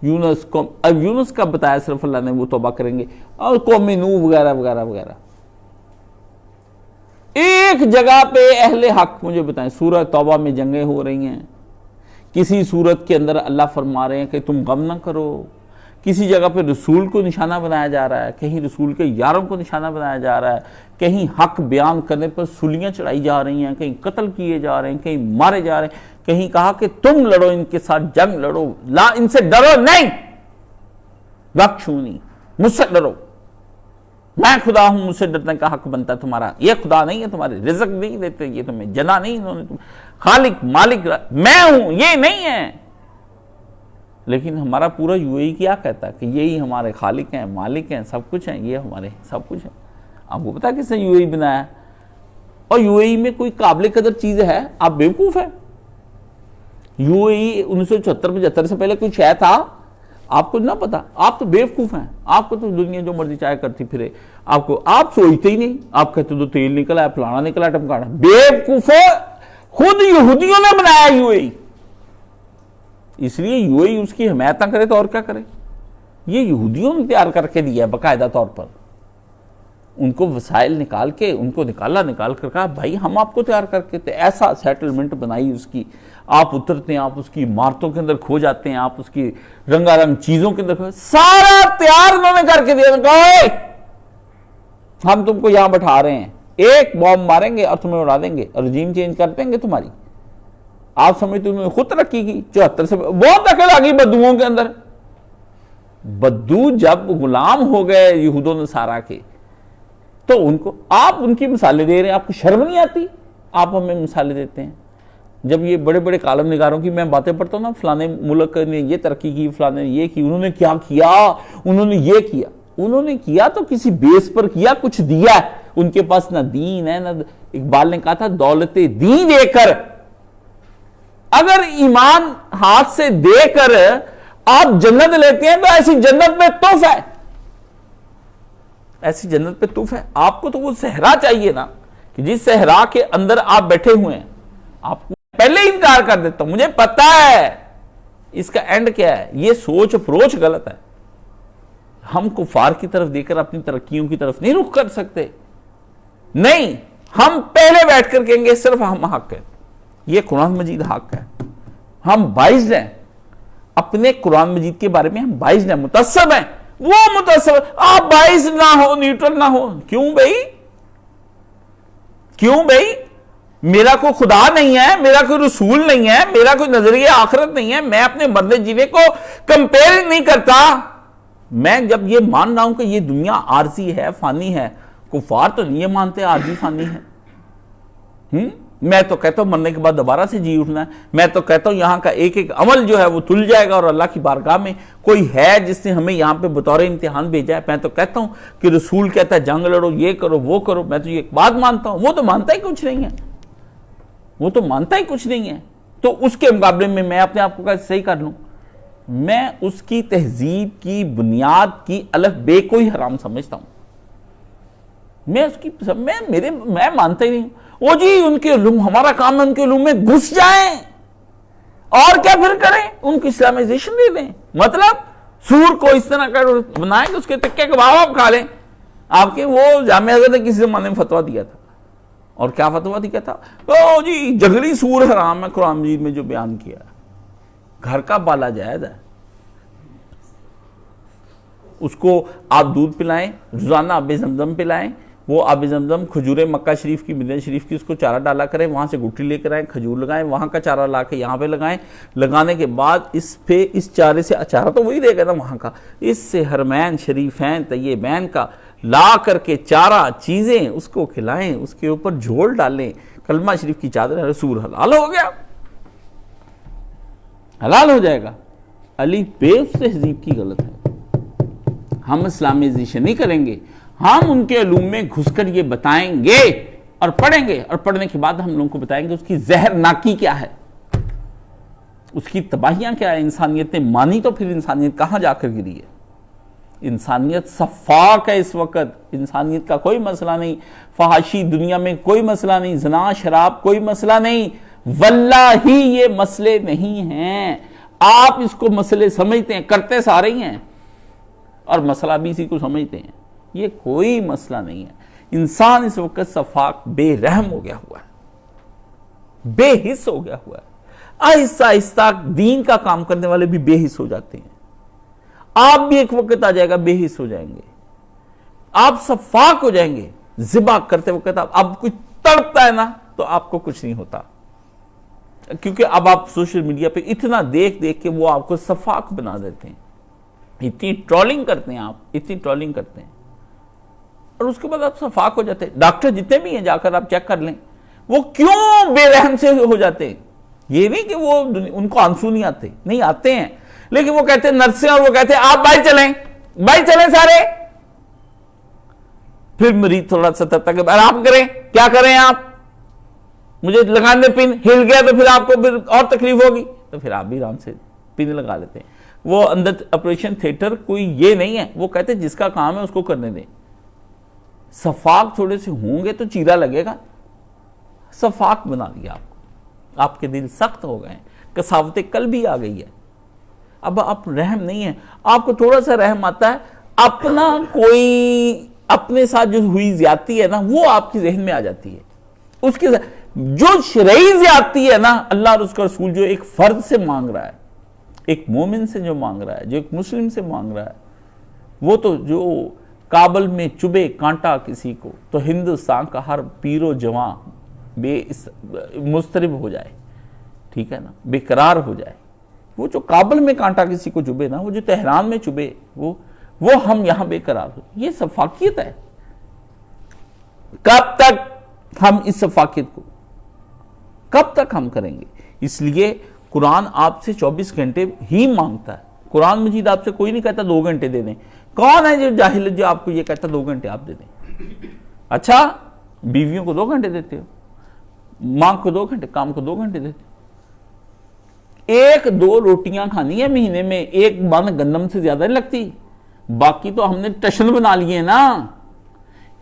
یونس، اب یونس کا بتایا صرف اللہ نے، وہ توبہ کریں گے، اور قوم نوح وغیرہ وغیرہ وغیرہ۔ ایک جگہ پہ اہل حق مجھے بتائیں، سورہ توبہ میں جنگیں ہو رہی ہیں، کسی صورت کے اندر اللہ فرما رہے ہیں کہ تم غم نہ کرو، کسی جگہ پہ رسول کو نشانہ بنایا جا رہا ہے، کہیں رسول کے یاروں کو نشانہ بنایا جا رہا ہے، کہیں حق بیان کرنے پر سولیاں چڑھائی جا رہی ہیں، کہیں قتل کیے جا رہے ہیں، کہیں مارے جا رہے ہیں، کہیں کہا کہ تم لڑو ان کے ساتھ، جنگ لڑو، لا ان سے ڈرو نہیں، وَاخْشُونِی، مجھ سے ڈرو، میں خدا ہوں، مجھ سے ڈرنے کا حق بنتا ہے تمہارا، یہ خدا نہیں ہے تمہارے، رزق نہیں دیتے، یہ تمہیں جنا نہیں، انہوں نے خالق مالک میں ہوں، یہ نہیں ہے۔ لیکن ہمارا پورا یو اے ای کیا کہتا ہے کہ یہی ہمارے خالق ہیں، مالک ہیں، سب کچھ ہیں، یہ ہمارے سب کچھ ہیں۔ آپ کو پتا کس نے یو اے ای بنایا؟ اور یو اے ای میں کوئی قابل قدر چیز ہے؟ آپ بیوقوف ہیں۔ یو اے ای 1974-75 سے پہلے کوئی شے تھا؟ آپ کو نہ پتا، آپ تو بیوقوف ہیں، آپ کو تو دنیا جو مرضی چاہے کرتی پھرے، آپ سوچتے ہی نہیں، آپ کہتے تو تیل نکلا ہے، پلانا نکلا ہے، ٹمکانا۔ بیوقوفو، خود یہودیوں نے بنایا یو اے ای، اس لیے یو اے ای اس کی حمایت نہ کرے تو اور کیا کرے؟ یہ یہودیوں نے تیار کر کے دیا ہے باقاعدہ طور پر، ان کو وسائل نکال کے، ان کو نکال کر کہا بھائی ہم آپ کو تیار کر کے، ایسا سیٹلمنٹ بنائی اس کی، آپ اترتے ہیں، آپ اس کی عمارتوں کے اندر کھو جاتے ہیں، آپ اس کی رنگا رنگ چیزوں کے اندر سارا تیار انہوں نے کر کے دیا، کہا ہم تم کو یہاں بٹھا رہے ہیں، ایک بوم ماریں گے اور تمہیں اڑا دیں گے، اور رجیم چینج کر دیں گے تمہاری۔ آپ سمجھتے انہوں نے خود ترقی کی؟ 74 سے بہت عقل آ گئی بدوؤں کے اندر۔ بدو جب غلام ہو گئے یہود و نصارہ کے تو ان کو آپ ان کی مثالیں دے رہے ہیں، آپ کو شرم نہیں آتی؟ آپ ہمیں مثالیں دیتے ہیں۔ جب یہ بڑے بڑے کالم نگاروں کی میں باتیں پڑھتا ہوں نا، فلانے ملک نے یہ ترقی کی، فلانے نے یہ کی، انہوں نے کیا کیا، انہوں نے یہ کیا، انہوں نے کیا تو کسی بیس پر کیا، کچھ دیا ہے، ان کے پاس نہ دین ہے، نہ اقبال نے کہا تھا دولت دین دے کر، اگر ایمان ہاتھ سے دے کر آپ جنت لیتے ہیں تو ایسی جنت میں تحفہ ہے، ایسی جنت پہ تحفہ ہے۔ آپ کو تو وہ صحرا چاہیے نا، کہ جس صحرا کے اندر آپ بیٹھے ہوئے ہیں، آپ کو پہلے ہی انکار کر دیتا ہوں، مجھے پتا ہے اس کا اینڈ کیا ہے۔ یہ سوچ اپروچ غلط ہے۔ ہم کفار کی طرف دے کر اپنی ترقیوں کی طرف نہیں رخ کر سکتے، نہیں، ہم پہلے بیٹھ کر کہیں گے صرف ہم حق ہیں، یہ قرآن مجید حق ہے، ہم باعث ہیں اپنے قرآن مجید کے بارے میں، ہم باعث ہیں، متعصب ہیں، وہ متعصب، آپ باعث نہ ہو، نیوٹرل نہ ہو، کیوں بھئی؟ کیوں بھئی؟ میرا کوئی خدا نہیں ہے، میرا کوئی رسول نہیں ہے، میرا کوئی نظریہ آخرت نہیں ہے، میں اپنے مرنے جینے کو کمپیئر نہیں کرتا۔ میں جب یہ مان رہا ہوں کہ یہ دنیا عارضی ہے، فانی ہے، کفار تو نہیں یہ مانتے عارضی فانی ہے، میں تو کہتا ہوں مرنے کے بعد دوبارہ سے جی اٹھنا ہے. میں تو کہتا ہوں یہاں کا ایک ایک عمل جو ہے وہ تل جائے گا اور اللہ کی بارگاہ میں کوئی ہے جس نے ہمیں یہاں پہ بطور امتحان بھیجا ہے. میں تو کہتا ہوں کہ رسول کہتا ہے جنگ لڑو، یہ کرو وہ کرو. میں تو یہ ایک بات مانتا ہوں، وہ تو مانتا ہی کچھ نہیں ہے، وہ تو مانتا ہی کچھ نہیں ہے. تو اس کے مقابلے میں میں اپنے آپ کو کیسے صحیح کر لوں؟ میں اس کی تہذیب کی بنیاد کی الف بے کو ہی حرام سمجھتا ہوں. میں اس کی میں مانتا ہی نہیں ہوں. وہ جی ان کے علوم، ہمارا کام ہے ان کے علوم میں گھس جائیں اور کیا پھر کریں، ان کی اسلامائزیشن دے دیں. مطلب سور کو اس طرح کر بنائیں کہ اس کے تکے کباب آپ کھا لیں. آپ کے وہ جامع حضرت نے کسی زمانے میں فتویٰ دیا تھا، اور کیا فتویٰ دیا تھا؟ او جی جنگلی سور حرام ہے، قرآن مجید میں جو بیان کیا ہے. گھر کا بالا جائز ہے. اس کو آپ دودھ پلائیں، روزانہ آب زمزم پلائیں. وہ آب زمزم کھجوریں مکہ شریف کی، مدینہ شریف کی، اس کو چارہ ڈالا کریں، وہاں سے گٹھی لے کر آئیں، کھجور لگائیں، وہاں کا چارہ لا کے یہاں پہ لگائیں. لگانے کے بعد اس چارے سے، چارہ تو وہی دے گا نا وہاں کا، اس سے حرمین شریفین طیبین کا لا کر کے چارہ چیزیں اس کو کھلائیں، اس کے اوپر جھول ڈالیں، کلمہ شریف کی چادر، رسول حلال ہو گیا، حلال ہو جائے گا. علی بے اس تہذیب کی غلط ہے. ہم اسلامائزیشن نہیں کریں گے، ہم ان کے علوم میں گھس کر یہ بتائیں گے اور پڑھیں گے، اور پڑھنے کے بعد ہم لوگوں کو بتائیں گے اس کی زہرناکی کیا ہے، اس کی تباہیاں کیا ہے. انسانیت نے مانی تو پھر انسانیت کہاں جا کر گری ہے؟ انسانیت صفاق ہے اس وقت. انسانیت کا کوئی مسئلہ نہیں، فحاشی دنیا میں کوئی مسئلہ نہیں، زنا شراب کوئی مسئلہ نہیں. واللہ یہ مسئلے نہیں ہیں. آپ اس کو مسئلے سمجھتے ہیں، کرتے سارے ہی ہیں، اور مسئلہ بھی اسی کو سمجھتے ہیں. یہ کوئی مسئلہ نہیں ہے. انسان اس وقت صفاق بے رحم ہو گیا ہوا ہے، بے حس ہو گیا ہوا ہے. آہستہ آہستہ دین کا کام کرنے والے بھی بے حس ہو جاتے ہیں. آپ بھی ایک وقت آ جائے گا بے حس ہو جائیں گے، آپ صفاق ہو جائیں گے. ذبح کرتے وقت اب کچھ تڑپتا ہے نا تو آپ کو کچھ نہیں ہوتا، کیونکہ اب آپ سوشل میڈیا پہ اتنا دیکھ دیکھ کے وہ آپ کو صفاق بنا دیتے ہیں. اتنی ٹرولنگ کرتے ہیں، آپ اتنی ٹرولنگ کرتے ہیں، اور اس کے بعد آپ صفاق ہو جاتے ہیں. ڈاکٹر جتنے بھی ہیں جا کر آپ چیک کر لیں، وہ کیوں بے رحم سے ہو جاتے ہیں. یہ نہیں کہ وہ ان کو آنسو نہیں آتے، نہیں آتے ہیں، لیکن وہ کہتے ہیں نرسیں، اور وہ کہتے ہیں آپ باہر چلیں سارے. پھر مریض تھوڑا سا تب تک آرام کریں. کیا کریں آپ؟ مجھے لگان دیں پن، ہل گیا تو پھر آپ کو پھر اور تکلیف ہوگی، تو پھر آپ بھی آرام سے پن لگا لیتے ہیں. وہ اندر آپریشن تھیٹر کوئی یہ نہیں ہے. وہ کہتے ہیں جس کا کام ہے اس کو کرنے دیں. صفاق تھوڑے سے ہوں گے تو چیرا لگے گا. صفاق بنا دیا آپ کو، آپ کے دل سخت ہو گئے ہیں، کساوت قلب بھی آ گئی ہے. اب آپ رحم نہیں ہے. آپ کو تھوڑا سا رحم آتا ہے، اپنا کوئی اپنے ساتھ جو ہوئی زیادتی ہے نا وہ آپ کی ذہن میں آ جاتی ہے. اس کی جو شرعی زیادتی ہے نا، اللہ اور اس کا رسول جو ایک فرد سے مانگ رہا ہے، ایک مومن سے جو مانگ رہا ہے، جو ایک مسلم سے مانگ رہا ہے، وہ تو جو کابل میں چبے کانٹا کسی کو تو ہندوستان کا ہر پیر و جواں مضطرب ہو جائے، ٹھیک ہے نا، بے قرار ہو جائے. وہ جو کابل میں کانٹا کسی کو چبے نا، وہ جو تہران میں چبے، وہ ہم یہاں بے قرار ہو. یہ صفاقیت ہے. کب تک ہم اس صفاقیت کو کب تک ہم کریں گے؟ اس لیے قرآن آپ سے 24 گھنٹے ہی مانگتا ہے. قرآن مجید آپ سے کوئی نہیں کہتا 2 گھنٹے دے دیں. کون ہے جو جاہل جو آپ کو یہ کہتا 2 گھنٹے آپ دے دیں؟ اچھا بیویوں کو 2 گھنٹے دیتے ہو، ماں کو 2 گھنٹے، کام کو 2 گھنٹے دیتے ہو. 1-2 روٹیاں کھانی ہے مہینے میں، 1 من گندم سے زیادہ نہیں لگتی. باقی تو ہم نے ٹشن بنا لیے نا.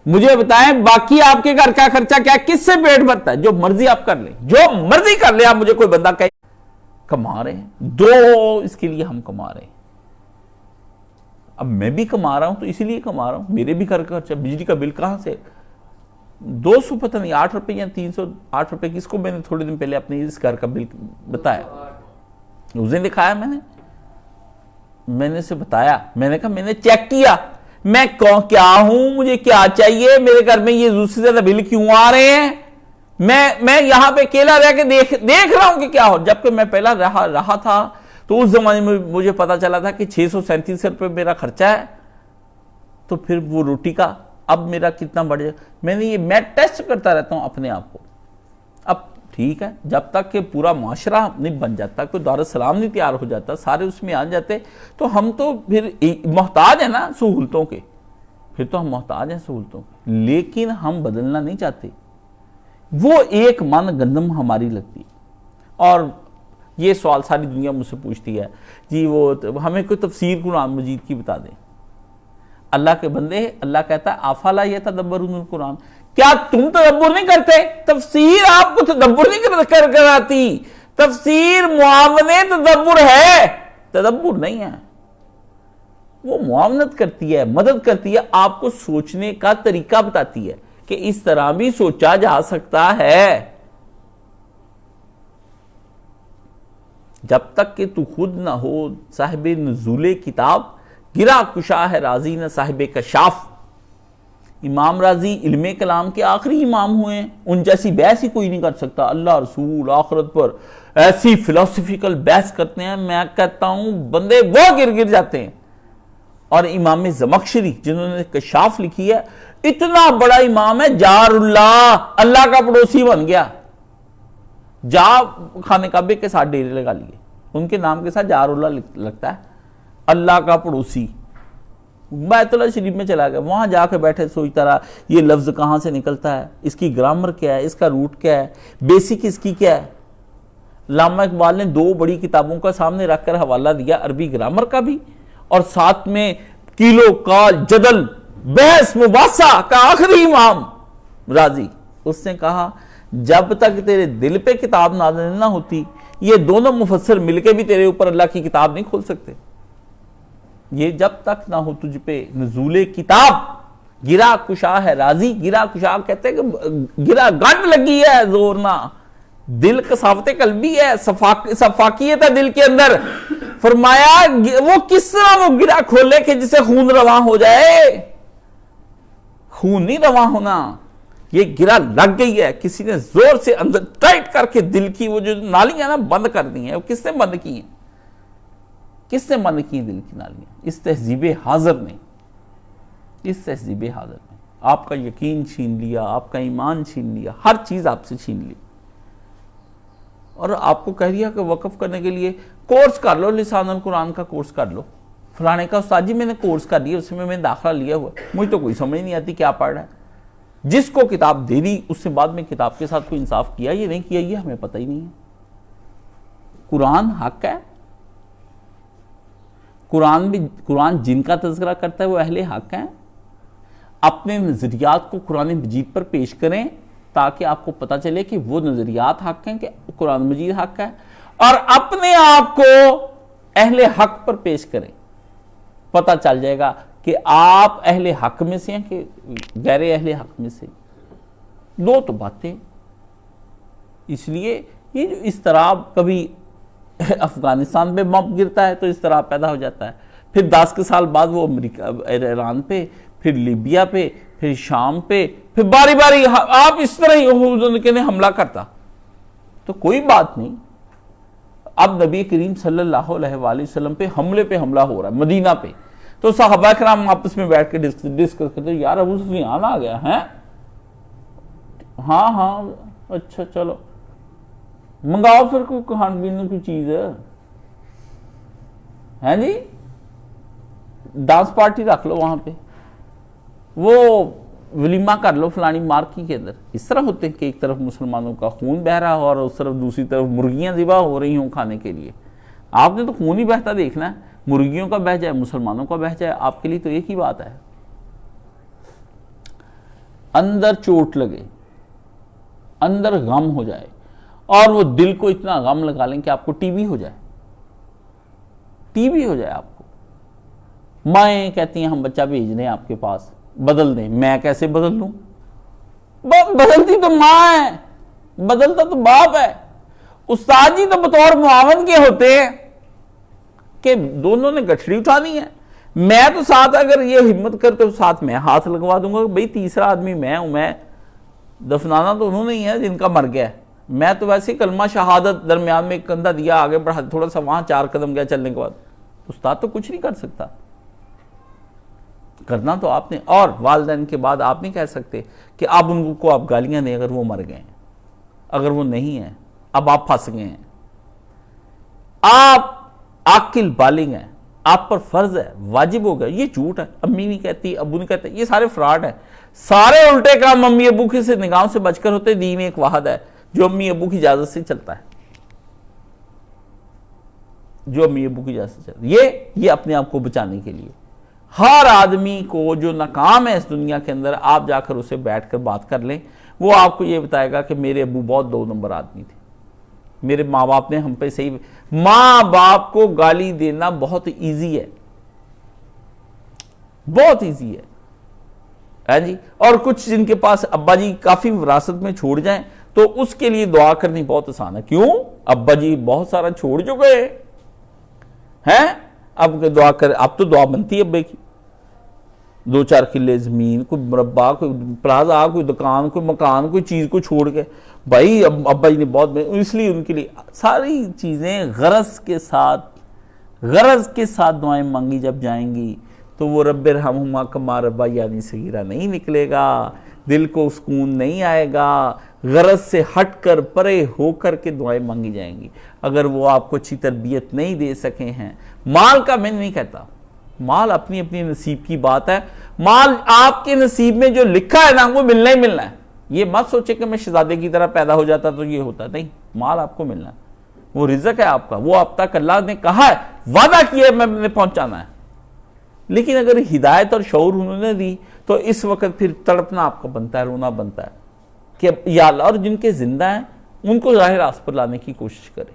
مجھے بتائیں باقی آپ کے گھر کا خرچہ کیا، کس سے پیٹ بھرتا ہے؟ جو مرضی آپ کر لیں، جو مرضی کر لیں آپ. مجھے کوئی بندہ کہے کما رہے ہیں 2 اس کے لیے ہم کما رہے ہیں. اب میں بھی کما رہا ہوں تو اسی لیے کما رہا ہوں. میرے بھی گھر کا خرچہ، بجلی کا بل کہاں سے 200 پتہ نہیں 8 روپے یا 308 روپے کس کو میں نے تھوڑے دن پہلے اپنے اس گھر کا بل بتایا، اس نے دکھایا، میں نے اسے بتایا، میں نے کہا میں نے چیک کیا، میں کیا ہوں، مجھے کیا چاہیے، میرے گھر میں یہ ضرورت سے زیادہ بل کیوں آ رہے ہیں. میں یہاں پہ اکیلا رہ کے دیکھ رہا ہوں کہ کیا ہو. جبکہ میں پہلا رہا تھا تو اس زمانے میں مجھے پتا چلا تھا کہ 637 روپے میرا خرچہ ہے. تو پھر وہ روٹی کا اب میرا کتنا بڑھ جائے. میں ٹیسٹ کرتا رہتا ہوں اپنے آپ کو. اب ٹھیک ہے، جب تک کہ پورا معاشرہ نہیں بن جاتا، کوئی دارالسلام نہیں تیار ہو جاتا، سارے اس میں آ جاتے، تو ہم تو پھر محتاج ہیں نا سہولتوں کے، پھر تو ہم محتاج ہیں سہولتوں کے، لیکن ہم بدلنا نہیں چاہتے۔ وہ ایک من گندم ہماری لگتی ہے۔ اور یہ سوال ساری دنیا مجھ سے پوچھتی ہے، جی وہ ہمیں کوئی تفسیر قرآن مجید کی بتا دیں۔ اللہ کے بندے، اللہ کہتا ہے افلا یتدبرون القرآن، کیا تم تدبر نہیں کرتے؟ تفسیر آپ کو تدبر نہیں کراتی، تفسیر معاون تدبر ہے، تدبر نہیں ہے۔ وہ معاونت کرتی ہے، مدد کرتی ہے، آپ کو سوچنے کا طریقہ بتاتی ہے کہ اس طرح بھی سوچا جا سکتا ہے۔ جب تک کہ تو خود نہ ہو صاحب نزول کتاب، گرا کشا ہے رازی نہ صاحب کشاف۔ امام رازی علم کلام کے آخری امام ہوئے ہیں، ان جیسی بحث ہی کوئی نہیں کر سکتا۔ اللہ رسول آخرت پر ایسی فلسفیکل بحث کرتے ہیں، میں کہتا ہوں بندے وہ گر جاتے ہیں۔ اور امام زمخشری جنہوں نے کشاف لکھی ہے، اتنا بڑا امام ہے، جار اللہ کا پڑوسی بن گیا۔ جا خانہ کعبے کے ساتھ ڈیرے لگا لیے، ان کے نام کے ساتھ جار اللہ لگتا ہے، اللہ کا پڑوسی۔ بیت اللہ شریف میں چلا گیا، وہاں جا کے بیٹھے سوچتا رہا یہ لفظ کہاں سے نکلتا ہے، اس کی گرامر کیا ہے، اس کا روٹ کیا ہے، بیسک اس کی کیا ہے۔ علامہ اقبال نے 2 بڑی کتابوں کا سامنے رکھ کر حوالہ دیا، عربی گرامر کا بھی، اور ساتھ میں کیلو کال جدل بحث مباحثہ کا آخری امام رازی۔ اس نے کہا جب تک تیرے دل پہ کتاب نازل نہ ہوتی، یہ دونوں مفسر مل کے بھی تیرے اوپر اللہ کی کتاب نہیں کھول سکتے۔ یہ جب تک نہ ہو تجھ پہ نزول کتاب، گرا کشا ہے رازی۔ گرا کشا کہتے ہیں کہ گرا گنڈ لگی ہے زور نہ، دل کساوت قلبی ہے، صفاقیت ہے دل کے اندر۔ فرمایا وہ کس طرح وہ گرا کھولے کہ جسے خون رواں ہو جائے؟ خون نہیں رواں ہونا، یہ گرا لگ گئی ہے، کسی نے زور سے اندر ٹائٹ کر کے دل کی وہ جو نالیاں نا بند کر دی ہیں۔ وہ کس نے بند کی ہیں؟ کس نے بند کی دل کی نالیاں؟ اس تہذیب حاضر نے، اس تہذیب حاضر نے آپ کا یقین چھین لیا، آپ کا ایمان چھین لیا، ہر چیز آپ سے چھین لی، اور آپ کو کہہ دیا کہ وقف کرنے کے لیے کورس کر لو، لسان القرآن کا کورس کر لو۔ فلانے کا استاد جی میں نے کورس کر لیا، اس میں میں نے داخلہ لیا ہوا، مجھے تو کوئی سمجھ نہیں آتی کیا پڑھ رہا ہے۔ جس کو کتاب دے دی اس سے بعد میں کتاب کے ساتھ کوئی انصاف کیا یہ نہیں کیا، یہ ہمیں پتہ ہی نہیں ہے۔ قرآن حق ہے، قرآن جن کا تذکرہ کرتا ہے وہ اہل حق ہیں۔ اپنے نظریات کو قرآن مجید پر پیش کریں تاکہ آپ کو پتہ چلے کہ وہ نظریات حق ہیں کہ قرآن مجید حق ہے، اور اپنے آپ کو اہل حق پر پیش کریں، پتہ چل جائے گا کہ آپ اہل حق میں سے ہیں کہ غیر اہل حق میں سے۔ دو تو باتیں۔ اس لیے یہ جو اضطراب کبھی افغانستان پہ بم گرتا ہے تو اضطراب پیدا ہو جاتا ہے، پھر 10 سال بعد وہ امریکہ ایران پہ، پھر لیبیا پہ، پھر شام پہ، پھر باری باری آپ اس طرح ہی حملہ کرتا تو کوئی بات نہیں۔ اب نبی کریم صلی اللہ علیہ وآلہ وسلم پہ حملہ ہو رہا ہے مدینہ پہ، تو صحابہ کرام آپس میں بیٹھ کے ڈسکس کرتے ہیں، یار ابو سفیان آ گیا ہے، ہاں اچھا چلو منگاؤ پھر کوئی کھان پینے کی چیز ہے جی، ڈانس پارٹی رکھ لو وہاں پہ، وہ ولیمہ کر لو فلانی مارکی کے اندر۔ اس طرح ہوتے ہیں کہ ایک طرف مسلمانوں کا خون بہ رہا ہو اور اس طرف دوسری طرف مرغیاں ذبح ہو رہی ہوں کھانے کے لیے۔ آپ نے تو خون ہی بہتا دیکھنا ہے، مرغیوں کا بہ جائے مسلمانوں کا بہ جائے، آپ کے لیے تو ایک ہی بات ہے۔ اندر چوٹ لگے، اندر غم ہو جائے، اور وہ دل کو اتنا غم لگا لیں کہ آپ کو ٹی بی ہو جائے، ٹی بی ہو جائے آپ کو۔ مائیں کہتی ہیں ہم بچہ بھیج رہے ہیں آپ کے پاس، بدل دیں۔ میں کیسے بدل لوں؟ بدلتی تو ماں ہے، بدلتا تو باپ ہے۔ استاد جی تو بطور معاون کے ہوتے ہیں کہ دونوں نے گٹھڑی اٹھانی ہے، میں تو ساتھ اگر یہ ہمت کر تو ساتھ میں ہاتھ لگوا دوں گا، بھئی تیسرا آدمی میں ہوں، میں دفنانا تو انہوں نے ہی ہے جن کا مر گیا ہے، میں تو ویسے کلمہ شہادت درمیان میں ایک کندھا دیا آگے بڑھا، تھوڑا سا وہاں 4 قدم گیا چلنے کے بعد، استاد تو کچھ نہیں کر سکتا، کرنا تو آپ نے۔ اور والدین کے بعد آپ نہیں کہہ سکتے کہ اب ان کو آپ گالیاں دیں اگر وہ مر گئے ہیں، اگر وہ نہیں ہے اب آپ پھنس گئے ہیں. آپ عاقل بالغ ہیں, آپ پر فرض ہے, واجب ہوگا. یہ جھوٹ ہے, امی نہیں کہتی, ابو نہیں کہتے, یہ سارے فراڈ ہیں. سارے الٹے کام امی ابو کی سے نگاہوں سے بچ کر ہوتے. دین ایک واحد ہے جو امی ابو کی اجازت سے چلتا ہے, جو امی ابو کی اجازت سے چلتا ہے. یہ اپنے آپ کو بچانے کے لیے. ہر آدمی کو جو ناکام ہے اس دنیا کے اندر, آپ جا کر اسے بیٹھ کر بات کر لیں, وہ آپ کو یہ بتائے گا کہ میرے ابو بہت 2 نمبر آدمی تھے, میرے ماں باپ نے ہم پہ صحیح. ماں باپ کو گالی دینا بہت ایزی ہے, بہت ایزی ہے جی. اور کچھ جن کے پاس ابا جی کافی وراثت میں چھوڑ جائیں تو اس کے لیے دعا کرنی بہت آسان ہے. کیوں؟ ابا جی بہت سارا چھوڑ چکے ہیں, اب دعا کر, اب تو دعا بنتی ہے ابے کی. 2-4 کلے زمین, کوئی مربع, کوئی پلازا, کوئی دکان, کوئی مکان, کوئی چیز کو چھوڑ کے, بھائی ابا جی نے بہت, اس لیے ان کے لیے ساری چیزیں غرض کے ساتھ دعائیں مانگی جب جائیں گی تو وہ رب ارحمہما کما ربیانی صغیرہ نہیں نکلے گا. دل کو سکون نہیں آئے گا. غرض سے ہٹ کر پرے ہو کر کے دعائیں مانگی جائیں گی. اگر وہ آپ کو اچھی تربیت نہیں دے سکے ہیں, مال کا میں نہیں کہتا, مال اپنی اپنی نصیب کی بات ہے. مال آپ کے نصیب میں جو لکھا ہے نا وہ ملنا ہی ملنا ہے. یہ مت سوچے کہ میں شہزادے کی طرح پیدا ہو جاتا تو یہ ہوتا, نہیں. مال آپ کو ملنا ہے, وہ رزق ہے آپ کا, وہ اب تک اللہ نے کہا ہے, وعدہ کیا ہے میں نے پہنچانا ہے. لیکن اگر ہدایت اور شعور انہوں نے دی تو اس وقت پھر تڑپنا آپ کا بنتا ہے, رونا بنتا ہے کہ یا اللہ, اور جن کے زندہ ہیں ان کو راہ راست پر لانے کی کوشش کرے.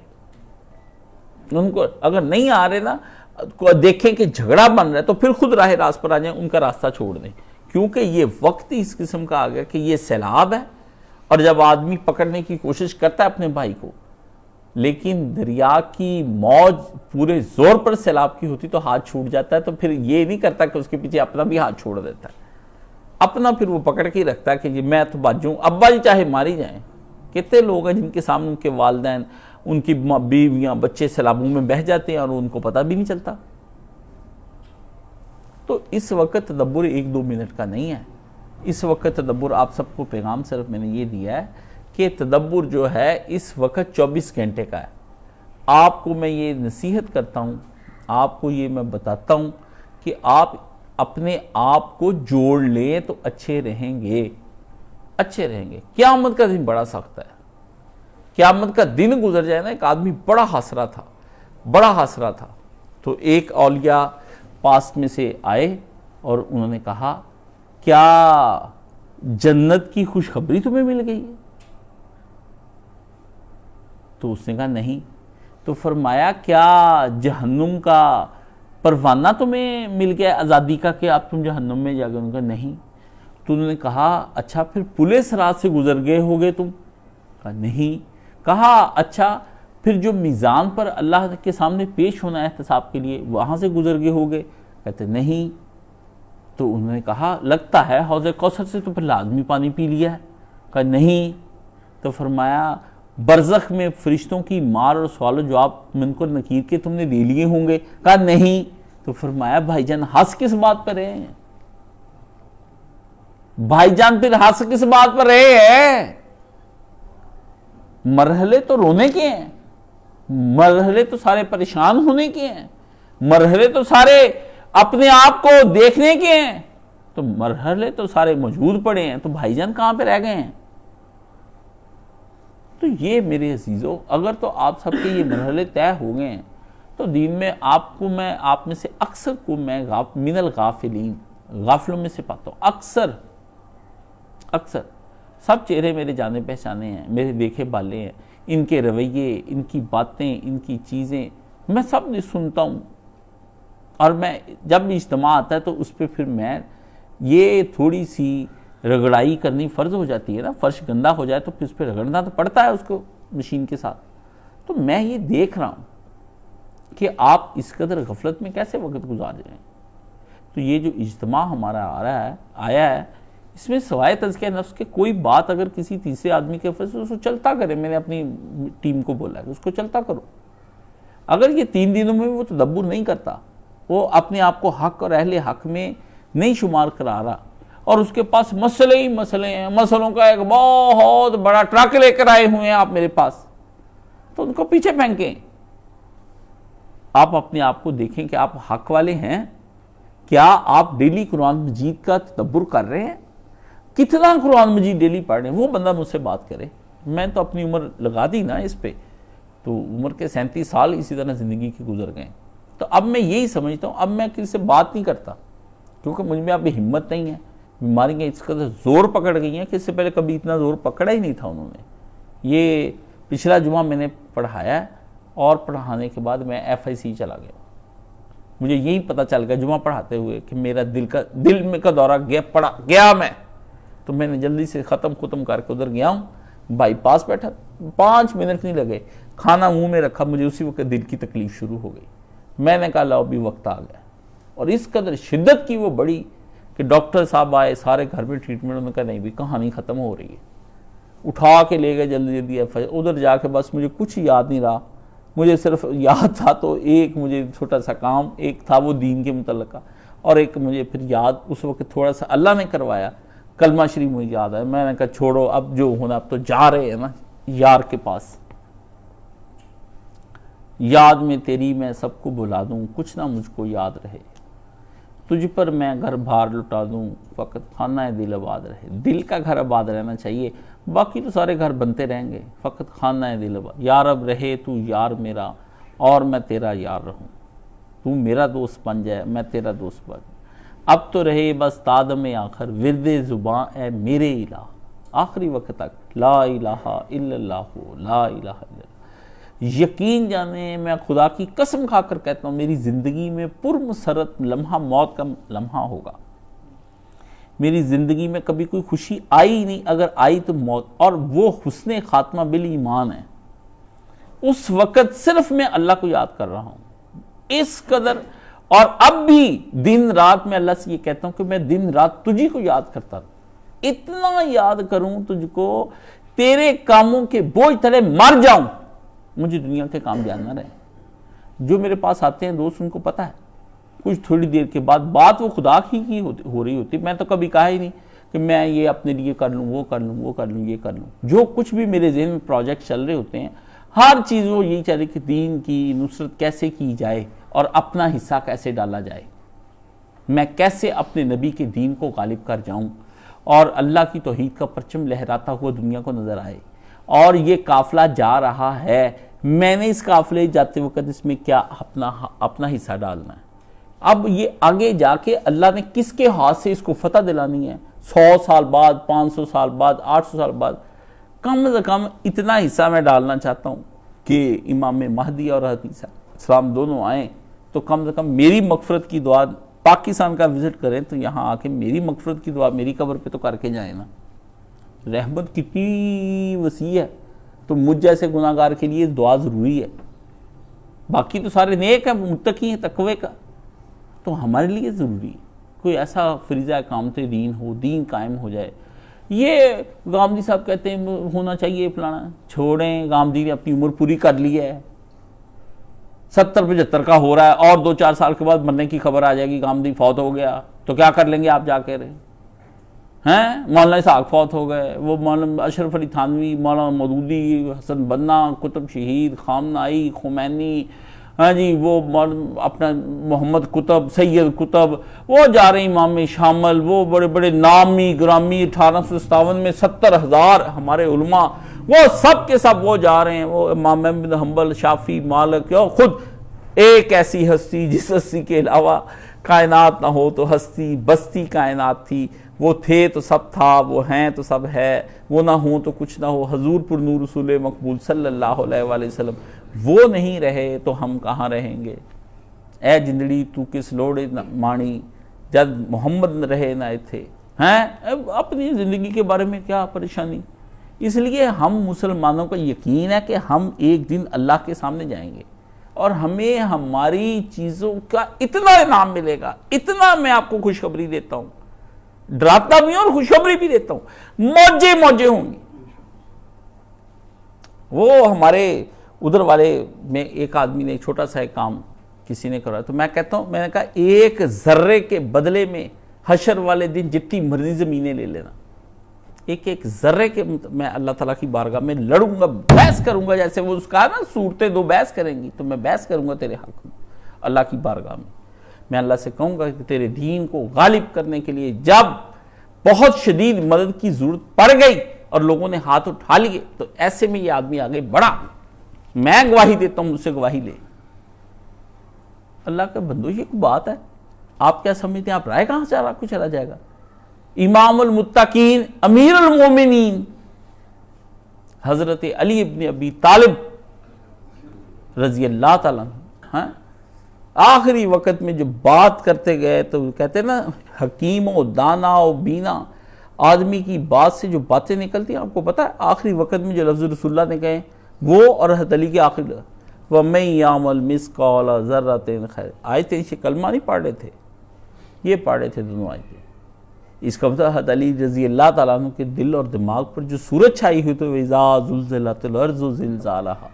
ان کو اگر نہیں آ رہے نا, دیکھیں کہ جھگڑا بن رہا ہے تو پھر خود راہ راست پر آ جائیں, ان کا راستہ چھوڑ دیں. کیونکہ یہ وقت ہی اس قسم کا آ گیا کہ یہ سیلاب ہے, اور جب آدمی پکڑنے کی کوشش کرتا ہے اپنے بھائی کو, لیکن دریا کی موج پورے زور پر سیلاب کی ہوتی تو ہاتھ چھوٹ جاتا ہے, تو پھر یہ نہیں کرتا کہ اس کے پیچھے اپنا بھی ہاتھ چھوڑ دیتا ہے. اپنا پھر وہ پکڑ کے رکھتا ہے کہ جی میں تو باجوں, ابا جی چاہے ماری جائیں. کتنے لوگ ہیں جن کے سامنے ان کے والدین, ان کی بیویاں, بچے سیلابوں میں بہہ جاتے ہیں اور ان کو پتہ بھی نہیں چلتا. تو اس وقت تدبر 1-2 منٹ کا نہیں ہے. اس وقت تدبر, آپ سب کو پیغام صرف میں نے یہ دیا ہے کہ تدبر جو ہے اس وقت 24 گھنٹے کا ہے. آپ کو میں یہ نصیحت کرتا ہوں, آپ کو یہ میں بتاتا ہوں کہ آپ اپنے آپ کو جوڑ لیں تو اچھے رہیں گے, اچھے رہیں گے. قیامت کا دن بڑا سخت ہے. قیامت کا دن گزر جائے نا, ایک آدمی بڑا حسرہ تھا. تو ایک اولیاء پاس میں سے آئے اور انہوں نے کہا, کیا جنت کی خوشخبری تمہیں مل گئی ہے؟ تو اس نے کہا نہیں. تو فرمایا کیا جہنم کا پروانہ تمہیں مل گیا آزادی کا کہ آپ تم جہنم میں جا گئے؟ انہوں نے کہا نہیں. تو انہوں نے کہا اچھا پھر پل صراط سے گزر گئے ہوگے تم؟ کہا نہیں. کہا اچھا پھر جو میزان پر اللہ کے سامنے پیش ہونا ہے احتساب کے لیے, وہاں سے گزر گئے ہوگے؟ کہتے نہیں. تو انہوں نے کہا لگتا ہے حوض کوثر سے تو پھر لازمی پانی پی لیا ہے. کہا نہیں. تو فرمایا برزخ میں فرشتوں کی مار اور سوال و جواب منکر نکیر کے تم نے دے لیے ہوں گے؟ کہا نہیں. تو فرمایا بھائی جان ہنس کس بات پر رہے ہیں؟ بھائی جان پھر ہنس کس بات پر رہے ہیں؟ مرحلے تو رونے کے ہیں, مرحلے تو سارے پریشان ہونے کے ہیں, مرحلے تو سارے اپنے آپ کو دیکھنے کے ہیں, تو مرحلے تو سارے موجود پڑے ہیں. تو بھائی جان کہاں پہ رہ گئے ہیں؟ تو یہ میرے عزیزو, اگر تو آپ سب کے یہ مرحلے طے ہو گئے ہیں تو دین میں آپ میں سے اکثر کو میں من الغافلین, غافلوں میں سے پاتا ہوں. اکثر سب چہرے میرے جانے پہچانے ہیں, میرے دیکھے بالے ہیں, ان کے رویے, ان کی باتیں, ان کی چیزیں میں سب نے سنتا ہوں. اور میں جب بھی اجتماع آتا ہے تو اس پہ پھر میں یہ تھوڑی سی رگڑائی کرنی فرض ہو جاتی ہے نا, فرش گندا ہو جائے تو پھر اس پہ رگڑنا تو پڑتا ہے اس کو مشین کے ساتھ. تو میں یہ دیکھ رہا ہوں کہ آپ اس قدر غفلت میں کیسے وقت گزار رہے ہیں. تو یہ جو اجتماع ہمارا آیا ہے اس میں سوائے تزکیہ نفس کے کوئی بات اگر کسی تیسرے آدمی کے فیصلے اس کو چلتا کرے. میں نے اپنی ٹیم کو بولا ہے کہ اس کو چلتا کرو. اگر یہ 3 دنوں میں وہ تدبر نہیں کرتا, وہ اپنے آپ کو حق اور اہل حق میں نہیں شمار کرا رہا, اور اس کے پاس مسئلے ہی مسئلے ہیں، مسئلوں کا ایک بہت بڑا ٹرک لے کر آئے ہوئے ہیں آپ میرے پاس، تو ان کو پیچھے پھینکیں۔ آپ اپنے آپ کو دیکھیں کہ آپ حق والے ہیں؟ کیا آپ ڈیلی قرآن مجید کا تدبر کر رہے ہیں؟ کتنا قرآن مجید ڈیلی پڑھ رہے ہیں؟ وہ بندہ مجھ سے بات کرے۔ میں تو اپنی عمر لگا دی نا اس پہ، تو عمر کے 37 سال اسی طرح زندگی کے گزر گئے، تو اب میں یہی سمجھتا ہوں، اب میں کسی سے بات نہیں کرتا، کیونکہ مجھ میں اب ہمت نہیں ہے۔ بیماریاں اس قدر زور پکڑ گئی ہیں کہ اس سے پہلے کبھی اتنا زور پکڑا ہی نہیں تھا انہوں نے۔ یہ پچھلا جمعہ میں نے پڑھایا ہے، اور پڑھانے کے بعد میں FIC چلا گیا۔ مجھے یہی پتہ چل گیا جمعہ پڑھاتے ہوئے کہ میرا دل میں کا دورہ گیا تو میں نے جلدی سے ختم کر کے ادھر گیا ہوں، بائی پاس بیٹھا، 5 منٹ نہیں لگے، کھانا منہ میں رکھا، مجھے اسی وقت دل کی تکلیف شروع ہو گئی۔ میں نے کہا لاؤ بھی وقت آ گیا، اور اس قدر شدت کی وہ بڑی کہ ڈاکٹر صاحب آئے، سارے گھر میں ٹریٹمنٹ، انہوں نے کہا نہیں بھی کہانی ختم ہو رہی ہے، اٹھا کے لے گئے جلدی ادھر جا کے، بس مجھے کچھ یاد نہیں رہا، مجھے صرف یاد تھا تو ایک مجھے چھوٹا سا کام، ایک تھا وہ دین کے متعلقہ، اور ایک مجھے پھر یاد اس وقت تھوڑا سا اللہ نے کروایا، کلمہ شریف مجھے یاد ہے۔ میں نے کہا چھوڑو اب جو ہونا، اب تو جا رہے ہیں نا یار کے پاس، یاد میں تیری میں سب کو بھلا دوں، کچھ نہ مجھ کو یاد رہے، تجھ پر میں گھر بھار لٹا دوں، فقط خانہ دل آباد رہے۔ دل کا گھر آباد رہنا چاہیے، باقی تو سارے گھر بنتے رہیں گے، فقط خانہ دل آباد۔ یا رب رہے تو یار میرا، اور میں تیرا یار رہوں، تو میرا دوست بن جائے، میں تیرا دوست بن جائے۔ اب تو رہے بس تادم آخر، ورد زباں اے میرے الہ، آخری وقت تک لا الہ الا اللہ، لا الہ الا اللہ۔ یقین جانے، میں خدا کی قسم کھا کر کہتا ہوں، میری زندگی میں پرمسرت لمحہ موت کا لمحہ ہوگا۔ میری زندگی میں کبھی کوئی خوشی آئی نہیں، اگر آئی تو موت، اور وہ حسن خاتمہ بالایمان ہے۔ اس وقت صرف میں اللہ کو یاد کر رہا ہوں، اس قدر، اور اب بھی دن رات میں اللہ سے یہ کہتا ہوں کہ میں دن رات تجھی کو یاد کرتا ہوں، اتنا یاد کروں تجھ کو، تیرے کاموں کے بوجھ تلے مر جاؤں، مجھے دنیا کے کام جاننا رہے۔ جو میرے پاس آتے ہیں دوست، ان کو پتہ ہے کچھ تھوڑی دیر کے بعد بات وہ خدا کی ہو رہی ہوتی، میں تو کبھی کہا ہی نہیں کہ میں یہ اپنے لیے کر لوں، وہ کر لوں، وہ کر لوں، یہ کر لوں۔ جو کچھ بھی میرے ذہن میں پروجیکٹ چل رہے ہوتے ہیں، ہر چیز وہ یہی چاہ رہی کہ دین کی نصرت کیسے کی جائے، اور اپنا حصہ کیسے ڈالا جائے، میں کیسے اپنے نبی کے دین کو غالب کر جاؤں، اور اللہ کی توحید کا پرچم لہراتا ہوا دنیا کو نظر آئے۔ اور یہ قافلہ جا رہا ہے، میں نے اس قافلے جاتے وقت اس میں کیا اپنا حصہ ڈالنا ہے۔ اب یہ آگے جا کے اللہ نے کس کے ہاتھ سے اس کو فتح دلانی ہے، 100 سال بعد، 500 سال بعد، 800 سال بعد، کم از کم اتنا حصہ میں ڈالنا چاہتا ہوں کہ امام مہدی اور حضرت عیسیٰ السلام دونوں آئیں تو کم از کم میری مغفرت کی دعا، پاکستان کا وزٹ کریں تو یہاں آ کے میری مغفرت کی دعا میری قبر پہ تو کر کے جائیں نا۔ رحمت کتنی وسیع ہے، تو مجھ جیسے گناہگار کے لیے دعا ضروری ہے، باقی تو سارے نیک ہیں، متقی ہیں، تقوی کا، تو ہمارے لیے ضروری ہے کوئی ایسا فریضہ اقامت دین ہو، دین قائم ہو جائے۔ یہ گامدی صاحب کہتے ہیں ہونا چاہیے فلانا، چھوڑیں، گامدی نے اپنی عمر پوری کر لی ہے، 70-75 کا ہو رہا ہے، اور 2-4 سال کے بعد مرنے کی خبر آ جائے گی، گامدی فوت ہو گیا تو کیا کر لیں گے آپ جا کے رہے ہیں؟ مولانا اسحاق فوت ہو گئے، وہ مولانا اشرف علی تھانوی، مولانا مودودی، حسن بنا، کتب شہید، خامنائی، خمینی، ہاں جی، وہ اپنا محمد قطب، سید قطب، وہ جا رہے ہیں، امام شامل، وہ بڑے بڑے نامی گرامی، 1857 میں 70,000 ہمارے علماء، وہ سب کے سب وہ جا رہے ہیں، وہ امام احمد بن حنبل، شافعی، مالک، خود ایک ایسی ہستی جس ہستی کے علاوہ کائنات نہ ہو تو ہستی بستی کائنات تھی، وہ تھے تو سب تھا، وہ ہیں تو سب ہے، وہ نہ ہوں تو کچھ نہ ہو، حضور پر نور رسول مقبول صلی اللہ علیہ وآلہ وسلم، وہ نہیں رہے تو ہم کہاں رہیں گے؟ اے جندڑی تو کس لوڑے مانی، جد محمد رہے نہ تھے، ہیں اپنی زندگی کے بارے میں کیا پریشانی؟ اس لیے ہم مسلمانوں کا یقین ہے کہ ہم ایک دن اللہ کے سامنے جائیں گے، اور ہمیں ہماری چیزوں کا اتنا انعام ملے گا، اتنا میں آپ کو خوشخبری دیتا ہوں، ڈراتا بھی ہوں اور خوشخبری بھی دیتا ہوں، موجے موجے ہوں گی۔ وہ ہمارے ادھر والے میں ایک آدمی نے چھوٹا سا ایک کام کسی نے کرا، تو میں کہتا ہوں، میں نے کہا ایک ذرے کے بدلے میں حشر والے دن جتنی مرضی زمینیں لے لینا، ایک ایک ذرے کے میں اللہ تعالیٰ کی بارگاہ میں لڑوں گا، بحث کروں گا، جیسے وہ اس کا نا صورتیں دو بحث کریں گی، تو میں بحث کروں گا تیرے حق میں اللہ کی بارگاہ میں اللہ سے کہوں گا کہ تیرے دین کو غالب کرنے کے لیے جب بہت شدید مدد کی ضرورت پڑ گئی اور لوگوں نے ہاتھ اٹھا لیے تو ایسے میں یہ آدمی آگے بڑھا، میں گواہی دیتا ہوں، مجھ سے گواہی لے۔ اللہ کا بندو یہ کوئی بات ہے؟ آپ کیا سمجھتے ہیں آپ رائے کہاں سے آپ کو چلا جائے گا؟ امام المتقین امیر المومنین حضرت علی ابن ابی طالب رضی اللہ تعالیٰ عنہ آخری وقت میں جو بات کرتے گئے تو کہتے ہیں نا حکیم و دانا و بینا آدمی کی بات سے جو باتیں نکلتی ہیں، آپ کو پتہ ہے آخری وقت میں جو لفظ رسول اللہ نے کہے وہ اور حضرت علی کے آخری وَمَن يَعْمَلْ مِثْقَالَ ذَرَّةٍ خَيْرًا، آیتیں اسے کلمہ نہیں پڑھ رہے تھے، یہ پڑھ رہے تھے دونوں آیتیں۔ اس کا مطلب حضرت علی رضی اللہ تعالیٰ عنہ کے دل اور دماغ پر جو سورج چھائی ہوئی تو وَإِذَا زُلْزِلَتِ الْأَرْضُ زِلْزَالَهَا،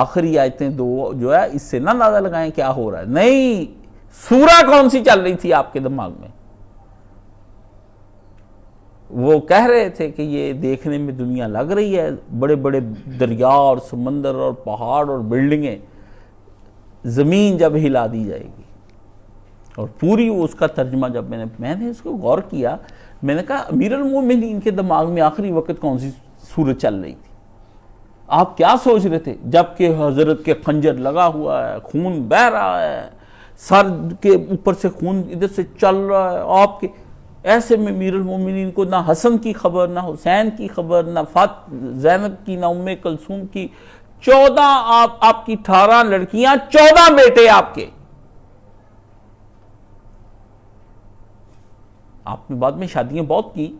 آخری آیتیں دو جو ہے اس سے نہ اندازہ لگائیں کیا ہو رہا ہے، نہیں سورہ کون سی چل رہی تھی آپ کے دماغ میں؟ وہ کہہ رہے تھے کہ یہ دیکھنے میں دنیا لگ رہی ہے، بڑے بڑے دریا اور سمندر اور پہاڑ اور بلڈنگیں، زمین جب ہلا دی جائے گی، اور پوری اس کا ترجمہ جب میں نے اس کو غور کیا، میں نے کہا امیر المومنین کے دماغ میں آخری وقت کون سی سورج چل رہی تھی؟ آپ کیا سوچ رہے تھے جب کہ حضرت کے خنجر لگا ہوا ہے، خون بہہ رہا ہے، سر کے اوپر سے خون ادھر سے چل رہا ہے آپ کے، ایسے میں امیر المومنین کو نہ حسن کی خبر، نہ حسین کی خبر، نہ زینب کی، نہ ام کلثوم کی، 14 آپ کی 18 لڑکیاں، 14 بیٹے آپ کے، آپ نے بعد میں شادیاں بہت کی،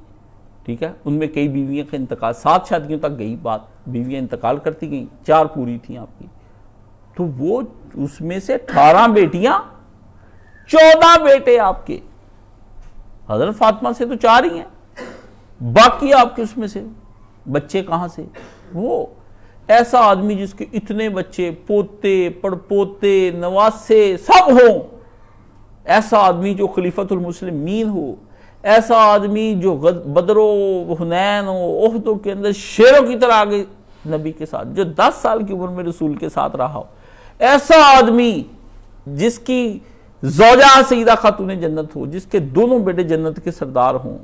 ٹھیک ہے، ان میں کئی بیویاں کا انتقال، 7 شادیوں تک گئی بات، بیویاں انتقال کرتی گئیں، 4 پوری تھیں آپ کی، تو وہ اس میں سے 18 بیٹیاں، 14 بیٹے آپ کے، حضرت فاطمہ سے تو 4 ہی ہیں، باقی آپ کے اس میں سے بچے کہاں سے؟ وہ ایسا آدمی جس کے اتنے بچے، پوتے پڑپوتے نواسے سب ہوں، ایسا آدمی جو خلیفۃ المسلمین ہو، ایسا آدمی جو بدر و حنین و احدوں کے اندر شیروں کی طرح آگے نبی کے ساتھ، جو 10 سال کی عمر میں رسول کے ساتھ رہا ہو، ایسا آدمی جس کی زوجہ سیدہ خاتون جنت ہو، جس کے دونوں بیٹے جنت کے سردار ہوں،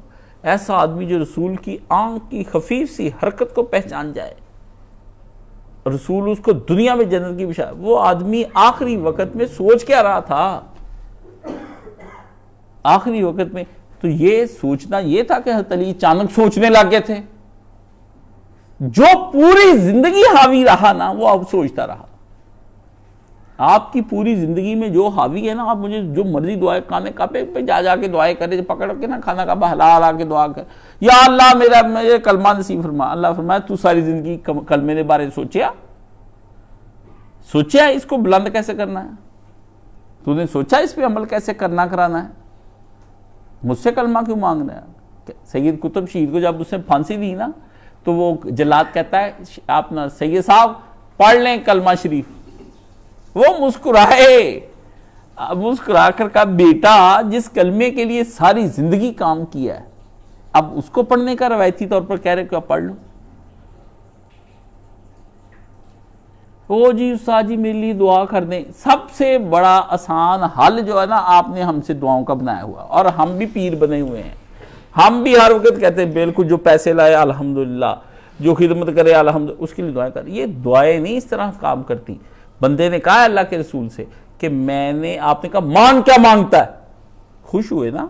ایسا آدمی جو رسول کی آنکھ کی خفیف سی حرکت کو پہچان جائے، رسول اس کو دنیا میں جنت کی بشارت، وہ آدمی آخری وقت میں سوچ کیا رہا تھا؟ آخری وقت میں تو یہ سوچنا یہ تھا کہ حضرت علی اچانک سوچنے لگ گئے تھے، جو پوری زندگی حاوی رہا نا وہ اب سوچتا رہا۔ آپ کی پوری زندگی میں جو حاوی ہے نا، آپ مجھے جو مرضی دعائیں کھانے کا پہ جا کے دعائیں کرے، پکڑ کے نا کھانا کا بہلا لا کے دعا کر، یا اللہ میرے کلمہ نصیب فرما۔ اللہ فرمایا تو ساری زندگی کلمے کے بارے سوچیا اس کو بلند کیسے کرنا ہے، تو نے سوچا اس پہ عمل کیسے کرنا کرانا ہے، مجھ سے کلمہ کیوں مانگنا ہے؟ سید قطب شہید کو جب اس نے پھانسی دی نا تو وہ جلاد کہتا ہے آپ نا سید صاحب پڑھ لیں کلمہ شریف، وہ مسکرا کر کہا بیٹا جس کلمے کے لیے ساری زندگی کام کیا ہے اب اس کو پڑھنے کا روایتی طور پر کہہ رہے کہ آپ پڑھ لو۔ او جی استاد جی میرے لیے دعا کر دیں، سب سے بڑا آسان حل جو ہے نا آپ نے ہم سے دعاؤں کا بنایا ہوا، اور ہم بھی پیر بنے ہوئے ہیں، ہم بھی ہر وقت کہتے ہیں بالکل جو پیسے لائے الحمدللہ، جو خدمت کرے الحمدللہ، اس کے لیے دعائیں کر۔ یہ دعائیں نہیں اس طرح کام کرتی۔ بندے نے کہا اللہ کے رسول سے کہ آپ نے کہا مانگ کیا مانگتا ہے، خوش ہوئے نا،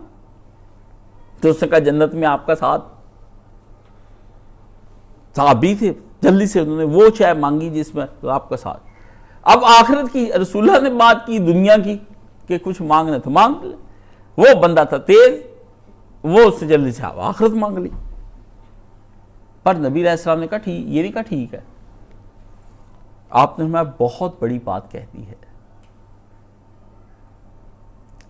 تو اس نے کہا جنت میں آپ کا ساتھ، صحابی تھے، جلدی سے انہوں نے وہ چاہے مانگی جس میں آپ کا ساتھ۔ اب آخرت کی رسول اللہ نے بات کی، دنیا کی کہ کچھ مانگنا تو مانگ لے، وہ بندہ تھا تیز، وہ اس سے جلدی سے آخرت مانگ لی۔ پر نبی علیہ السلام نے کہا یہ نہیں کہا ٹھیک ہے، آپ نے ہمیں بہت بڑی بات کہہ دی ہے،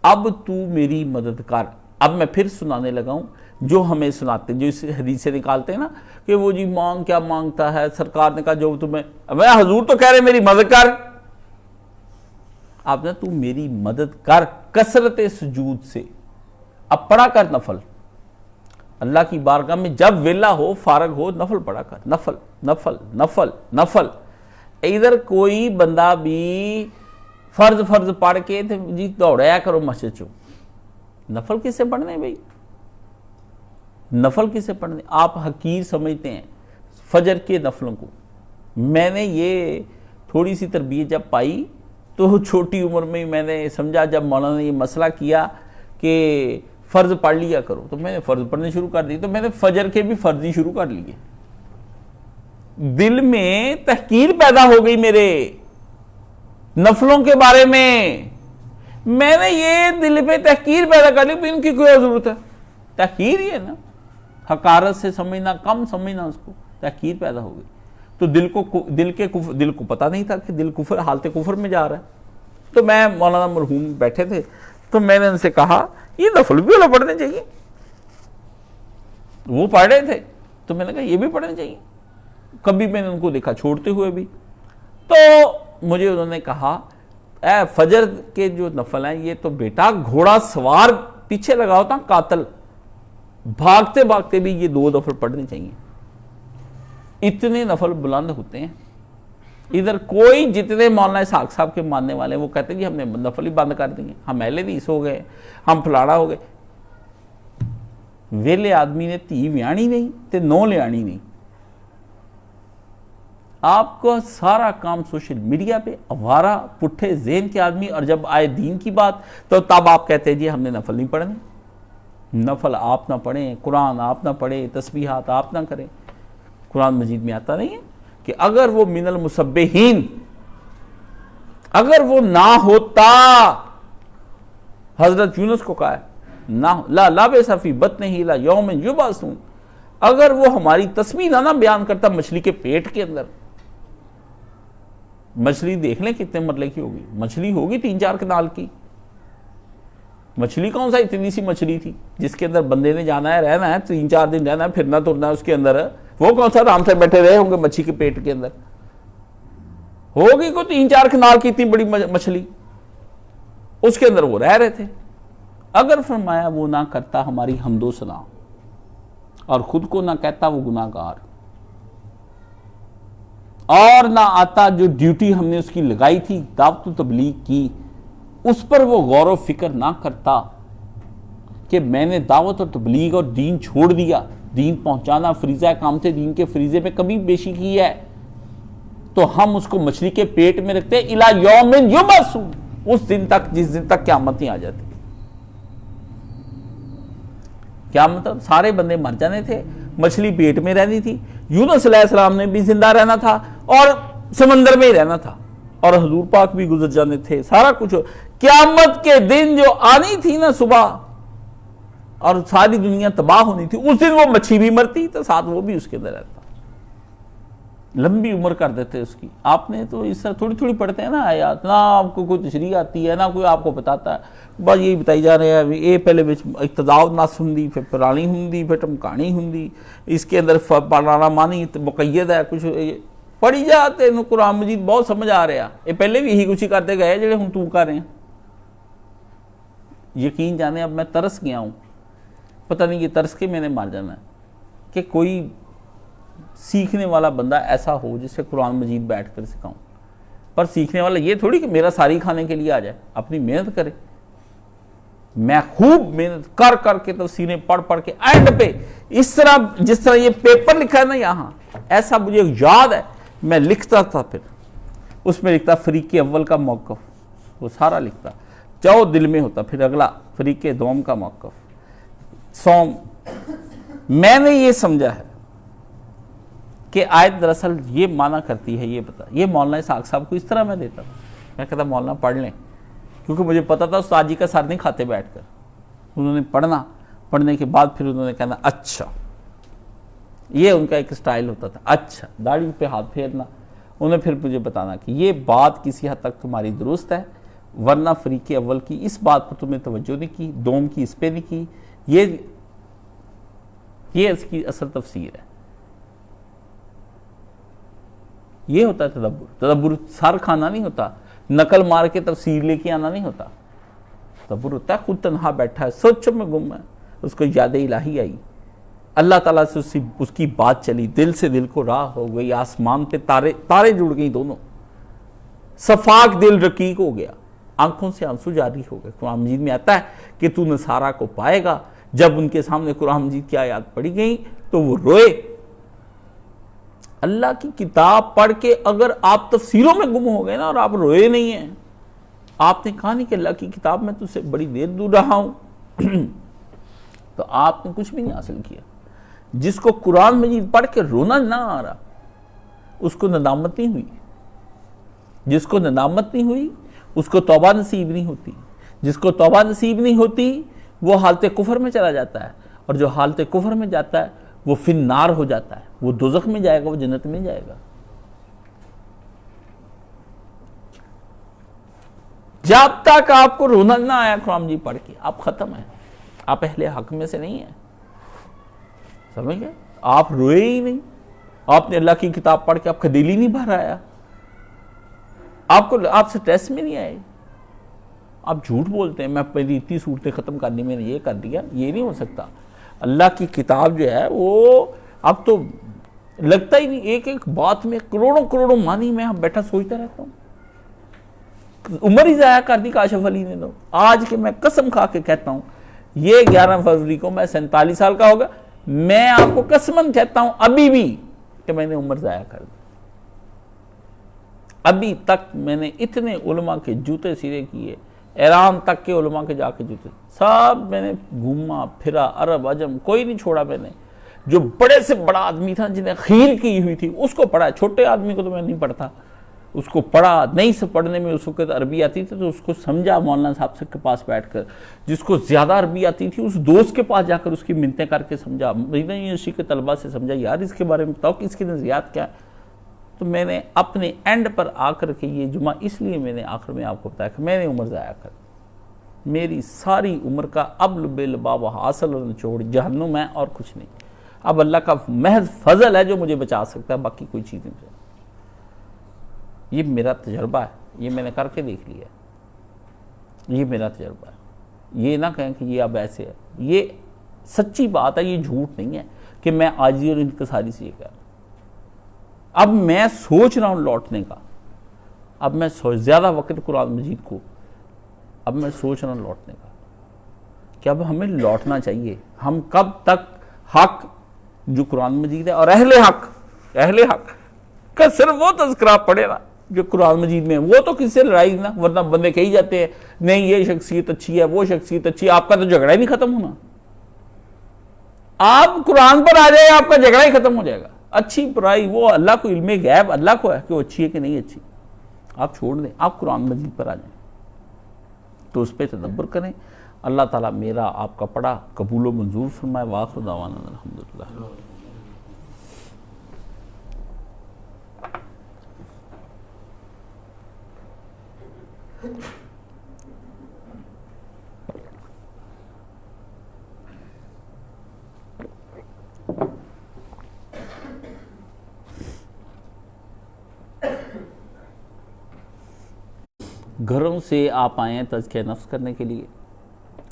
اب تو میری مدد کر۔ اب میں پھر سنانے لگا ہوں جو ہمیں سناتے ہیں، جو اس حدیث سے نکالتے ہیں نا کہ وہ جی مانگ کیا مانگتا ہے، سرکار نے کہا جو تمہیں، میں حضور تو کہہ رہے میری مدد کر، آپ نے تو میری مدد کر کثرت سجود سے، اب پڑھا کر نفل، اللہ کی بارگاہ میں جب ویلا ہو فارغ ہو نفل پڑھا کر، نفل نفل نفل نفل۔ ادھر کوئی بندہ بھی فرض پڑھ کے جی دوڑایا کرو مسجد چو، نفل کسے پڑھنے بھائی، نفل کسے پڑھنے؟ آپ حقیر سمجھتے ہیں فجر کے نفلوں کو۔ میں نے یہ تھوڑی سی تربیت جب پائی تو چھوٹی عمر میں میں نے سمجھا، جب مولانا نے یہ مسئلہ کیا کہ فرض پڑھ لیا کرو تو میں نے فرض پڑھنے شروع کر دی، تو میں نے فجر کے بھی فرض ہی شروع کر لیے۔ دل میں تحقیر پیدا ہو گئی میرے نفلوں کے بارے میں نے یہ دل میں تحقیر پیدا کر لی، ان کی کوئی ضرورت ہے؟ تحقیر ہی ہے نا، حقارت سے سمجھنا، کم سمجھنا، اس کو تحقیر پیدا ہو گئی۔ تو دل کو پتہ نہیں تھا کہ دل کفر، حالت کفر میں جا رہا ہے۔ تو میں مولانا مرحوم بیٹھے تھے تو میں نے ان سے کہا یہ نفل بھی والا پڑھنے چاہیے، وہ پڑھ رہے تھے تو میں نے کہا یہ بھی پڑھنے چاہیے۔ کبھی میں نے ان کو دیکھا چھوڑتے ہوئے بھی، تو مجھے انہوں نے کہا اے فجر کے جو نفل ہیں یہ تو بیٹا گھوڑا سوار پیچھے لگا ہوتا قاتل، بھاگتے بھاگتے بھی یہ 2 نفل پڑھنے چاہیے، اتنے نفل بلند ہوتے ہیں۔ ادھر کوئی جتنے مولانا اسحاق صاحب کے ماننے والے ہیں وہ کہتے ہیں جی ہم نے نفل ہی بند کر دیے، ہم اہل حدیث ہو گئے، ہم فلانا ہو گئے۔ ویلے آدمی نے تھی ویانی نہیں تے نو لیانی نہیں۔ آپ کو سارا کام سوشل میڈیا پہ، آوارہ پٹھے ذہن کے آدمی، اور جب آئے دین کی بات تو تب آپ کہتے ہیں جی ہم نے نفل نہیں پڑھنے۔ نفل آپ نہ پڑھیں، قرآن آپ نہ پڑھیں، تسبیحات آپ نہ کریں۔ قرآن مجید میں آتا نہیں ہے کہ اگر وہ من المسبحین، اگر وہ نہ ہوتا، حضرت یونس کو کہا ہے لا لابث فی بطنہ الی یوم یبعثون، اگر وہ ہماری تسبیح نہ بیان کرتا مچھلی کے پیٹ کے اندر۔ مچھلی دیکھ لیں کتنے مرلے کی ہوگی، مچھلی ہوگی 3-4 کنال کی۔ مچھلی کون سا اتنی سی مچھلی تھی جس کے اندر بندے نے جانا ہے، رہنا ہے، 3-4 دن رہنا ہے، پھرنا ترنا ہے اس کے اندر، وہ کون سا آرام سے بیٹھے رہے ہوں گے مچھلی کے پیٹ کے اندر؟ ہوگی کوئی 3-4 کنال کی اتنی بڑی مچھلی، اس کے اندر وہ رہ رہے تھے۔ اگر فرمایا وہ نہ کرتا ہماری حمد و ثنا اور خود کو نہ کہتا وہ گناہ گار، اور نہ آتا جو ڈیوٹی ہم نے اس کی لگائی تھی دعوت و تبلیغ کی، اس پر وہ غور و فکر نہ کرتا کہ میں نے دعوت اور تبلیغ اور دین چھوڑ دیا، دین پہنچانا فریضہ اقامت دین کے فریضے میں کمی بیشی کی ہے، تو ہم اس کو مچھلی کے پیٹ میں رکھتے الی یوم یبعثون، اس دن تک جس دن تک قیامت نہیں آ جاتی۔ کیا مطلب؟ سارے بندے مر جانے تھے، مچھلی پیٹ میں رہنی تھی، یونس علیہ السلام نے بھی زندہ رہنا تھا اور سمندر میں ہی رہنا تھا، اور حضور پاک بھی گزر جانے تھے، سارا کچھ۔ قیامت کے دن جو آنی تھی نا صبح، اور ساری دنیا تباہ ہونی تھی، اس دن وہ مچھلی بھی مرتی تو ساتھ وہ بھی اس کے اندر رہتا، لمبی عمر کر دیتے اس کی۔ آپ نے تو اس طرح تھوڑی تھوڑی پڑھتے ہیں نا آیات، نہ آپ کو کوئی تشریح آتی ہے نہ کوئی آپ کو بتاتا ہے، بس یہی بتائی جا رہے ہیں یہ پہلے اقتداء نص ہوں پھر پرانی ہوں پھر ٹمکانی ہوں، اس کے اندر پرانا معنی مقید ہے، کچھ پڑھی جاتے ہیں۔ قرآن مجید بہت سمجھ آ رہا، یہ پہلے بھی یہی کچھ ہی کرتے گئے جڑے ہوں تو کر رہے ہیں۔ یقین جانے اب میں ترس گیا ہوں، پتہ نہیں یہ ترس کے میں نے مار جانا ہے کہ کوئی سیکھنے والا بندہ ایسا ہو جس سے قرآن مجید بیٹھ کر سکھاؤں۔ پر سیکھنے والا یہ تھوڑی کہ میرا ساری کھانے کے لیے آ جائے، اپنی محنت کرے۔ میں خوب محنت کر کر کے تفسیریں پڑھ پڑھ کے اینڈ پہ اس طرح جس طرح یہ پیپر لکھا ہے نا یہاں، ایسا مجھے یاد ہے میں لکھتا تھا، پھر اس میں لکھتا فریق اول کا موقف، وہ سارا لکھتا جو دل میں ہوتا، پھر اگلا فریق دوم کا موقف، سوم۔ میں نے یہ سمجھا ہے کہ آیت دراصل یہ معنی کرتی ہے، یہ پتا، یہ مولانا اسحاق صاحب کو اس طرح میں دیتا تھا، میں کہتا مولانا پڑھ لیں، کیونکہ مجھے پتا تھا استاد جی کا سر نہیں کھاتے بیٹھ کر۔ انہوں نے پڑھنا، پڑھنے کے بعد پھر انہوں نے کہنا اچھا، یہ ان کا ایک سٹائل ہوتا تھا، اچھا، داڑھی پہ ہاتھ پھیرنا، انہیں پھر مجھے بتانا کہ یہ بات کسی حد تک تمہاری درست ہے، ورنہ فریق اول کی اس بات پر تمہیں توجہ نہیں کی، دوم کی اس پہ نہیں کی، یہ اس کی اصل تفسیر ہے۔ یہ ہوتا ہے تدبر۔ تدبر سر کھانا نہیں ہوتا، نقل مار کے تفسیر لے کے آنا نہیں ہوتا، تدبر ہوتا ہے خود تنہا بیٹھا ہے سوچوں میں گم ہے، اس کو یاد الہی آئی، اللہ تعالیٰ سے اس کی بات چلی، دل سے دل کو راہ ہو گئی، آسمان پہ تارے جڑ گئی دونوں، صفاق دل رقیق ہو گیا، آنکھوں سے آنسو جاری ہو گئے۔ قرآن مجید میں آتا ہے کہ تو نصارہ کو پائے گا، جب ان کے سامنے قرآن مجید کی آیات پڑھی گئیں تو وہ روئے۔ اللہ کی کتاب پڑھ کے اگر آپ تفسیروں میں گم ہو گئے نا اور آپ روئے نہیں ہیں، آپ نے کہا نہیں کہ اللہ کی کتاب میں تجھ سے بڑی دیر دور رہا ہوں تو آپ نے کچھ بھی نہیں حاصل کیا۔ جس کو قرآن مجید پڑھ کے رونا نہ آ رہا اس کو ندامت نہیں ہوئی، جس کو ندامت نہیں ہوئی اس کو توبہ نصیب نہیں ہوتی، جس کو توبہ نصیب نہیں ہوتی وہ حالت کفر میں چلا جاتا ہے، اور جو حالت کفر میں جاتا ہے وہ فی النار ہو جاتا ہے، وہ دوزخ میں جائے گا، وہ جنت میں جائے گا۔ جب تک آپ کو رونا نہ آیا قرآن مجید پڑھ کے آپ ختم ہیں، آپ اہل حق میں سے نہیں ہیں، سمجھ گئے؟ آپ روئے ہی نہیں، آپ نے اللہ کی کتاب پڑھ کے آپ کا دل ہی نہیں بھر آیا، آپ سٹریس میں نہیں آئے، آپ جھوٹ بولتے ہیں میں پہلی اتنی صورتیں ختم کرنی میں نے یہ کر دیا، یہ نہیں ہو سکتا۔ اللہ کی کتاب جو ہے وہ اب تو لگتا ہی نہیں، ایک ایک بات میں کروڑوں معنی میں بیٹھا سوچتا رہتا ہوں۔ عمر ہی ضائع کر دی کاشف علی نے تو، آج کے میں قسم کھا کے کہتا ہوں یہ 11 فروری کو میں 47 سال کا ہوگا، میں آپ کو قسماً کہتا ہوں ابھی بھی کہ میں نے عمر ضائع کر دی۔ ابھی تک میں نے اتنے علماء کے جوتے سیدھے کیے، ایران تک کے علماء کے جا کے جوتے سب میں نے گھوما پھرا، عرب عجم کوئی نہیں چھوڑا میں نے۔ جو بڑے سے بڑا آدمی تھا جنہیں خیل کی ہوئی تھی اس کو پڑھا، چھوٹے آدمی کو تو میں نہیں پڑھتا، اس کو پڑھا، نہیں سے پڑھنے میں اس وقت عربی آتی تھی تو اس کو سمجھا مولانا صاحب کے پاس بیٹھ کر، جس کو زیادہ عربی آتی تھی اس دوست کے پاس جا کر اس کی منتیں کر کے سمجھا، مدینہ یونیورسٹی کے طلبہ سے سمجھا یار اس کے بارے میں بتاؤ کہ اس کے نظریات کیا ہے۔ تو میں نے اپنے اینڈ پر آ کر کے یہ جمعہ اس لیے میں نے آخر میں آپ کو بتایا کہ میں نے عمر ضائع کر دی، میری ساری عمر کا اب لب لباب حاصل اور نچوڑ جہنم ہے اور کچھ نہیں۔ اب اللہ کا محض فضل ہے جو مجھے بچا سکتا ہے، باقی کوئی چیز نہیں۔ یہ میرا تجربہ ہے، یہ میں نے کر کے دیکھ لیا، یہ میرا تجربہ ہے۔ یہ نہ کہیں کہ یہ اب ایسے ہے، یہ سچی بات ہے، یہ جھوٹ نہیں ہے کہ میں عاجزی اور انکساری سے یہ کہہ رہا ہوں۔ اب میں سوچ رہا ہوں لوٹنے کا، اب میں زیادہ وقت قرآن مجید کو اب میں سوچ رہا ہوں لوٹنے کا کہ اب ہمیں لوٹنا چاہیے۔ ہم کب تک حق جو قرآن مجید ہے اور اہل حق کا صرف وہ تذکرہ پڑھے نا جو قرآن مجید میں ہے، وہ تو کسی سے لڑائی نہ، ورنہ بندے کہی جاتے ہیں نہیں یہ شخصیت اچھی ہے وہ شخصیت اچھی ہے، آپ کا تو جھگڑا ہی نہیں ختم ہونا۔ آپ قرآن پر آ جائے آپ کا جھگڑا ہی ختم ہو جائے گا۔ اچھی برائی وہ اللہ کو علم غیب اللہ کو ہے کہ وہ اچھی ہے کہ نہیں اچھی، آپ چھوڑ دیں، آپ قرآن مجید پر آ جائیں تو اس پہ تدبر کریں۔ اللہ تعالیٰ میرا آپ کا پڑھا قبول و منظور فرمائے۔ وآخر دعوانا الحمدللہ۔ گھروں سے آپ آئے ہیں تزکیہ نفس کرنے کے لیے،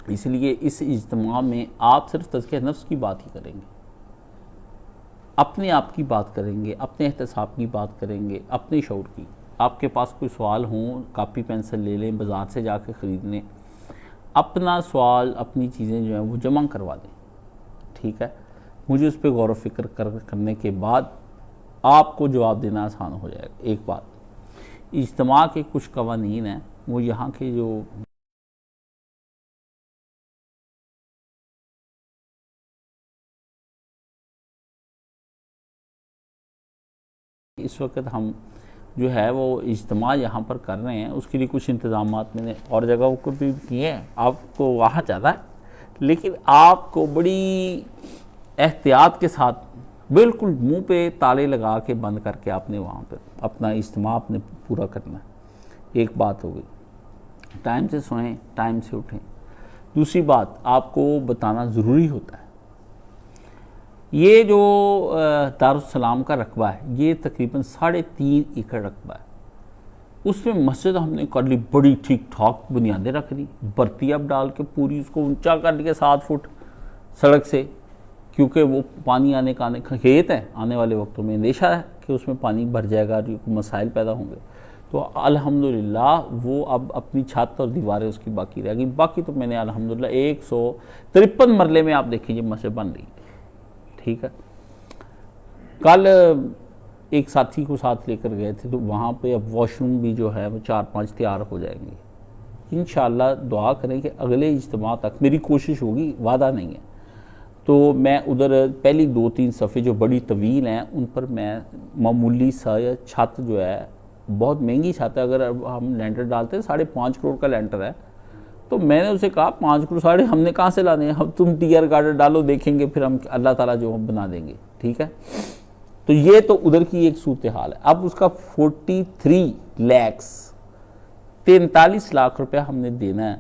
اس لیے اس اجتماع میں آپ صرف تزکیہ نفس کی بات ہی کریں گے، اپنے آپ کی بات کریں گے، اپنے احتساب کی بات کریں گے، اپنے شعور کی۔ آپ کے پاس کوئی سوال ہوں کاپی پینسل لے لیں، بازار سے جا کے خرید لیں، اپنا سوال اپنی چیزیں جو ہیں وہ جمع کروا دیں، ٹھیک ہے؟ مجھے اس پہ غور و فکر کرنے کے بعد آپ کو جواب دینا آسان ہو جائے گا۔ ایک بات، اجتماع کے کچھ قوانین ہیں، وہ یہاں کے جو اس وقت ہم جو ہے وہ اجتماع یہاں پر کر رہے ہیں، اس کے لیے کچھ انتظامات میں نے اور جگہوں کو بھی کیے ہیں، آپ کو وہاں جانا ہے، لیکن آپ کو بڑی احتیاط کے ساتھ بالکل منہ پہ تالے لگا کے بند کر کے آپ نے وہاں پہ اپنا اجتماع اپنے پورا کرنا ہے۔ ایک بات ہو گئی، ٹائم سے سوئیں، ٹائم سے اٹھیں۔ دوسری بات آپ کو بتانا ضروری ہوتا ہے، یہ جو دارالسلام کا رقبہ ہے یہ تقریباً 3.5 ایکڑ رقبہ ہے، اس میں مسجد ہم نے کر لی بڑی ٹھیک ٹھاک بنیادیں رکھ دی، برتی اب ڈال کے پوری اس کو اونچا کر لیا 7 فٹ سڑک سے، کیونکہ وہ پانی آنے کا کھیت ہے، آنے والے وقتوں میں اندیشہ ہے کہ اس میں پانی بھر جائے گا، مسائل پیدا ہوں گے۔ تو الحمدللہ وہ اب اپنی چھت اور دیواریں اس کی باقی رہ گئی، باقی تو میں نے الحمدللہ 153 مرلے میں آپ دیکھیں یہ مسجد بن رہی ہے، ٹھیک ہے۔ کل ایک ساتھی کو ساتھ لے کر گئے تھے، تو وہاں پہ اب واش روم بھی جو ہے وہ 4-5 تیار ہو جائیں گے انشاءاللہ۔ دعا کریں کہ اگلے اجتماع تک، میری کوشش ہوگی، وعدہ نہیں ہے، تو میں ادھر پہلی 2-3 صفحے جو بڑی طویل ہیں ان پر میں معمولی سا چھت جو ہے، بہت مہنگی چھت ہے، اگر ہم لینٹر ڈالتے ہیں 5.5 کروڑ کا لینٹر ہے، تو میں نے اسے کہا 5 کروڑ ہم نے کہاں سے لانے ہیں، تم ٹیئر گارڈر ڈالو، دیکھیں گے پھر ہم اللہ تعالیٰ جو ہم بنا دیں گے، ٹھیک ہے۔ تو یہ تو ادھر کی ایک صورتحال ہے۔ اب اس کا 43 لاکھ 43 لاکھ روپیہ ہم نے دینا ہے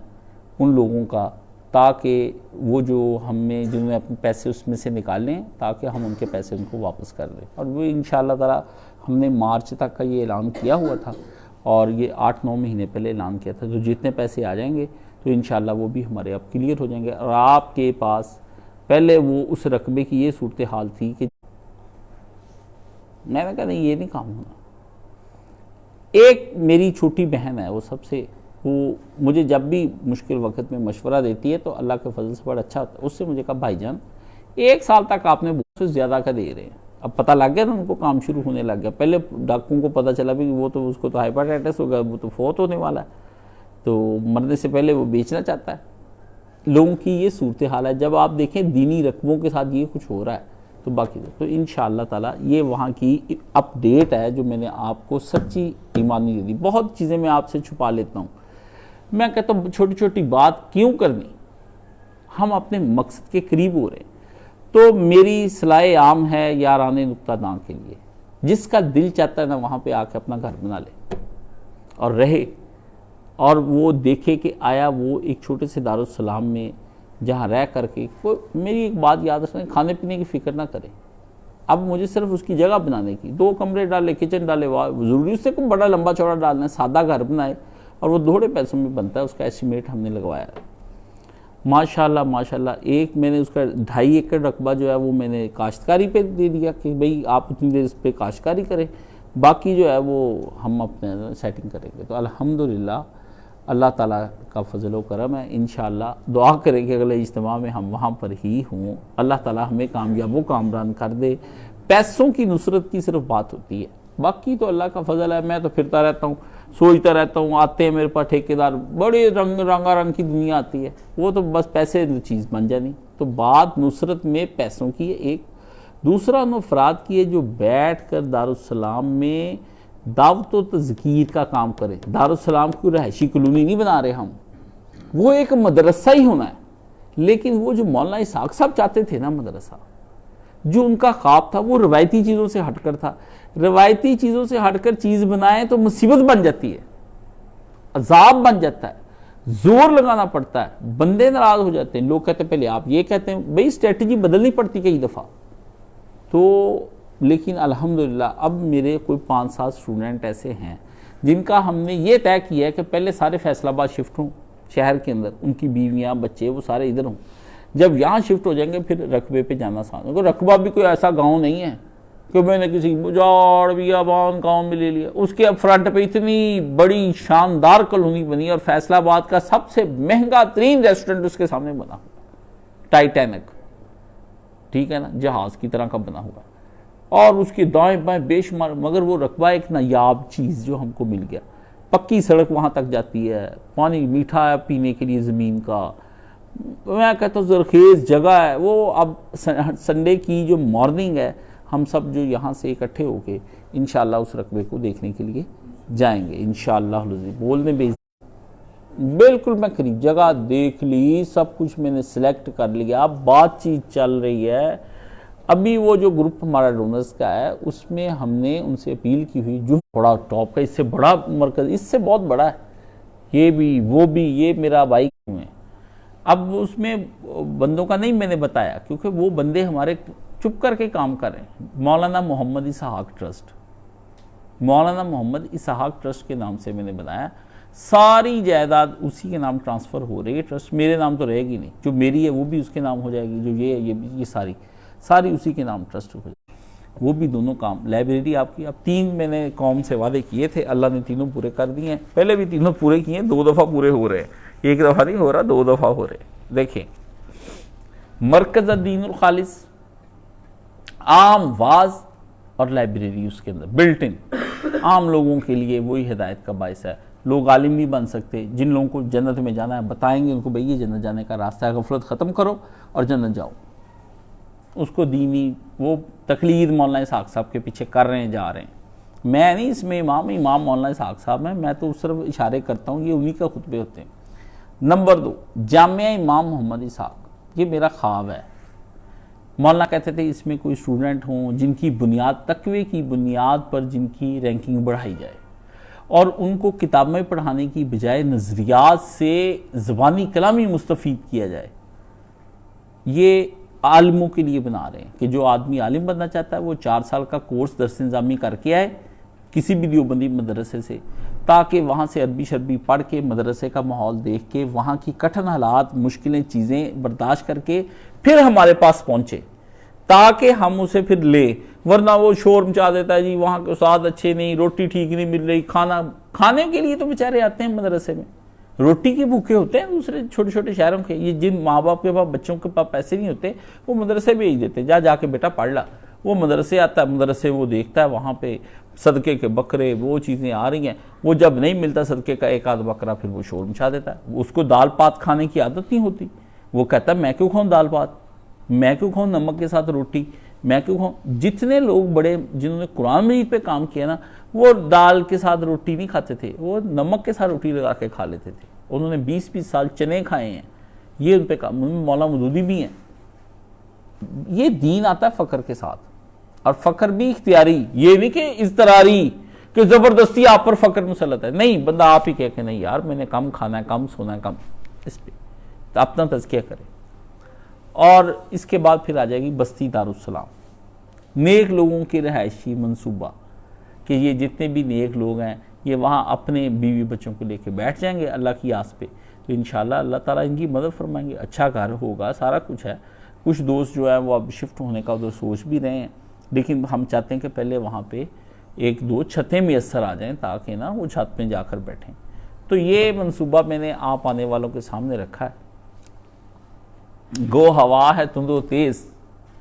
ان لوگوں کا، تاکہ وہ جو ہم نے جنہوں نے اپنے پیسے اس میں سے نکالنے ہیں، تاکہ ہم ان کے پیسے ان کو واپس کر دیں، اور وہ انشاءاللہ تعالی ہم نے مارچ تک کا یہ اعلان کیا ہوا تھا، اور یہ 8-9 مہینے پہلے اعلان کیا تھا، تو جتنے پیسے آ جائیں گے تو انشاءاللہ وہ بھی ہمارے اب کلیئر ہو جائیں گے۔ اور آپ کے پاس پہلے وہ اس رقبے کی یہ صورتحال تھی کہ میں نے کہا نہیں، یہ نہیں کام ہونا۔ ایک میری چھوٹی بہن ہے، وہ سب سے، وہ مجھے جب بھی مشکل وقت میں مشورہ دیتی ہے تو اللہ کے فضل سے بڑا اچھا ہوتا ہے۔ اس سے مجھے کہا بھائی جان 1 سال تک آپ نے بہت سے زیادہ کا دے رہے ہیں، اب پتہ لگ گیا نا، ان کو کام شروع ہونے لگ گیا۔ پہلے ڈاکٹروں کو پتہ چلا بھی وہ تو اس کو تو ہائپاٹائٹس ہوگا، وہ تو فوت ہونے والا ہے، تو مرنے سے پہلے وہ بیچنا چاہتا ہے۔ لوگوں کی یہ صورتحال ہے۔ جب آپ دیکھیں دینی رقبوں کے ساتھ یہ کچھ ہو رہا ہے تو باقی تو انشاءاللہ تعالی یہ وہاں کی اپ ڈیٹ ہے جو میں نے آپ کو سچی ایمانی دے دی۔ بہت چیزیں میں آپ سے چھپا لیتا ہوں، میں کہتا ہوں چھوٹی چھوٹی بات کیوں کرنی، ہم اپنے مقصد کے قریب ہو رہے ہیں۔ تو میری صلاح عام ہے یاران نقطہ داں کے لیے، جس کا دل چاہتا ہے نا وہاں پہ آ کے اپنا گھر بنا لے اور رہے، اور وہ دیکھے کہ آیا وہ ایک چھوٹے سے دارالسلام میں جہاں رہ کر کے میری ایک بات یاد رکھیں، کھانے پینے کی فکر نہ کرے۔ اب مجھے صرف اس کی جگہ بنانے کی، 2 کمرے ڈالے، کچن ڈالے، ضروری اس سے کوئی بڑا لمبا چوڑا ڈالنا ہے، سادہ گھر بنائے، اور وہ تھوڑے پیسوں میں بنتا ہے، اس کا ایسٹیمیٹ ہم نے لگوایا ہے۔ ماشاءاللہ ماشاءاللہ ایک میں نے اس کا 2.5 ایکڑ رقبہ جو ہے وہ میں نے کاشتکاری پہ دے دیا کہ بھئی آپ اتنی دیر اس پہ کاشتکاری کریں، باقی جو ہے وہ ہم اپنے سیٹنگ کریں گے۔ تو الحمدللہ اللہ تعالیٰ کا فضل و کرم ہے، انشاءاللہ دعا کریں کہ اگلے اجتماع میں ہم وہاں پر ہی ہوں، اللہ تعالیٰ ہمیں کامیاب و کامران کر دے۔ پیسوں کی نصرت کی صرف بات ہوتی ہے، باقی تو اللہ کا فضل ہے۔ میں تو پھرتا رہتا ہوں، سوچتا رہتا ہوں، آتے ہیں میرے پاس ٹھیکیدار، بڑے رنگا رنگ کی دنیا آتی ہے، وہ تو بس پیسے چیز بن جانی۔ تو بات نصرت میں پیسوں کی ہے ایک، دوسرا ان افراد کی ہے جو بیٹھ کر دارالسلام میں دعوت و تذکیر کا کام کرے۔ دارالسلام کو رہائشی کلونی نہیں بنا رہے ہم، وہ ایک مدرسہ ہی ہونا ہے۔ لیکن وہ جو مولانا اسحاق صاحب چاہتے تھے نا مدرسہ، جو ان کا خواب تھا، وہ روایتی چیزوں سے ہٹ کر تھا۔ روایتی چیزوں سے ہٹ کر چیز بنائیں تو مصیبت بن جاتی ہے، عذاب بن جاتا ہے، زور لگانا پڑتا ہے، بندے ناراض ہو جاتے ہیں، لوگ کہتے ہیں پہلے آپ یہ کہتے ہیں، بھئی اسٹریٹجی بدلنی پڑتی کئی دفعہ۔ تو لیکن الحمدللہ اب میرے کوئی 5-7 اسٹوڈنٹ ایسے ہیں جن کا ہم نے یہ طے کیا ہے کہ پہلے سارے فیصل آباد شفٹ ہوں، شہر کے اندر، ان کی بیویاں بچے وہ سارے ادھر ہوں۔ جب یہاں شفٹ ہو جائیں گے پھر رقبے پہ جانا آسان ہوگا۔ رقبہ بھی کوئی ایسا گاؤں نہیں ہے کہ میں نے کسی بجاڑ بیابان گاؤں میں لے لیا، اس کے فرنٹ پہ اتنی بڑی شاندار کالونی بنی، اور فیصل آباد کا سب سے مہنگا ترین ریسٹورنٹ اس کے سامنے بنا، ٹائٹینک، ٹھیک ہے نا، جہاز کی طرح کا بنا ہوا، اور اس کے دائیں بائیں بے شمار، مگر وہ رقبہ ایک نایاب چیز جو ہم کو مل گیا۔ پکی سڑک وہاں تک جاتی ہے، پانی میٹھا ہے پینے کے لیے زمین کا، میں کہتا ہوں زرخیز جگہ ہے۔ وہ اب سنڈے کی جو مارننگ ہے ہم سب جو یہاں سے اکٹھے ہو کے انشاءاللہ اس رقبے کو دیکھنے کے لیے جائیں گے انشاءاللہ۔ بولنے بھی بالکل میں قریب جگہ دیکھ لی، سب کچھ میں نے سلیکٹ کر لیا، اب بات چیت چل رہی ہے۔ ابھی وہ جو گروپ ہمارا ڈونرز کا ہے اس میں ہم نے ان سے اپیل کی ہوئی، جو بڑا ٹاپ کا، اس سے بڑا مرکز، اس سے بہت بڑا ہے، یہ بھی وہ بھی، یہ میرا بھائی کیوں ہے۔ اب اس میں بندوں کا نہیں میں نے بتایا، کیونکہ وہ بندے ہمارے چپ کر کے کام کر رہے ہیں۔ مولانا محمد اسحاق ٹرسٹ، مولانا محمد اسحاق ٹرسٹ کے نام سے میں نے بنایا، ساری جائیداد اسی کے نام ٹرانسفر ہو رہی ہے، ٹرسٹ میرے نام تو رہے گی نہیں، جو میری ہے وہ بھی اس کے نام ہو جائے گی، جو یہ ساری اسی کے نام ٹرسٹ ہو جائے گی، وہ بھی دونوں کام، لائبریری آپ کی۔ اب 3 میں نے قوم سے وعدے کیے تھے، اللہ نے تینوں پورے کر دیے ہیں، پہلے بھی تینوں پورے کیے ہیں، 2 دفعہ پورے ہو رہے ہیں، 1 دفعہ نہیں ہو رہا، 2 دفعہ ہو رہے ہیں۔ دیکھیں، مرکز الدین الخالص، عام واز اور لائبریری اس کے اندر بلٹ ان، عام لوگوں کے لیے وہی ہدایت کا باعث ہے۔ لوگ عالم نہیں بن سکتے، جن لوگوں کو جنت میں جانا ہے بتائیں گے ان کو، بھئی یہ جنت جانے کا راستہ ہے، غفلت ختم کرو اور جنت جاؤ۔ اس کو دینی وہ تقلید مولانا اسحاق صاحب کے پیچھے کر رہے ہیں، جا رہے ہیں، میں نہیں اس میں امام مولانا اسحاق صاحب ہیں، میں تو صرف اشارے کرتا ہوں، یہ انہی کا خطبے ہوتے ہیں۔ نمبر 2، جامعہ امام محمد اسحاق، یہ میرا خواب ہے۔ مولانا کہتے تھے اس میں کوئی اسٹوڈنٹ ہوں جن کی بنیاد تقوی کی بنیاد پر جن کی رینکنگ بڑھائی جائے، اور ان کو کتابیں پڑھانے کی بجائے نظریات سے زبانی کلامی مستفید کیا جائے۔ یہ عالموں کے لیے بنا رہے ہیں کہ جو آدمی عالم بننا چاہتا ہے وہ 4 سال کا کورس درس نظامی کر کے آئے کسی بھی دیوبندی مدرسے سے، تاکہ وہاں سے عربی شربی پڑھ کے مدرسے کا ماحول دیکھ کے وہاں کی کٹھن حالات مشکلیں چیزیں برداشت کر کے پھر ہمارے پاس پہنچے، تاکہ ہم اسے پھر لیں، ورنہ وہ شور مچا دیتا ہے، جی وہاں کے استاد اچھے نہیں، روٹی ٹھیک نہیں مل رہی، کھانے کے لیے تو بیچارے آتے ہیں مدرسے میں، روٹی کے بھوکے ہوتے ہیں دوسرے چھوٹے چھوٹے شہروں کے، یہ جن ماں باپ کے پاس بچوں کے پاس پیسے نہیں ہوتے وہ مدرسے بھیج دیتے، جا کے بیٹا پڑھ لا۔ وہ مدرسے آتا ہے، مدرسے وہ دیکھتا ہے وہاں پہ صدقے کے بکرے وہ چیزیں آ رہی ہیں، وہ جب نہیں ملتا صدقے کا 1 آدھ بکرا پھر وہ شور مچا دیتا ہے، اس کو دال پات کھانے کی عادت نہیں ہوتی، وہ کہتا ہے میں کیوں کھاؤں دال پات، میں کیوں کھاؤں نمک کے ساتھ روٹی، میں کیوں کھاؤں۔ جتنے لوگ بڑے جنہوں نے قرآن مجید پہ کام کیا نا، وہ دال کے ساتھ روٹی نہیں کھاتے تھے، وہ نمک کے ساتھ روٹی لگا کے کھا لیتے تھے، انہوں نے 20 سال چنے کھائے ہیں، یہ ان پہ کام، مولانا مودودی بھی ہیں۔ یہ دین آتا ہے فقر کے ساتھ، اور فقر بھی اختیاری، یہ نہیں کہ اضطراری کہ زبردستی آپ پر فقر مسلط ہے، نہیں، بندہ آپ ہی کہہ کہ نہیں یار میں نے کم کھانا ہے، کم سونا ہے، کم، اس پہ تو اپنا تزکیہ کرے۔ اور اس کے بعد پھر آ جائے گی بستی دارالسلام، نیک لوگوں کے رہائشی منصوبہ، کہ یہ جتنے بھی نیک لوگ ہیں یہ وہاں اپنے بیوی بچوں کو لے کے بیٹھ جائیں گے اللہ کی آس پہ، تو انشاءاللہ اللہ تعالیٰ ان کی مدد فرمائیں گے، اچھا گھر ہوگا، سارا کچھ ہے۔ کچھ دوست جو ہیں وہ اب شفٹ ہونے کا ادھر سوچ بھی رہے ہیں، لیکن ہم چاہتے ہیں کہ پہلے وہاں پہ 1-2 چھتیں میسر آ جائیں، تاکہ نا وہ چھت میں جا کر بیٹھیں۔ تو یہ منصوبہ میں نے آپ آنے والوں کے سامنے رکھا ہے۔ گو ہوا ہے تند و تیز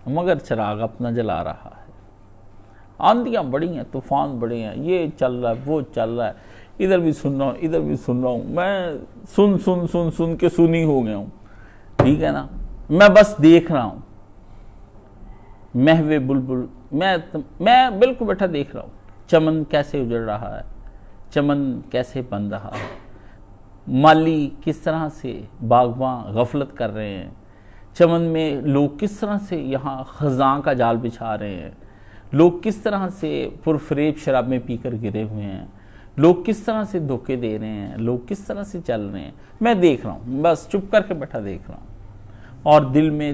مگر چراغ اپنا جلا رہا ہے، آندیاں بڑی ہیں، طوفان بڑے ہیں، یہ چل رہا ہے وہ چل رہا ہے، ادھر بھی سن رہا ہوں ادھر بھی سن رہا ہوں، میں سن کے سنی ہو گیا ہوں، ٹھیک ہے نا، میں بس دیکھ رہا ہوں، محو بلبل، میں بالکل بیٹھا دیکھ رہا ہوں، چمن کیسے اجڑ رہا ہے، چمن کیسے بن رہا ہے، مالی کس طرح سے باغباں غفلت کر رہے ہیں، چمن میں لوگ کس طرح سے یہاں خزاں کا جال بچھا رہے ہیں، لوگ کس طرح سے پرفریب شرابیں پی کر گرے ہوئے ہیں، لوگ کس طرح سے دھوکے دے رہے ہیں، لوگ کس طرح سے چل رہے ہیں، میں دیکھ رہا ہوں، بس چپ کر کے بیٹھا دیکھ رہا ہوں، اور دل میں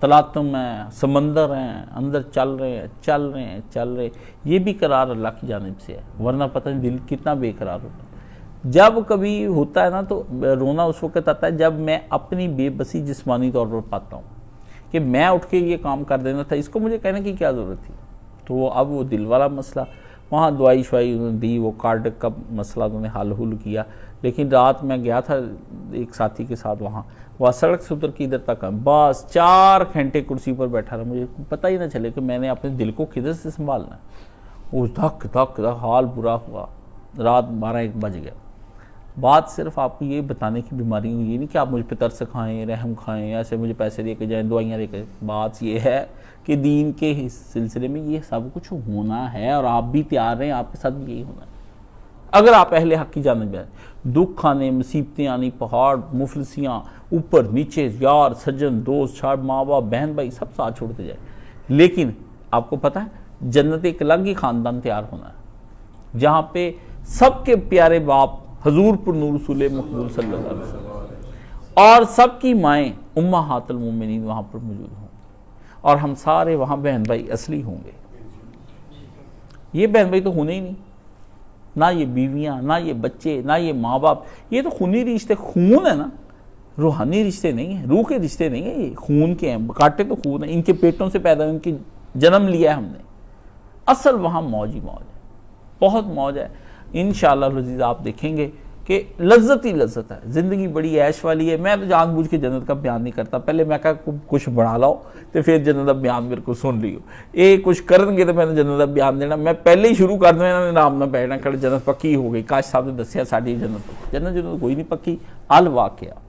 تلاطم ہے، سمندر ہیں، اندر چل رہے ہیں، یہ بھی قرار اللہ کی جانب سے ہے، ورنہ پتہ نہیں دل کتنا بے قرار ہوتا ہے۔ جب کبھی ہوتا ہے نا تو رونا اس وقت آتا ہے جب میں اپنی بے بسی جسمانی طور پر پاتا ہوں کہ میں اٹھ کے یہ کام کر دینا تھا، اس کو مجھے کہنے کی کیا ضرورت تھی۔ تو اب وہ دل والا مسئلہ، وہاں دوائی شوائی انہوں نے دی، وہ کارڈک کا مسئلہ انہوں نے حل کیا، لیکن رات میں گیا تھا ایک ساتھی کے ساتھ وہاں سڑک سے اتر کے ادھر تک بس 4 گھنٹے کرسی پر بیٹھا رہا، مجھے پتہ ہی نہ چلے کہ میں نے اپنے دل کو کدھر سے سنبھالنا ہے، وہ دھک دھک حال برا ہوا، رات 12-1 بج گیا۔ بات صرف آپ کو یہ بتانے کی بیماری ہوئی، یہ نہیں کہ آپ مجھ پہ ترس کھائیں، رحم کھائیں، ایسے مجھے پیسے دے کے جائیں، دوائیاں دے کے، بات یہ ہے کہ دین کے سلسلے میں یہ سب کچھ ہونا ہے، اور آپ بھی تیار رہیں، آپ کے ساتھ بھی یہی ہونا ہے اگر آپ اہل حق کی جانب جائیں۔ دکھ آنے، مصیبتیں آنی، پہاڑ، مفلسیاں، اوپر نیچے، یار سجن دوست چھاڑ، ماں باپ بہن بھائی سب ساتھ چھوڑتے جائیں، لیکن آپ کو پتہ ہے جنت ایک الگ ہی خاندان تیار ہونا ہے، جہاں پہ سب کے پیارے باپ حضور پر نور رسول مقبول صلی اللہ علیہ وسلم اور سب کی مائیں امہات المومنین وہاں پر موجود ہوں، اور ہم سارے وہاں بہن بھائی اصلی ہوں گے۔ یہ بہن بھائی تو ہونے ہی نہیں، نہ یہ بیویاں، نہ یہ بچے، نہ یہ ماں باپ. یہ تو خونی رشتے، خون ہے نا، روحانی رشتے نہیں ہیں، روح کے رشتے نہیں ہیں، یہ خون کے ہیں. کاٹے تو خون ہیں، ان کے پیٹوں سے پیدا ہوئے، ان کی جنم لیا ہے ہم نے. اصل وہاں موج ہی موج ہے، بہت موج ہے. انشاءاللہ العزیز آپ دیکھیں گے کہ لذت ہی لذت ہے. زندگی بڑی عیش والی ہے. میں تو جان بوجھ کے جنت کا بیان نہیں کرتا. پہلے میں کہا کچھ بنا لاؤ تو پھر جنت کا بیان میرے کو سن لیو. یہ کچھ کرن گے تو میں نے جنت کا بیان دینا. میں پہلے ہی شروع کر دینا، نام نہ بیٹھنا کر جنت پکی ہو گئی. کاش صاحب نے دسیا ساری جنت کوئی نہیں پکی. الواقعہ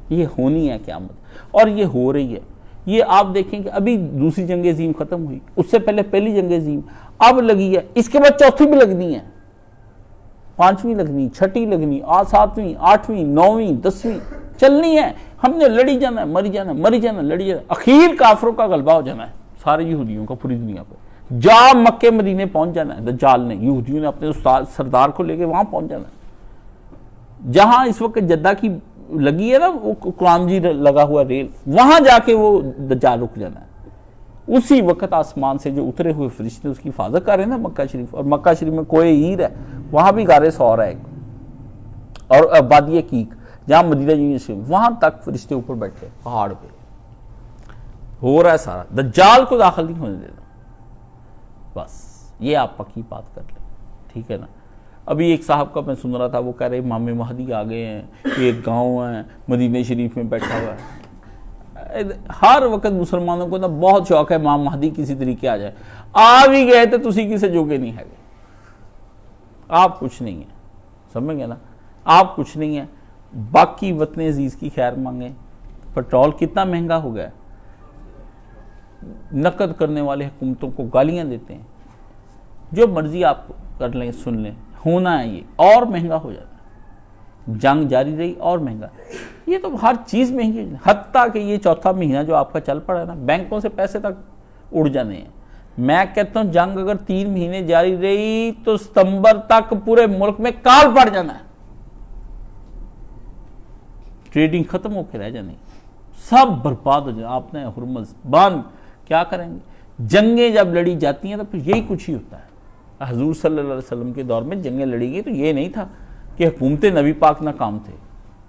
یہ ہونی ہے قیامت، اور یہ ہو رہی ہے. یہ آپ دیکھیں کہ ابھی دوسری جنگ عظیم ختم ہوئی، اس سے پہلے پہلی جنگ عظیم اب لگی ہے، اس کے بعد چوتھی بھی لگنی ہے، پانچویں لگنی، چھٹی لگنی، ساتویں، آٹھویں، نویں، 10ویں چلنی ہے. ہم نے لڑی جانا ہے، مری جانا ہے، مری جانا ہے، لڑی جانا ہے. اخیر کافروں کا غلبہ ہو جانا ہے سارے یہودیوں کا پوری دنیا پہ. جا مکے مدینے پہنچ جانا ہے دجال نے. یہودیوں نے اپنے استاد سردار کو لے کے وہاں پہنچ جانا ہے. جہاں اس وقت جدہ کی لگی ہے نا وہ قرآن جی لگا ہوا ریل، وہاں جا کے وہ دجال رک جانا ہے. اسی وقت آسمان سے جو اترے ہوئے فرشتے اس کی حفاظت کر رہے ہیں نا مکہ شریف. اور مکہ شریف میں کوئی ہیر ہے، وہاں بھی غار ثور ہے، اور وادی عقیق جہاں مدینہ یونیورسٹی، وہاں تک فرشتے اوپر بیٹھے پہاڑ پہ. ہو رہا ہے سارا. دجال کو داخل نہیں ہونے دینا. بس یہ آپ پکی بات کر لیں، ٹھیک ہے نا. ابھی ایک صاحب کا میں سن رہا تھا، وہ کہہ رہے امام مہدی آ گئے ہیں، ایک گاؤں ہے مدینہ شریف میں بیٹھا ہوا ہے. ہر وقت مسلمانوں کو نا بہت شوق ہے امام مہدی کسی طریقے آ جائے. آ بھی گئے تو تسی کسے جوگے نہیں ہے. آپ کچھ نہیں ہیں، سمجھ گئے نا، آپ کچھ نہیں ہیں. باقی وطن عزیز کی خیر مانگیں. پٹرول کتنا مہنگا ہو گیا ہے. نقد کرنے والے حکومتوں کو گالیاں دیتے ہیں. جو مرضی آپ کر لیں، سن لیں، ہونا ہے یہ اور مہنگا ہو جاتا ہے. جنگ جاری رہی اور مہنگا. یہ تو ہر چیز مہنگی ہے. حتیٰ کہ یہ چوتھا مہینہ جو آپ کا چل پڑا ہے نا، بینکوں سے پیسے تک اڑ جانے ہیں. میں کہتا ہوں جنگ اگر 3 مہینے جاری رہی تو ستمبر تک پورے ملک میں کال پڑ جانا ہے. ٹریڈنگ ختم ہو کے رہ جانی، سب برباد ہو جانا. آپ نے ہرمز بند کیا کریں گے. جنگیں جب لڑی جاتی ہیں تو پھر یہی کچھ ہی ہوتا ہے. حضور صلی اللہ علیہ وسلم کے دور میں جنگیں لڑی گئی تو یہ نہیں تھا کہ حکومت نبی پاک ناکام تھے.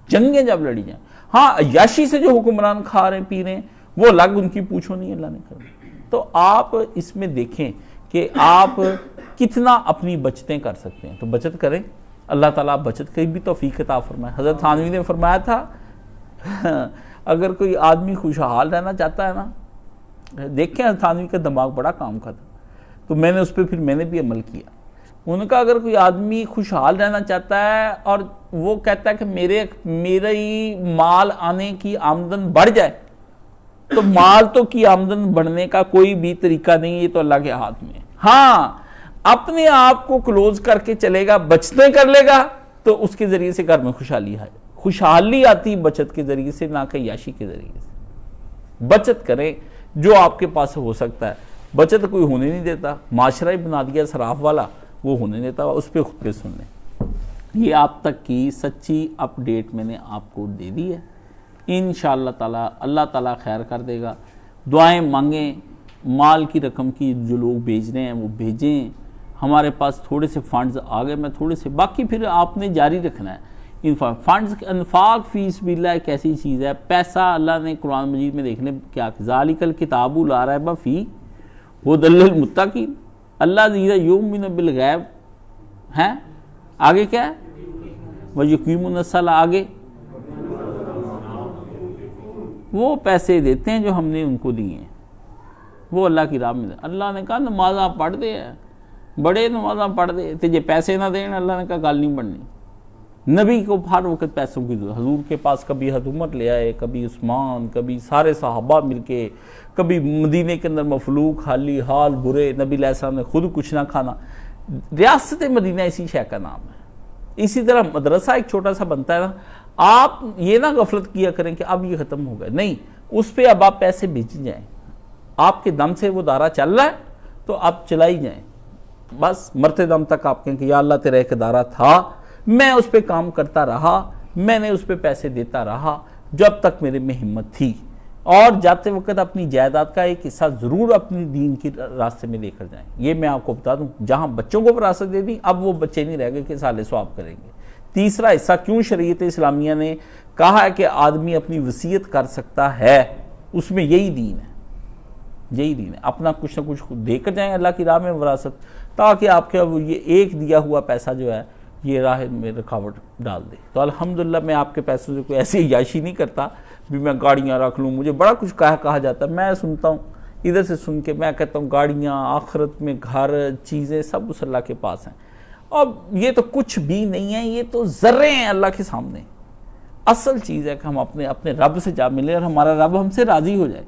جنگیں جب لڑی جائیں، ہاں عیاشی سے جو حکمران کھا رہے ہیں پی رہے ہیں وہ الگ، ان کی پوچھو نہیں اللہ نے کر. تو آپ اس میں دیکھیں کہ آپ کتنا اپنی بچتیں کر سکتے ہیں. تو بچت کریں، اللہ تعالیٰ بچت کی بھی توفیق عطا فرمائے. حضرت تھانوی نے فرمایا تھا اگر کوئی آدمی خوشحال رہنا چاہتا ہے نا، دیکھیں حضرت تھانوی کا دماغ بڑا کام کا تھا، تو میں نے اس پہ پھر میں نے بھی عمل کیا. ان کا اگر کوئی آدمی خوشحال رہنا چاہتا ہے اور وہ کہتا ہے کہ میرے ہی مال آنے کی آمدن بڑھ جائے، تو مال تو کی آمدن بڑھنے کا کوئی بھی طریقہ نہیں، یہ تو اللہ کے ہاتھ میں ہے. ہاں اپنے آپ کو کلوز کر کے چلے گا، بچتیں کر لے گا تو اس کے ذریعے سے گھر میں خوشحالی ہے. خوشحالی آتی بچت کے ذریعے سے، نہ کہ عیاشی کے ذریعے سے. بچت کریں جو آپ کے پاس ہو سکتا ہے. بچت کوئی ہونے نہیں دیتا، معاشرہ ہی بنا دیا صراف والا، وہ ہونے دیتا. اس پہ خود پہ سن لیں. یہ آپ تک کی سچی اپ ڈیٹ میں نے آپ کو دے دی ہے. انشاءاللہ تعالی اللہ تعالیٰ خیر کر دے گا. دعائیں مانگیں. مال کی رقم کی جو لوگ بھیج رہے ہیں وہ بھیجیں. ہمارے پاس تھوڑے سے فنڈز آ گئے، میں تھوڑے سے، باقی پھر آپ نے جاری رکھنا ہے. فنڈز انفاق فی سبیل اللہ ایک ایسی چیز ہے. پیسہ اللہ نے قرآن مجید میں دیکھ لیں کیا، ذالک الکتاب لا ریب فیہ ھدی للمتقین. اللہ زیدہ یؤمن بالغیب ہیں، آگے کیا ہے، وَیُقِیمُونَ الصَّلَاۃَ، آگے وہ پیسے دیتے ہیں جو ہم نے ان کو دیے ہیں، وہ اللہ کی راہ میں. اللہ نے کہا نمازاں پڑھ دے ہیں، بڑے نمازاں پڑھ دے، تجھے پیسے نہ دیں. اللہ نے کہا گل نہیں بننی. نبی کو ہر وقت پیسوں کی ضرورت. حضور کے پاس کبھی حضرت عمر لے آئے، کبھی عثمان، کبھی سارے صحابہ مل کے، کبھی مدینے کے اندر مفلوق حالی حال برے، نبی علیہ السلام نے خود کچھ نہ کھانا. ریاست مدینہ اسی شے کا نام ہے. اسی طرح مدرسہ ایک چھوٹا سا بنتا ہے نا، آپ یہ نہ غفلت کیا کریں کہ اب یہ ختم ہو گئے، نہیں، اس پہ اب آپ پیسے بھیجی جائیں. آپ کے دم سے وہ دارہ چل رہا ہے تو آپ چلائی جائیں. بس مرتے دم تک آپ کہیں کہ یا اللہ تیرا ایک ادارہ تھا، میں اس پہ کام کرتا رہا، میں نے اس پہ پیسے دیتا رہا جب تک میرے میں ہمت تھی. اور جاتے وقت اپنی جائیداد کا ایک حصہ ضرور اپنی دین کی راستے میں لے کر جائیں. یہ میں آپ کو بتا دوں, جہاں بچوں کو وراثت دے دی اب وہ بچے نہیں رہ گئے کہ سال ثواب کریں گے. تیسرا حصہ کیوں شریعت اسلامیہ نے کہا ہے کہ آدمی اپنی وصیت کر سکتا ہے, اس میں یہی دین ہے, یہی دین ہے. اپنا کچھ نہ کچھ دے کر جائیں اللہ کی راہ میں وراثت, تاکہ آپ کے یہ ایک دیا ہوا پیسہ جو ہے یہ راہ میں رکاوٹ ڈال دے. تو الحمدللہ میں آپ کے پیسوں سے کوئی ایسی عیاشی نہیں کرتا بھی میں گاڑیاں رکھ لوں. مجھے بڑا کچھ کہا جاتا ہے, میں سنتا ہوں ادھر سے سن کے, میں کہتا ہوں گاڑیاں, آخرت میں گھر, چیزیں سب اس اللہ کے پاس ہیں. اب یہ تو کچھ بھی نہیں ہے, یہ تو ذرے ہیں اللہ کے سامنے. اصل چیز ہے کہ ہم اپنے رب سے جا ملیں اور ہمارا رب ہم سے راضی ہو جائے.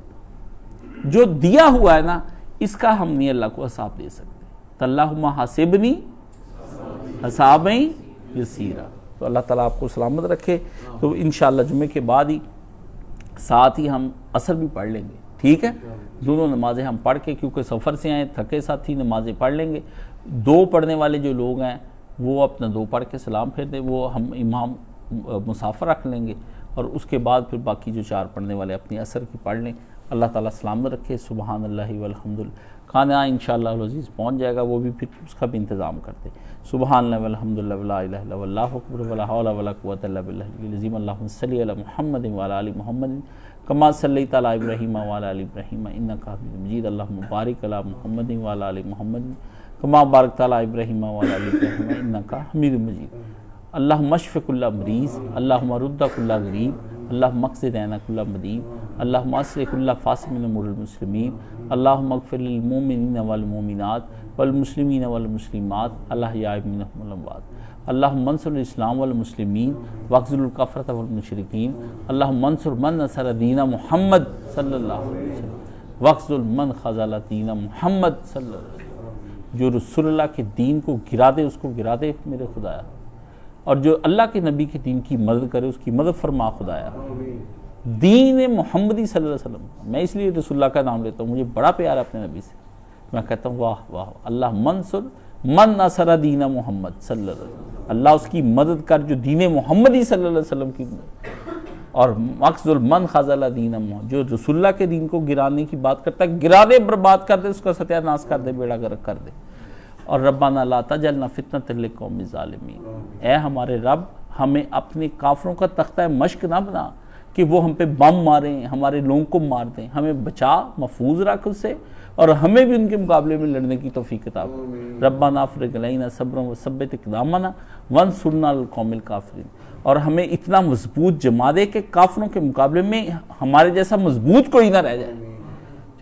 جو دیا ہوا ہے نا اس کا ہم نہیں اللہ کو حساب دے سکتے. اللہم حاسبنی حسابا یسیرا. تو اللہ تعالیٰ آپ کو سلامت رکھے. تو انشاءاللہ جمعے کے بعد ہی ساتھ ہی ہم عصر بھی پڑھ لیں گے, ٹھیک ہے. دونوں نمازیں ہم پڑھ کے, کیونکہ سفر سے آئے تھکے ساتھ ہی نمازیں پڑھ لیں گے. 2 پڑھنے والے جو لوگ ہیں وہ اپنا 2 پڑھ کے سلام پھیر دیں, وہ ہم امام مسافر رکھ لیں گے, اور اس کے بعد پھر باقی جو 4 پڑھنے والے اپنی عصر کی پڑھ لیں. اللہ تعالیٰ سلامت رکھے. سبحان اللہ والحمدللہ. کھانا انشاءاللہ العزیز پہنچ جائے گا, وہ بھی پھر اس کا بھی انتظام کرتے. سبحان اللہ والحمدللہ ولا الہ الا اللہ اکبر ولا حول ولا قوۃ الا باللہ العظیم. اللہم صلی علی محمد وعلی آل محمد کما صلیت علی ابراہیم وعلی آل ابراہیم انک حمید مجید. اللہم بارک علی محمد وعلی آل محمد کما بارکت علی ابراہیم وعلی آل ابراہیم انک حمید مجید. اللہم اشف کل مریض, اللہم رد کل غریب, اللہم اقض دین کل مدین, اللہم اصلح کل فاسد من امور المسلمین, اللہم اغفر للمؤمنین والمؤمنات والمسلمین والمسلمات الاحیاء منهم والاموات. اللہم انصر الاسلام والمسلمین واخذل الکفرۃ والمشرکین. اللہم انصر من نصر دین محمد صلی اللہ علیہ وسلم واخذل من خذل دین محمد صلی اللہ علیہ وسلم. جو رسول اللہ کے دین کو گرا دے اس کو گرا دے میرے خدایا, اور جو اللہ کے نبی کے دین کی مدد کرے اس کی مدد فرما خدایا. دین محمدی صلی اللہ علیہ وسلم, میں اس لیے رسول اللہ کا نام لیتا ہوں, مجھے بڑا پیار ہے اپنے نبی سے. میں کہتا ہوں واہ واہ, اللہ منصر من نصر دین محمد صلی اللہ علیہ وسلم. اللہ اس کی مدد کر جو دین محمدی صلی اللہ علیہ وسلم کی, اور مخذل من خذل دین محمد, جو رسول اللہ کے دین کو گرانے کی بات کرتا ہے گرا دے, برباد کر دے, اس کا ستیہ ناش کر دے, بیڑا غرق کر دے. اور ربنا لا تجعلنا فتنۃ للقوم الظالمین, اے ہمارے رب ہمیں اپنے کافروں کا تختہ مشق نہ بنا کہ وہ ہم پہ بم ماریں, ہمارے لوگوں کو مار دیں. ہمیں بچا, محفوظ رکھ اس سے, اور ہمیں بھی ان کے مقابلے میں لڑنے کی توفیق عطا کر. ربنا افرغ علینا صبرا وثبت اقدامنا وانصرنا علی القوم الکافرین. اور ہمیں اتنا مضبوط جما دے کہ کافروں کے مقابلے میں ہمارے جیسا مضبوط کوئی نہ رہ جائے.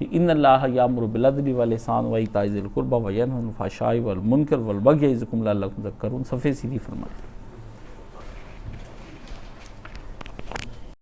ان اللہ یامر بالعدل والاحسان وایتاء ذی القربی وینہی عن الفحشاء والمنکر والبغی یعظکم لعلکم تذکرون. صفحے سیدھی فرمائیں.